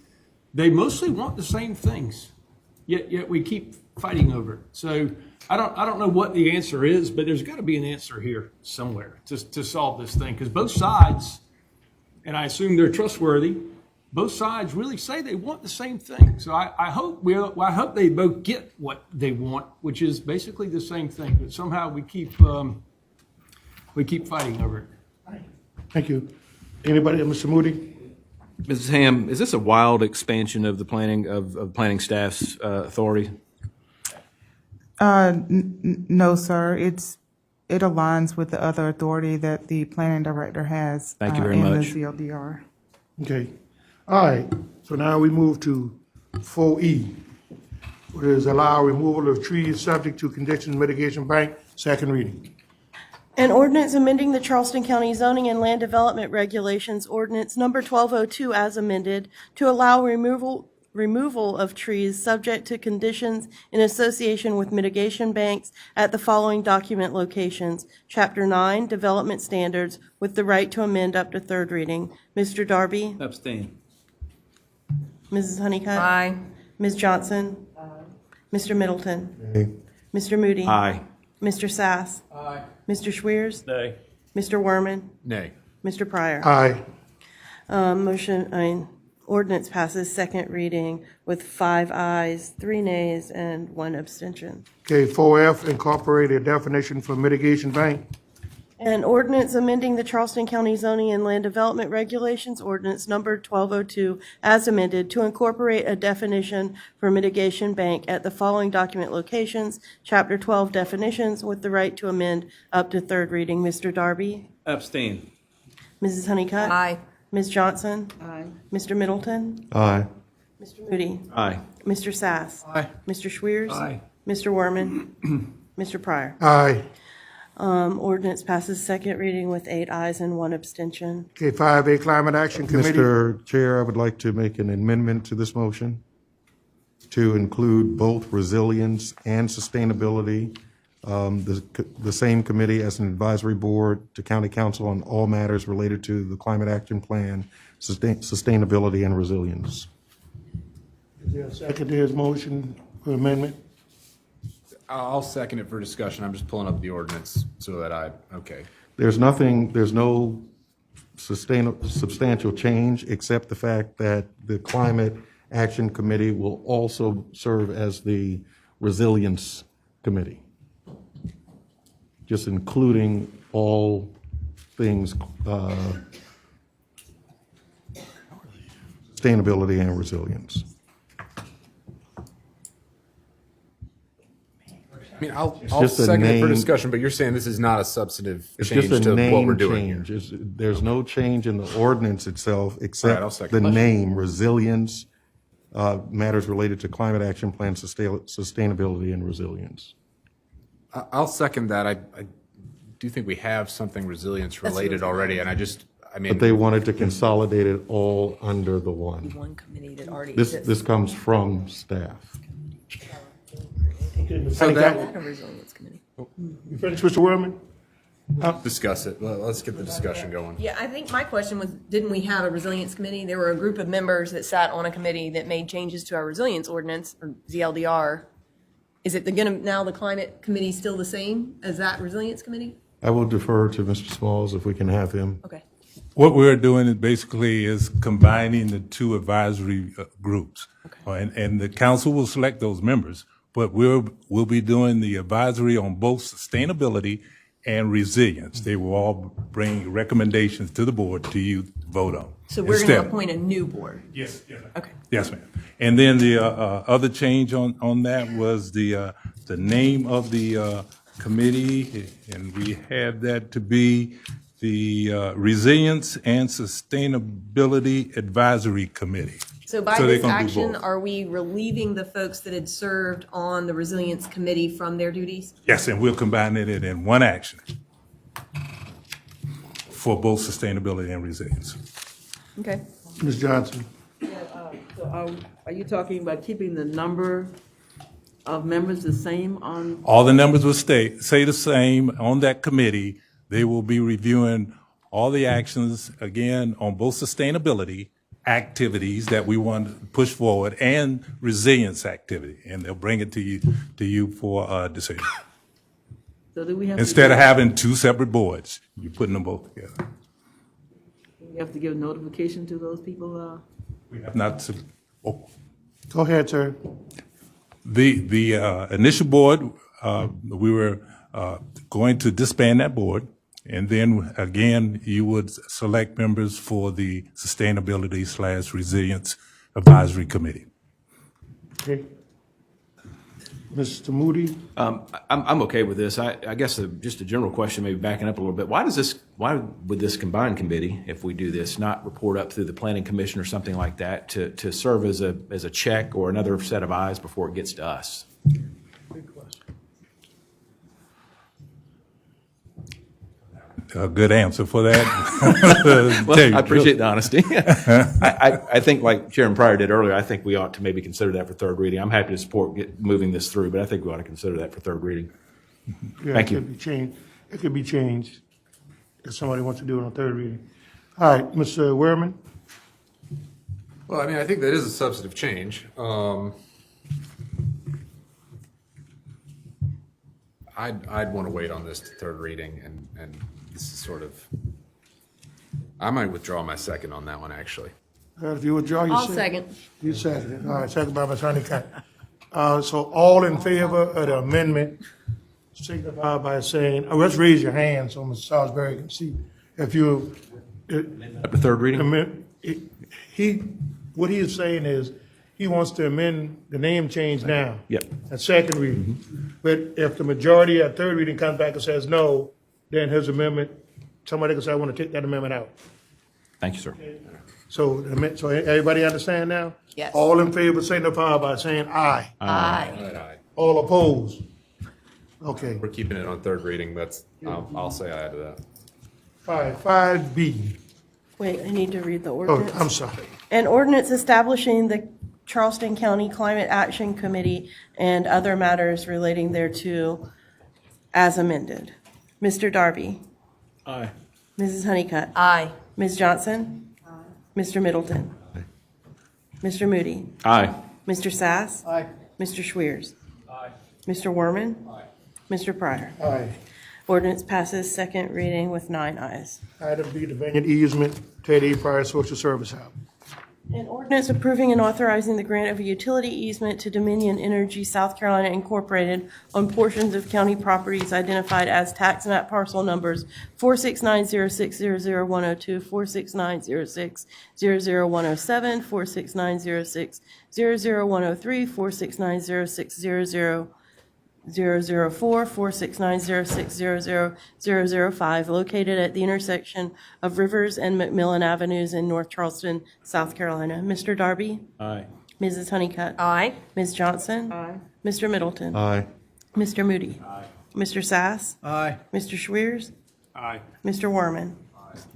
they mostly want the same things, yet we keep fighting over it. So I don't know what the answer is, but there's got to be an answer here somewhere to solve this thing because both sides, and I assume they're trustworthy, both sides really say they want the same thing. So I hope they both get what they want, which is basically the same thing. But somehow we keep fighting over it. Thank you. Anybody, Mr. Moody? Mrs. Ham, is this a wild expansion of the planning staff's authority? No, sir. It aligns with the other authority that the planning director has. Thank you very much. In the ZLDR. Okay. All right. So now we move to 4E, which is allow removal of trees subject to conditions mitigation bank, second reading. An ordinance amending the Charleston County Zoning and Land Development Regulations Ordinance Number 1202 as amended to allow removal of trees subject to conditions in association with mitigation banks at the following document locations. Chapter 9, Development Standards, with the right to amend up to third reading. Mr. Darby? Abstain. Mrs. Honeycutt? Aye. Ms. Johnson? Aye. Mr. Middleton? Nay. Mr. Moody? Aye. Mr. Sass? Aye. Mr. Schwiers? Nay. Mr. Werman? Nay. Mr. Pryor? Aye. Ordinance passes second reading with 5 ayes, 3 nays, and 1 abstention. Okay, 4F, incorporate a definition for mitigation bank. An ordinance amending the Charleston County Zoning and Land Development Regulations Ordinance Number 1202 as amended to incorporate a definition for mitigation bank at the following document locations. Chapter 12 definitions with the right to amend up to third reading. Mr. Darby? Abstain. Mrs. Honeycutt? Aye. Ms. Johnson? Aye. Mr. Middleton? Aye. Mr. Moody? Aye. Mr. Sass? Aye. Mr. Schwiers? Aye. Mr. Werman? Mr. Pryor? Aye. Ordinance passes second reading with 8 ayes and 1 abstention. Okay, 5A Climate Action Committee. Mr. Chair, I would like to make an amendment to this motion to include both resilience and sustainability, the same committee as an advisory board to county council on all matters related to the climate action plan, sustainability and resilience. Is there a second to his motion for amendment? I'll second it for discussion. I'm just pulling up the ordinance so that okay. There's no substantial change except the fact that the Climate Action Committee will also serve as the Resilience Committee, just including all things sustainability and resilience. I mean, I'll just a second it for name- discussion, but you're saying this is not a substantive It's change just a to what we're name doing change. here. There's no change in the ordinance itself I'll except second the that. name, resilience, matters related to climate action plan, sustainability and resilience. I'll second that. I do think we have something resilience related already, and I mean. But they wanted to consolidate it all under the one. One committee that already This comes from staff. So that, A resilience committee. You finished, Mr. Werman? discuss it. Let's get the discussion going. Yeah, I think my question was, didn't we have a resilience committee? There were a group of members that sat on a committee that made changes to our resilience ordinance, or ZLDR. Is it now the climate committee still the same as that resilience committee? I will defer to Mr. Smalls if we can have him. Okay. What we're doing is basically is combining the two advisory groups. And the council will select those members, but we'll be doing the advisory on both sustainability and resilience. They will all bring recommendations to the board to you to vote on. So we're going to appoint a new board? Yes. Okay. Yes, ma'am. And then the other change on that was the name of the committee, and we have that to be the Resilience and Sustainability Advisory Committee. So by they're this gonna do action, both. are we relieving the folks that had served on the resilience committee from their duties? Yes, and we'll combine it in one action for both sustainability and resilience. Okay. Ms. Johnson? So are you talking about keeping the number of members the same on? All the numbers will stay the same on that committee. They will be reviewing all the actions, again, on both sustainability activities that we want to push forward and resilience activity, and they'll bring it to you for a decision. So do we have Instead of having two separate boards, you're putting them both together. we have to give notification to those people? We have not to, Go ahead, sir. The initial board, we were going to disband that board, and then again, you would select members for the Sustainability/Resilience Advisory Committee. Okay. Mr. Moody? I'm okay with this. I guess just a general question, maybe backing up a little bit. Why would this combined committee, if we do this, not report up through the planning commission or something like that to serve as a check or another set of eyes before it gets to us? A good answer for that. Well, I appreciate the honesty. I think, like Chairman Pryor did earlier, I think we ought to maybe consider that for third reading. I'm happy to support moving this through, but I think we ought to consider that for third reading. Yeah, Thank you. It could be changed if somebody wants to do it on third reading. All right, Mr. Werman? Well, I mean, I think that is a substantive change. I'd want to wait on this to third reading, and this is sort of, I might withdraw my second on that one, actually. If you withdraw your I'll second. You second it. All right, second by Ms. Honeycutt. So all in favor of the amendment, signify by saying, let's raise your hand so Mr. Salisbury can see. If you. Up to third reading? What he is saying is, he wants to amend the name change now. Yep. At second reading. But if the majority at third reading comes back and says no, then his amendment, somebody can say, I want to take that amendment out. Thank you, sir. So everybody understand now? Yes. All in favor signify by saying aye. Aye. All opposed? Okay. We're keeping it on third reading. I'll say aye to that. 5B. Wait, I need to read the Oh, ordinance. I'm sorry. An ordinance establishing the Charleston County Climate Action Committee and other matters relating thereto as amended. Mr. Darby? Aye. Mrs. Honeycutt? Aye. Ms. Johnson? Mr. Middleton? Mr. Moody? Aye. Mr. Sass? Aye. Mr. Schwiers? Aye. Mr. Werman? Mr. Pryor? Aye. Ordinance passes second reading with 9 ayes. Item B, Dominion easement, Ted E. Pryor Social Service House. An ordinance approving and authorizing the grant of a utility easement to Dominion Energy South Carolina Incorporated on portions of county properties identified as tax map parcel numbers 46906000102, 46906000107, 46906000103, 46906000004, 46906000005, located at the intersection of Rivers and McMillan Avenues in North Charleston, South Carolina. Mr. Darby? Aye. Mrs. Honeycutt? Aye. Ms. Johnson? Aye. Mr. Middleton? Aye. Mr. Moody? Aye. Mr. Sass? Aye. Mr. Schwiers? Aye. Mr. Werman?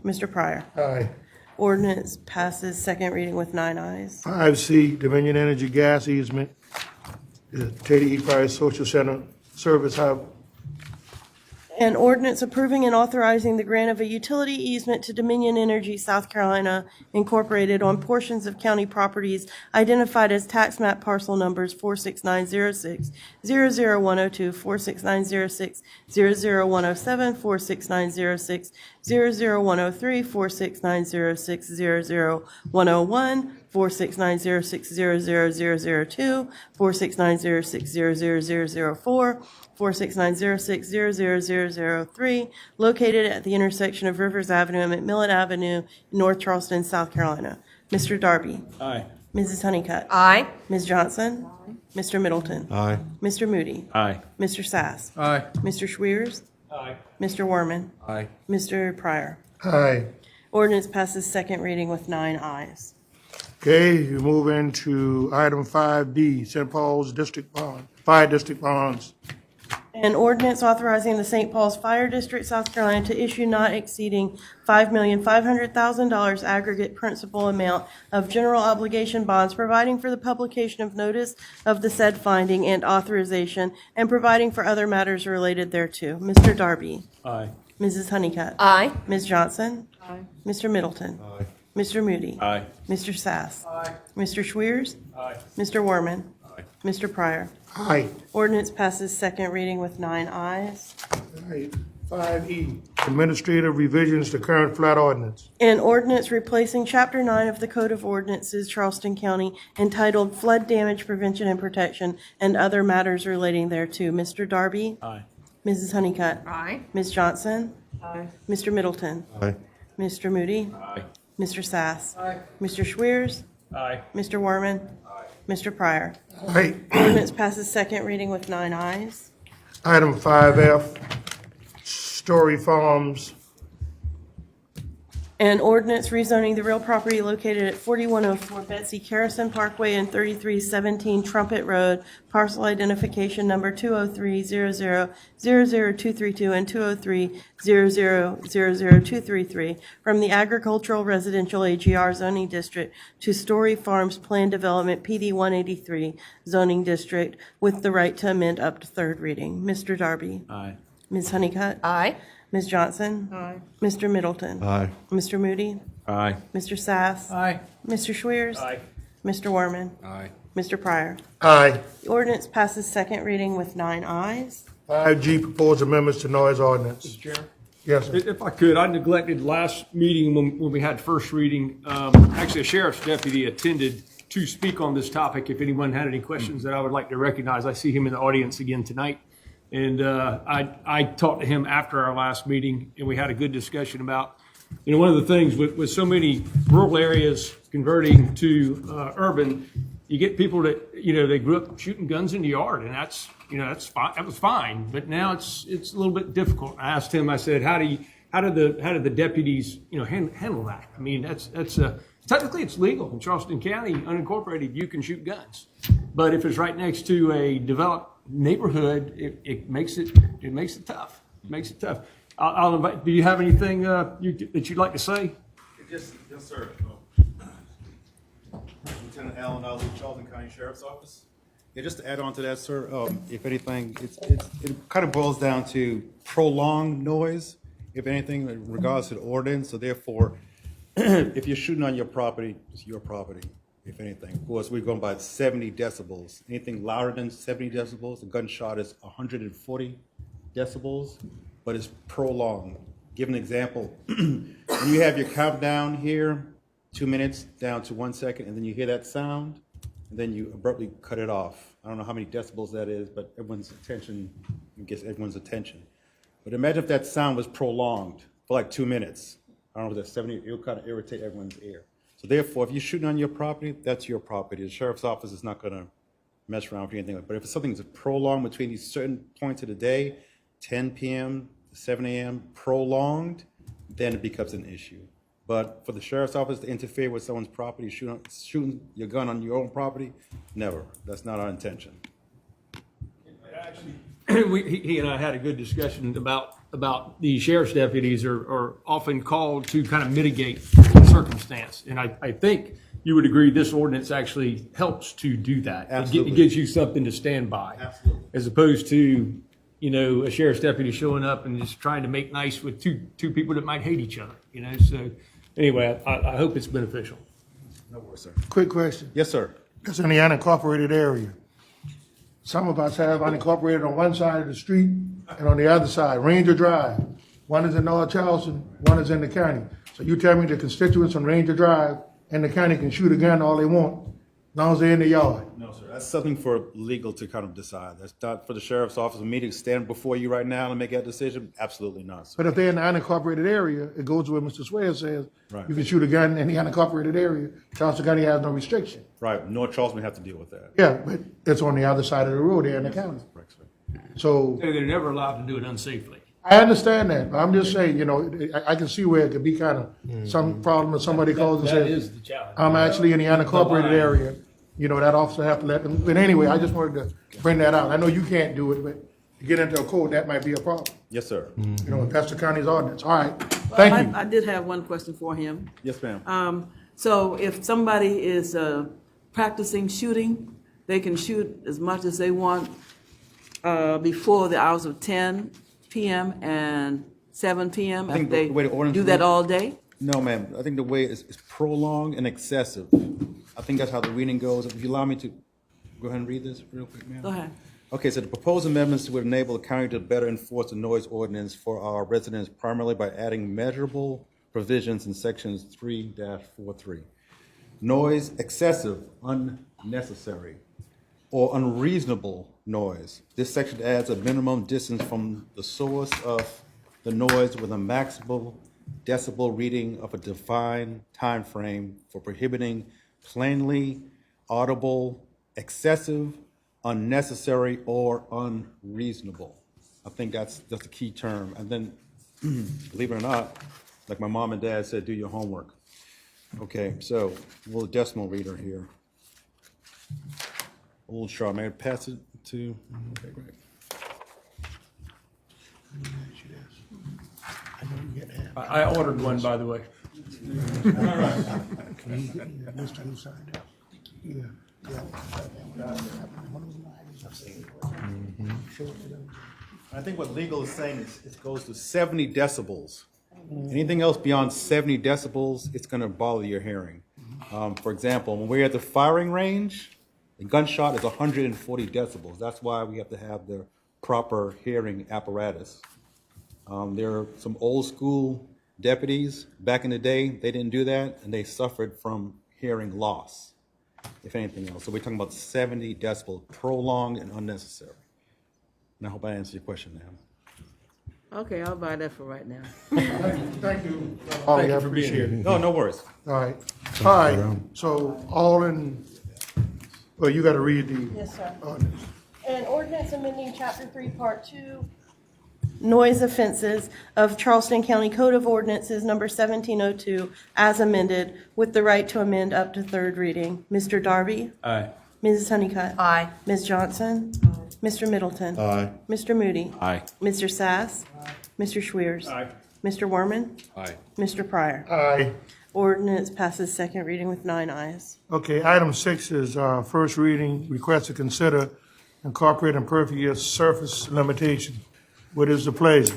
Mr. Pryor? Aye. Ordinance passes second reading with 9 ayes. 5C, Dominion Energy Gas Easement, Ted E. Pryor Social Service House. An ordinance approving and authorizing the grant of a utility easement to Dominion Energy South Carolina Incorporated on portions of county properties identified as tax map parcel numbers 46906000102, 46906000107, 46906000103, 46906000101, 46906000002, 46906000004, 46906000003, located at the intersection of Rivers Avenue and McMillan Avenue, North Charleston, South Carolina. Mr. Darby? Aye. Mrs. Honeycutt? Aye. Ms. Johnson? Mr. Middleton? Aye. Mr. Moody? Aye. Mr. Sass? Aye. Mr. Schwiers? Aye. Mr. Werman? Aye. Mr. Pryor? Aye. Ordinance passes second reading with 9 ayes. Okay, you move into item 5D, St. Paul's District Bond, Fire District Bonds. An ordinance authorizing the St. Paul's Fire District, South Carolina to issue not exceeding $5,500,000 aggregate principal amount of general obligation bonds, providing for the publication of notice of the said finding and authorization, and providing for other matters related thereto. Mr. Darby? Aye. Mrs. Honeycutt? Aye. Ms. Johnson? Aye. Mr. Middleton? Aye. Mr. Moody? Aye. Mr. Sass? Aye. Mr. Schwiers? Aye. Mr. Werman? Aye. Mr. Pryor? Aye. Ordinance passes second reading with 9 ayes. Right. 5E, Administrative Revisions to Current Flood Ordinance. An ordinance replacing Chapter 9 of the Code of Ordinances, Charleston County, entitled Flood Damage Prevention and Protection and Other Matters Relating thereto. Mr. Darby? Aye. Mrs. Honeycutt? Aye. Ms. Johnson? Aye. Mr. Middleton? Aye. Mr. Moody? Aye. Mr. Sass? Aye. Mr. Schwiers? Aye. Mr. Werman? Mr. Pryor? Aye. Ordinance passes second reading with 9 ayes. Item 5F, Story Farms. An ordinance rezoning the real property located at 4104 Betsy Carrison Parkway and 3317 Trumpet Road, parcel identification number 203-00-00232 and 203-00-00233, from the Agricultural Residential AGR zoning district to Story Farms Plan Development PD 183 zoning district, with the right to amend up to third reading. Mr. Darby? Aye. Ms. Honeycutt? Aye. Ms. Johnson? Aye. Mr. Middleton? Aye. Mr. Moody? Aye. Mr. Sass? Aye. Mr. Schwiers? Aye. Mr. Werman? Aye. Mr. Pryor? Aye. The ordinance passes second reading with 9 ayes. 5G, Proposed Amendments to Noise Ordinance. Mr. Chair? Yes, sir. If I could, I neglected last meeting when we had first reading. Actually, a sheriff's deputy attended to speak on this topic. If anyone had any questions that I would like to recognize, I see him in the audience again tonight. And I talked to him after our last meeting, and we had a good discussion about, one of the things with so many rural areas converting to urban, you get people that, they grew up shooting guns in the yard, and that's fine. That was fine. But now it's a little bit difficult. I asked him, I said, how do how do the deputies, handle that? I mean, that's technically it's legal in Charleston County, unincorporated. You can shoot guns, but if it's right next to a developed neighborhood, it makes it tough. It makes it tough. I'll invite. Do you have anything that you'd like to say? Yes, sir. Lieutenant Allen, I was with Charleston County Sheriff's Office. Yeah, just to add on to that, sir, if anything, it kind of boils down to prolonged noise, if anything, in regards to the ordinance. So therefore, if you're shooting on your property, it's your property, if anything. Of course, we're going by 70 decibels. Anything louder than 70 decibels, a gunshot is 140 decibels, but it's prolonged. Give an example. When you have your countdown here, 2 minutes down to 1 second, and then you hear that sound, and then you abruptly cut it off. I don't know how many decibels that is, but everyone's attention, it gets everyone's attention. But imagine if that sound was prolonged for like 2 minutes. I don't know if that's 70, it would kind of irritate everyone's ear. So therefore, if you're shooting on your property, that's your property. The sheriff's office is not gonna mess around with anything. But if something's prolonged between these certain points of the day, 10 p.m. to 7 a.m., prolonged, then it becomes an issue. But for the sheriff's office to interfere with someone's property, shooting your gun on your own property, never. That's not our intention. Actually, he and I had a good discussion about the sheriff's deputies are often called to kind of mitigate the circumstance. And I think you would agree this ordinance actually helps to do that. Absolutely. It gives you something to stand by. Absolutely. As opposed to, a sheriff's deputy showing up and just trying to make nice with two people that might hate each other, So anyway, I hope it's beneficial. No worries, sir. Quick question. Yes, sir. It's in the unincorporated area. Some of us have unincorporated on one side of the street and on the other side, Ranger Drive. One is in North Charleston, one is in the county. So you tell me the constituents on Ranger Drive and the county can shoot a gun all they want, as long as they're in the yard. No, sir. That's something for legal to kind of decide. That's not for the sheriff's office for me to stand before you right now and make that decision. Absolutely not, sir. But if they're in the unincorporated area, it goes where Mr. Swear says, Right. You can shoot a gun in the unincorporated area. Charleston County has no restriction. Right. North Charleston have to deal with that. Yeah, but it's on the other side of the road there in the county. Correct, sir. So They're never allowed to do it unsafely. I understand that, but I'm just saying, I can see where it could be kind of some problem if somebody calls and That says, is the challenge. I'm actually in the unincorporated area. That officer have to let them. But anyway, I just wanted to bring that out. I know you can't do it, but to get into a code, that might be a problem. Yes, sir. If that's the county's ordinance. All right, thank you. I did have one question for him. Yes, ma'am. So if somebody is practicing shooting, they can shoot as much as they want before the hours of 10 p.m. and 7 p.m. I think If they the way the ordinance do that reads- all day? No, ma'am. I think the way is prolonged and excessive. I think that's how the reading goes. If you allow me to go ahead and read this real quick, ma'am. Go ahead. Okay, so the proposed amendments would enable the county to better enforce the noise ordinance for our residents primarily by adding measurable provisions in sections 3-43. Noise, excessive, unnecessary, or unreasonable noise. This section adds a minimum distance from the source of the noise with a maximum decibel reading of a defined time frame for prohibiting plainly audible, excessive, unnecessary, or unreasonable. I think that's the key term. And then, believe it or not, like my mom and dad said, do your homework. Okay, so a little decimal reader here. A little sharp. May I pass it to? Okay, great. I ordered one, by the way. I think what legal is saying is it goes to 70 decibels. Anything else beyond 70 decibels, it's going to bother your hearing. For example, when we're at the firing range, the gunshot is 140 decibels. That's why we have to have the proper hearing apparatus. There are some old school deputies back in the day, they didn't do that, and they suffered from hearing loss, if anything else. So we're talking about 70 decibels, prolonged and unnecessary. And I hope I answered your question, ma'am. Okay, I'll buy that for right now. Thank you. Oh, I appreciate it. No, no worries. All right, so all in, well, you got to read the Yes, sir. ordinance. An ordinance amending Chapter 3, Part 2, noise offenses of Charleston County Code of Ordinances number 1702 as amended with the right to amend up to third reading. Mr. Darby? Aye. Mrs. Honeycutt? Aye. Ms. Johnson? Mr. Middleton? Aye. Mr. Moody? Aye. Mr. Sass? Mr. Schwiers? Aye. Mr. Werman? Aye. Mr. Pryor? Aye. Ordinance passes second reading with 9 ayes. Okay, item 6 is first reading, request to consider incorporating impervious surface limitation. What is the pleasure?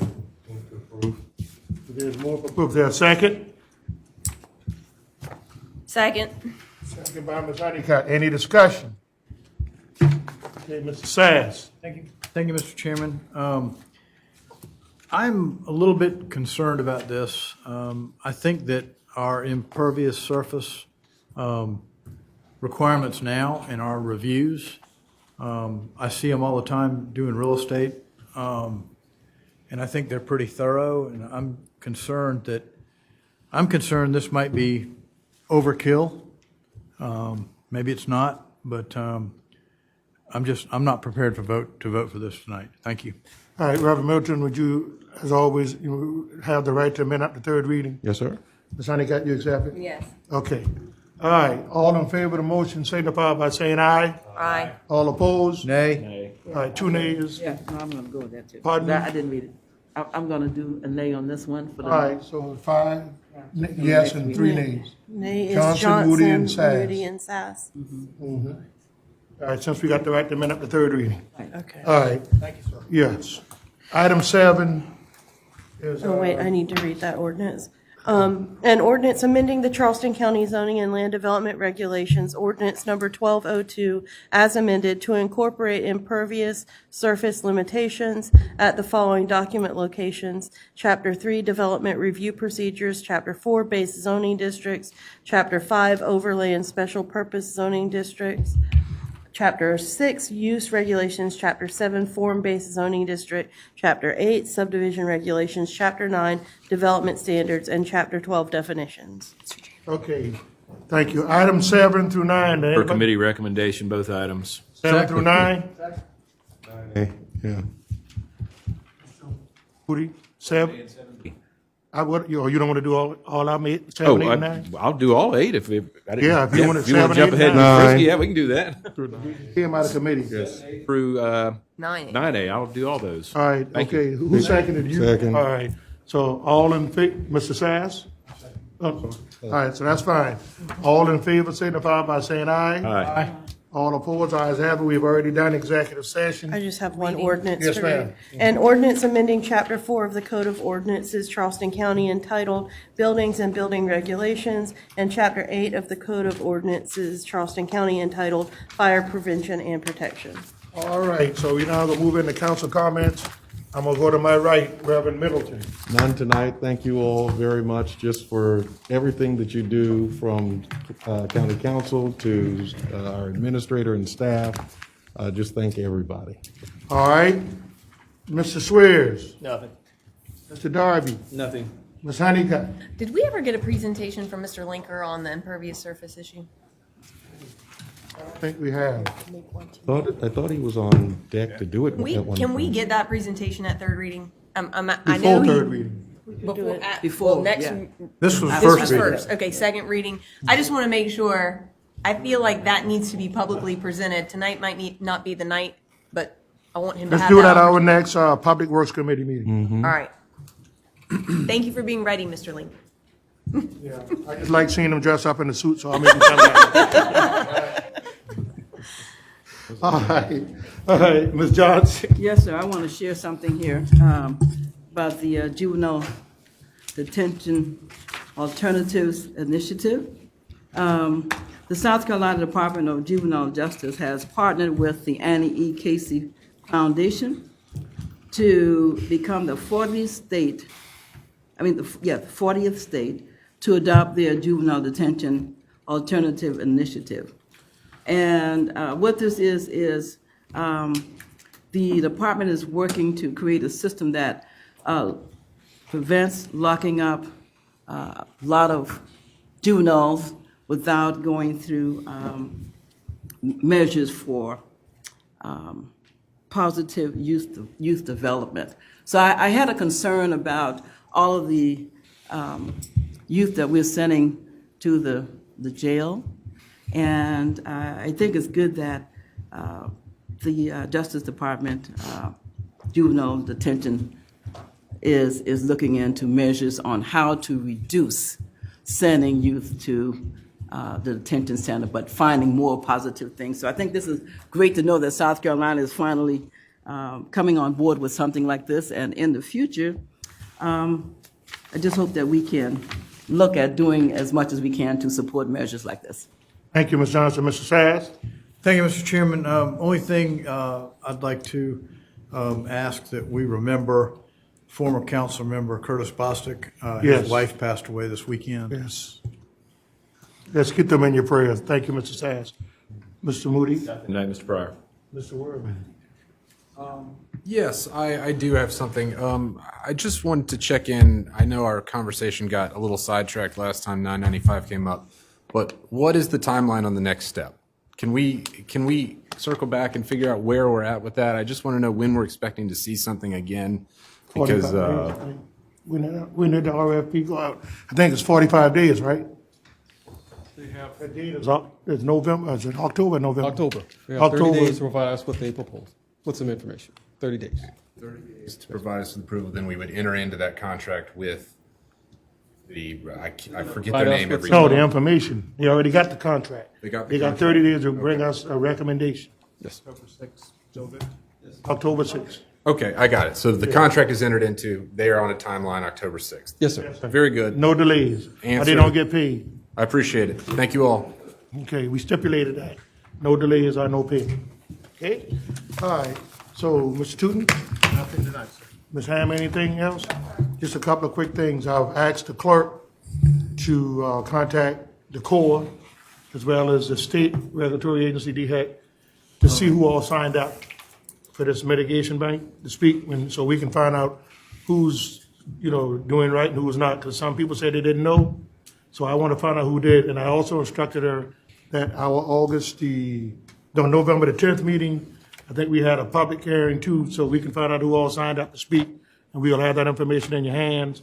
There's more for approval. Is there a second? Second. Second by Ms. Honeycutt. Any discussion? Okay, Mr. Sass. Thank you, Mr. Chairman. I'm a little bit concerned about this. I think that our impervious surface requirements now in our reviews, I see them all the time doing real estate, and I think they're pretty thorough, and I'm concerned this might be overkill. Maybe it's not, but I'm not prepared to vote for this tonight. Thank you. All right, Reverend Milton, would you, as always, you have the right to amend up to third reading? Yes, sir. Ms. Honeycutt, you accept it? Yes. Okay. All right, all in favor of the motion signify by saying aye. Aye. All opposed? Nay. All right, 2 nays. Yeah, no, I'm gonna go with that too. Pardon? I didn't read it. I'm gonna do a nay on this one for the. All right, so 5 yes and 3 nays. Nay is Johnson, Johnson, Moody, and Sass. Moody, and Sass. All right, since we got the right to amend up to third reading. Okay. All right. Thank you, sir. Yes. Item 7 is. Oh, wait, I need to read that ordinance. An ordinance amending the Charleston County Zoning and Land Development Regulations, ordinance number 1202, as amended to incorporate impervious surface limitations at the following document locations: Chapter 3, Development Review Procedures; Chapter 4, Base Zoning Districts; Chapter 5, Overlay and Special Purpose Zoning Districts; Chapter 6, Use Regulations; Chapter 7, Form-Based Zoning District; Chapter 8, Subdivision Regulations; Chapter 9, Development Standards; and Chapter 12, Definitions. Okay, thank you. Item 7 through 9. For Anybody? committee recommendation, both items. 7 through 9? Hey, yeah. Woody, 7? You don't want to do all our 7, 8, and 9? I'll do all 8 if I didn't. Yeah, if you want to if you want to 7, jump 8, ahead and 9. be frisky, yeah, we can do that. Hear him out of committee. Yes. Through 9A. 9A, I'll do all those. All right, Thank okay. you. Who seconded you? Second. All right, so all in favor, Mr. Sass? Oh, all right, so that's fine. All in favor signify by saying aye. Aye. All opposed, ayes have it. We've already done executive session. I just have one ordinance Yes, to ma'am. read. An ordinance amending Chapter 4 of the Code of Ordinances, Charleston County, entitled Buildings and Building Regulations, and Chapter 8 of the Code of Ordinances, Charleston County, entitled Fire Prevention and Protection. All right, so we now gonna move into council comments. I'm gonna go to my right, Reverend Middleton. None tonight. Thank you all very much just for everything that you do, from county council to our administrator and staff. Just thank everybody. All right, Mr. Swears, Nothing. Mr. Darby, Nothing. Ms. Honeycutt. Did we ever get a presentation from Mr. Linker on the impervious surface issue? I think we have. I thought he was on deck to do it at one Can we point. get that presentation at third reading? I know Before he- third reading. Before, next. This was This first was reading. first. Okay, second reading. I just want to make sure, I feel like that needs to be publicly presented. Tonight might not be the night, but I want him to Let's have do it that. at our next Public Works Committee meeting. All right. Thank you for being ready, Mr. Lincoln. Yeah, I just like seeing him dress up in a suit, so I'll make him come back. All right, Ms. Johnson. Yes, sir. I want to share something here about the Juvenile Detention Alternatives Initiative. The South Carolina Department of Juvenile Justice has partnered with the Annie E. Casey Foundation to become the 40th state, the 40th state to adopt their Juvenile Detention Alternative Initiative. And what this is the department is working to create a system that prevents locking up a lot of juveniles without going through measures for positive youth development. So I had a concern about all of the youth that we're sending to the jail. And I think it's good that the Justice Department juvenile detention is looking into measures on how to reduce sending youth to the detention center, but finding more positive things. So I think this is great to know that South Carolina is finally coming on board with something like this. And in the future, I just hope that we can look at doing as much as we can to support measures like this. Thank you, Ms. Johnson. Mr. Sass? Thank you, Mr. Chairman. Only thing I'd like to ask that we remember former council member Curtis Bostic. Yes. His wife passed away this weekend. Yes. Let's get them in your prayers. Thank you, Mr. Sass. Mr. Moody? Good night, Mr. Pryor. Mr. Worthman? Yes, I do have something. I just wanted to check in. I know our conversation got a little sidetracked last time 995 came up, but what is the timeline on the next step? Can we circle back and figure out where we're at with that? I just want to know when we're expecting to see something again, because 45 days. When did the RFP go out? I think it's 45 days, right? They have That date is it's November, is it October or November? October. They have 30 days to provide us what they propose, with some information. 30 days. 30 days to provide us with approval, then we would enter into that contract with the, I forget their name every No, time. the information. They already got the contract. They got the They got contract. 30 days to bring us a recommendation. Yes. October 6th. Okay, I got it. So the contract is entered into, they are on a timeline October 6th. Yes, sir. Very good. No delays. Or they Answer. don't get paid. I appreciate it. Thank you all. Okay, we stipulated that. No delays or no pay. Okay? All right. So, Mr. Tootin? Nothing tonight, sir. Ms. Ham, anything else? Just a couple of quick things. I've asked the clerk to contact the Corps as well as the state regulatory agency, DHEC, to see who all signed up for this mitigation bank to speak, so we can find out who's, doing right and who's not, because some people said they didn't know. So I want to find out who did, and I also instructed her that our November the 10th meeting, I think we had a public hearing too, so we can find out who all signed up to speak, and we'll have that information in your hands.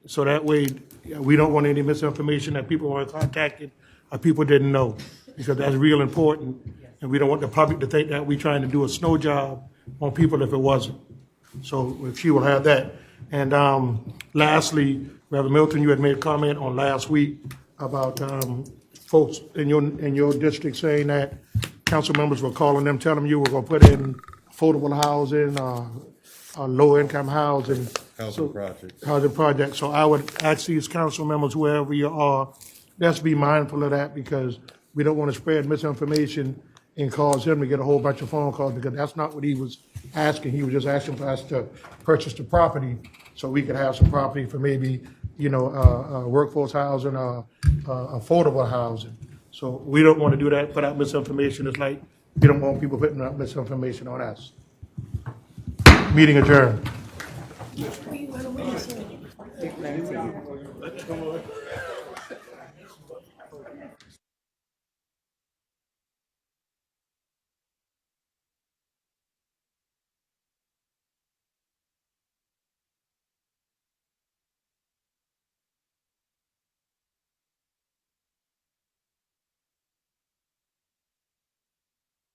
So that way, we don't want any misinformation that people weren't contacted or people didn't know, because that's real important. And we don't want the public to think that we're trying to do a snow job on people if it wasn't. So if she will have that. And lastly, Reverend Milton, you had made a comment on last week about folks in your district saying that council members were calling them, telling them you were going to put in affordable housing, low-income housing. Housing project. So I would ask these council members, wherever you are, let's be mindful of that, because we don't want to spread misinformation and cause him to get a whole bunch of phone calls, because that's not what he was asking. He was just asking for us to purchase the property so we could have some property for maybe, workforce housing or affordable housing. So we don't want to do that, put out misinformation. It's like we don't want people putting out misinformation on us. Meeting adjourned.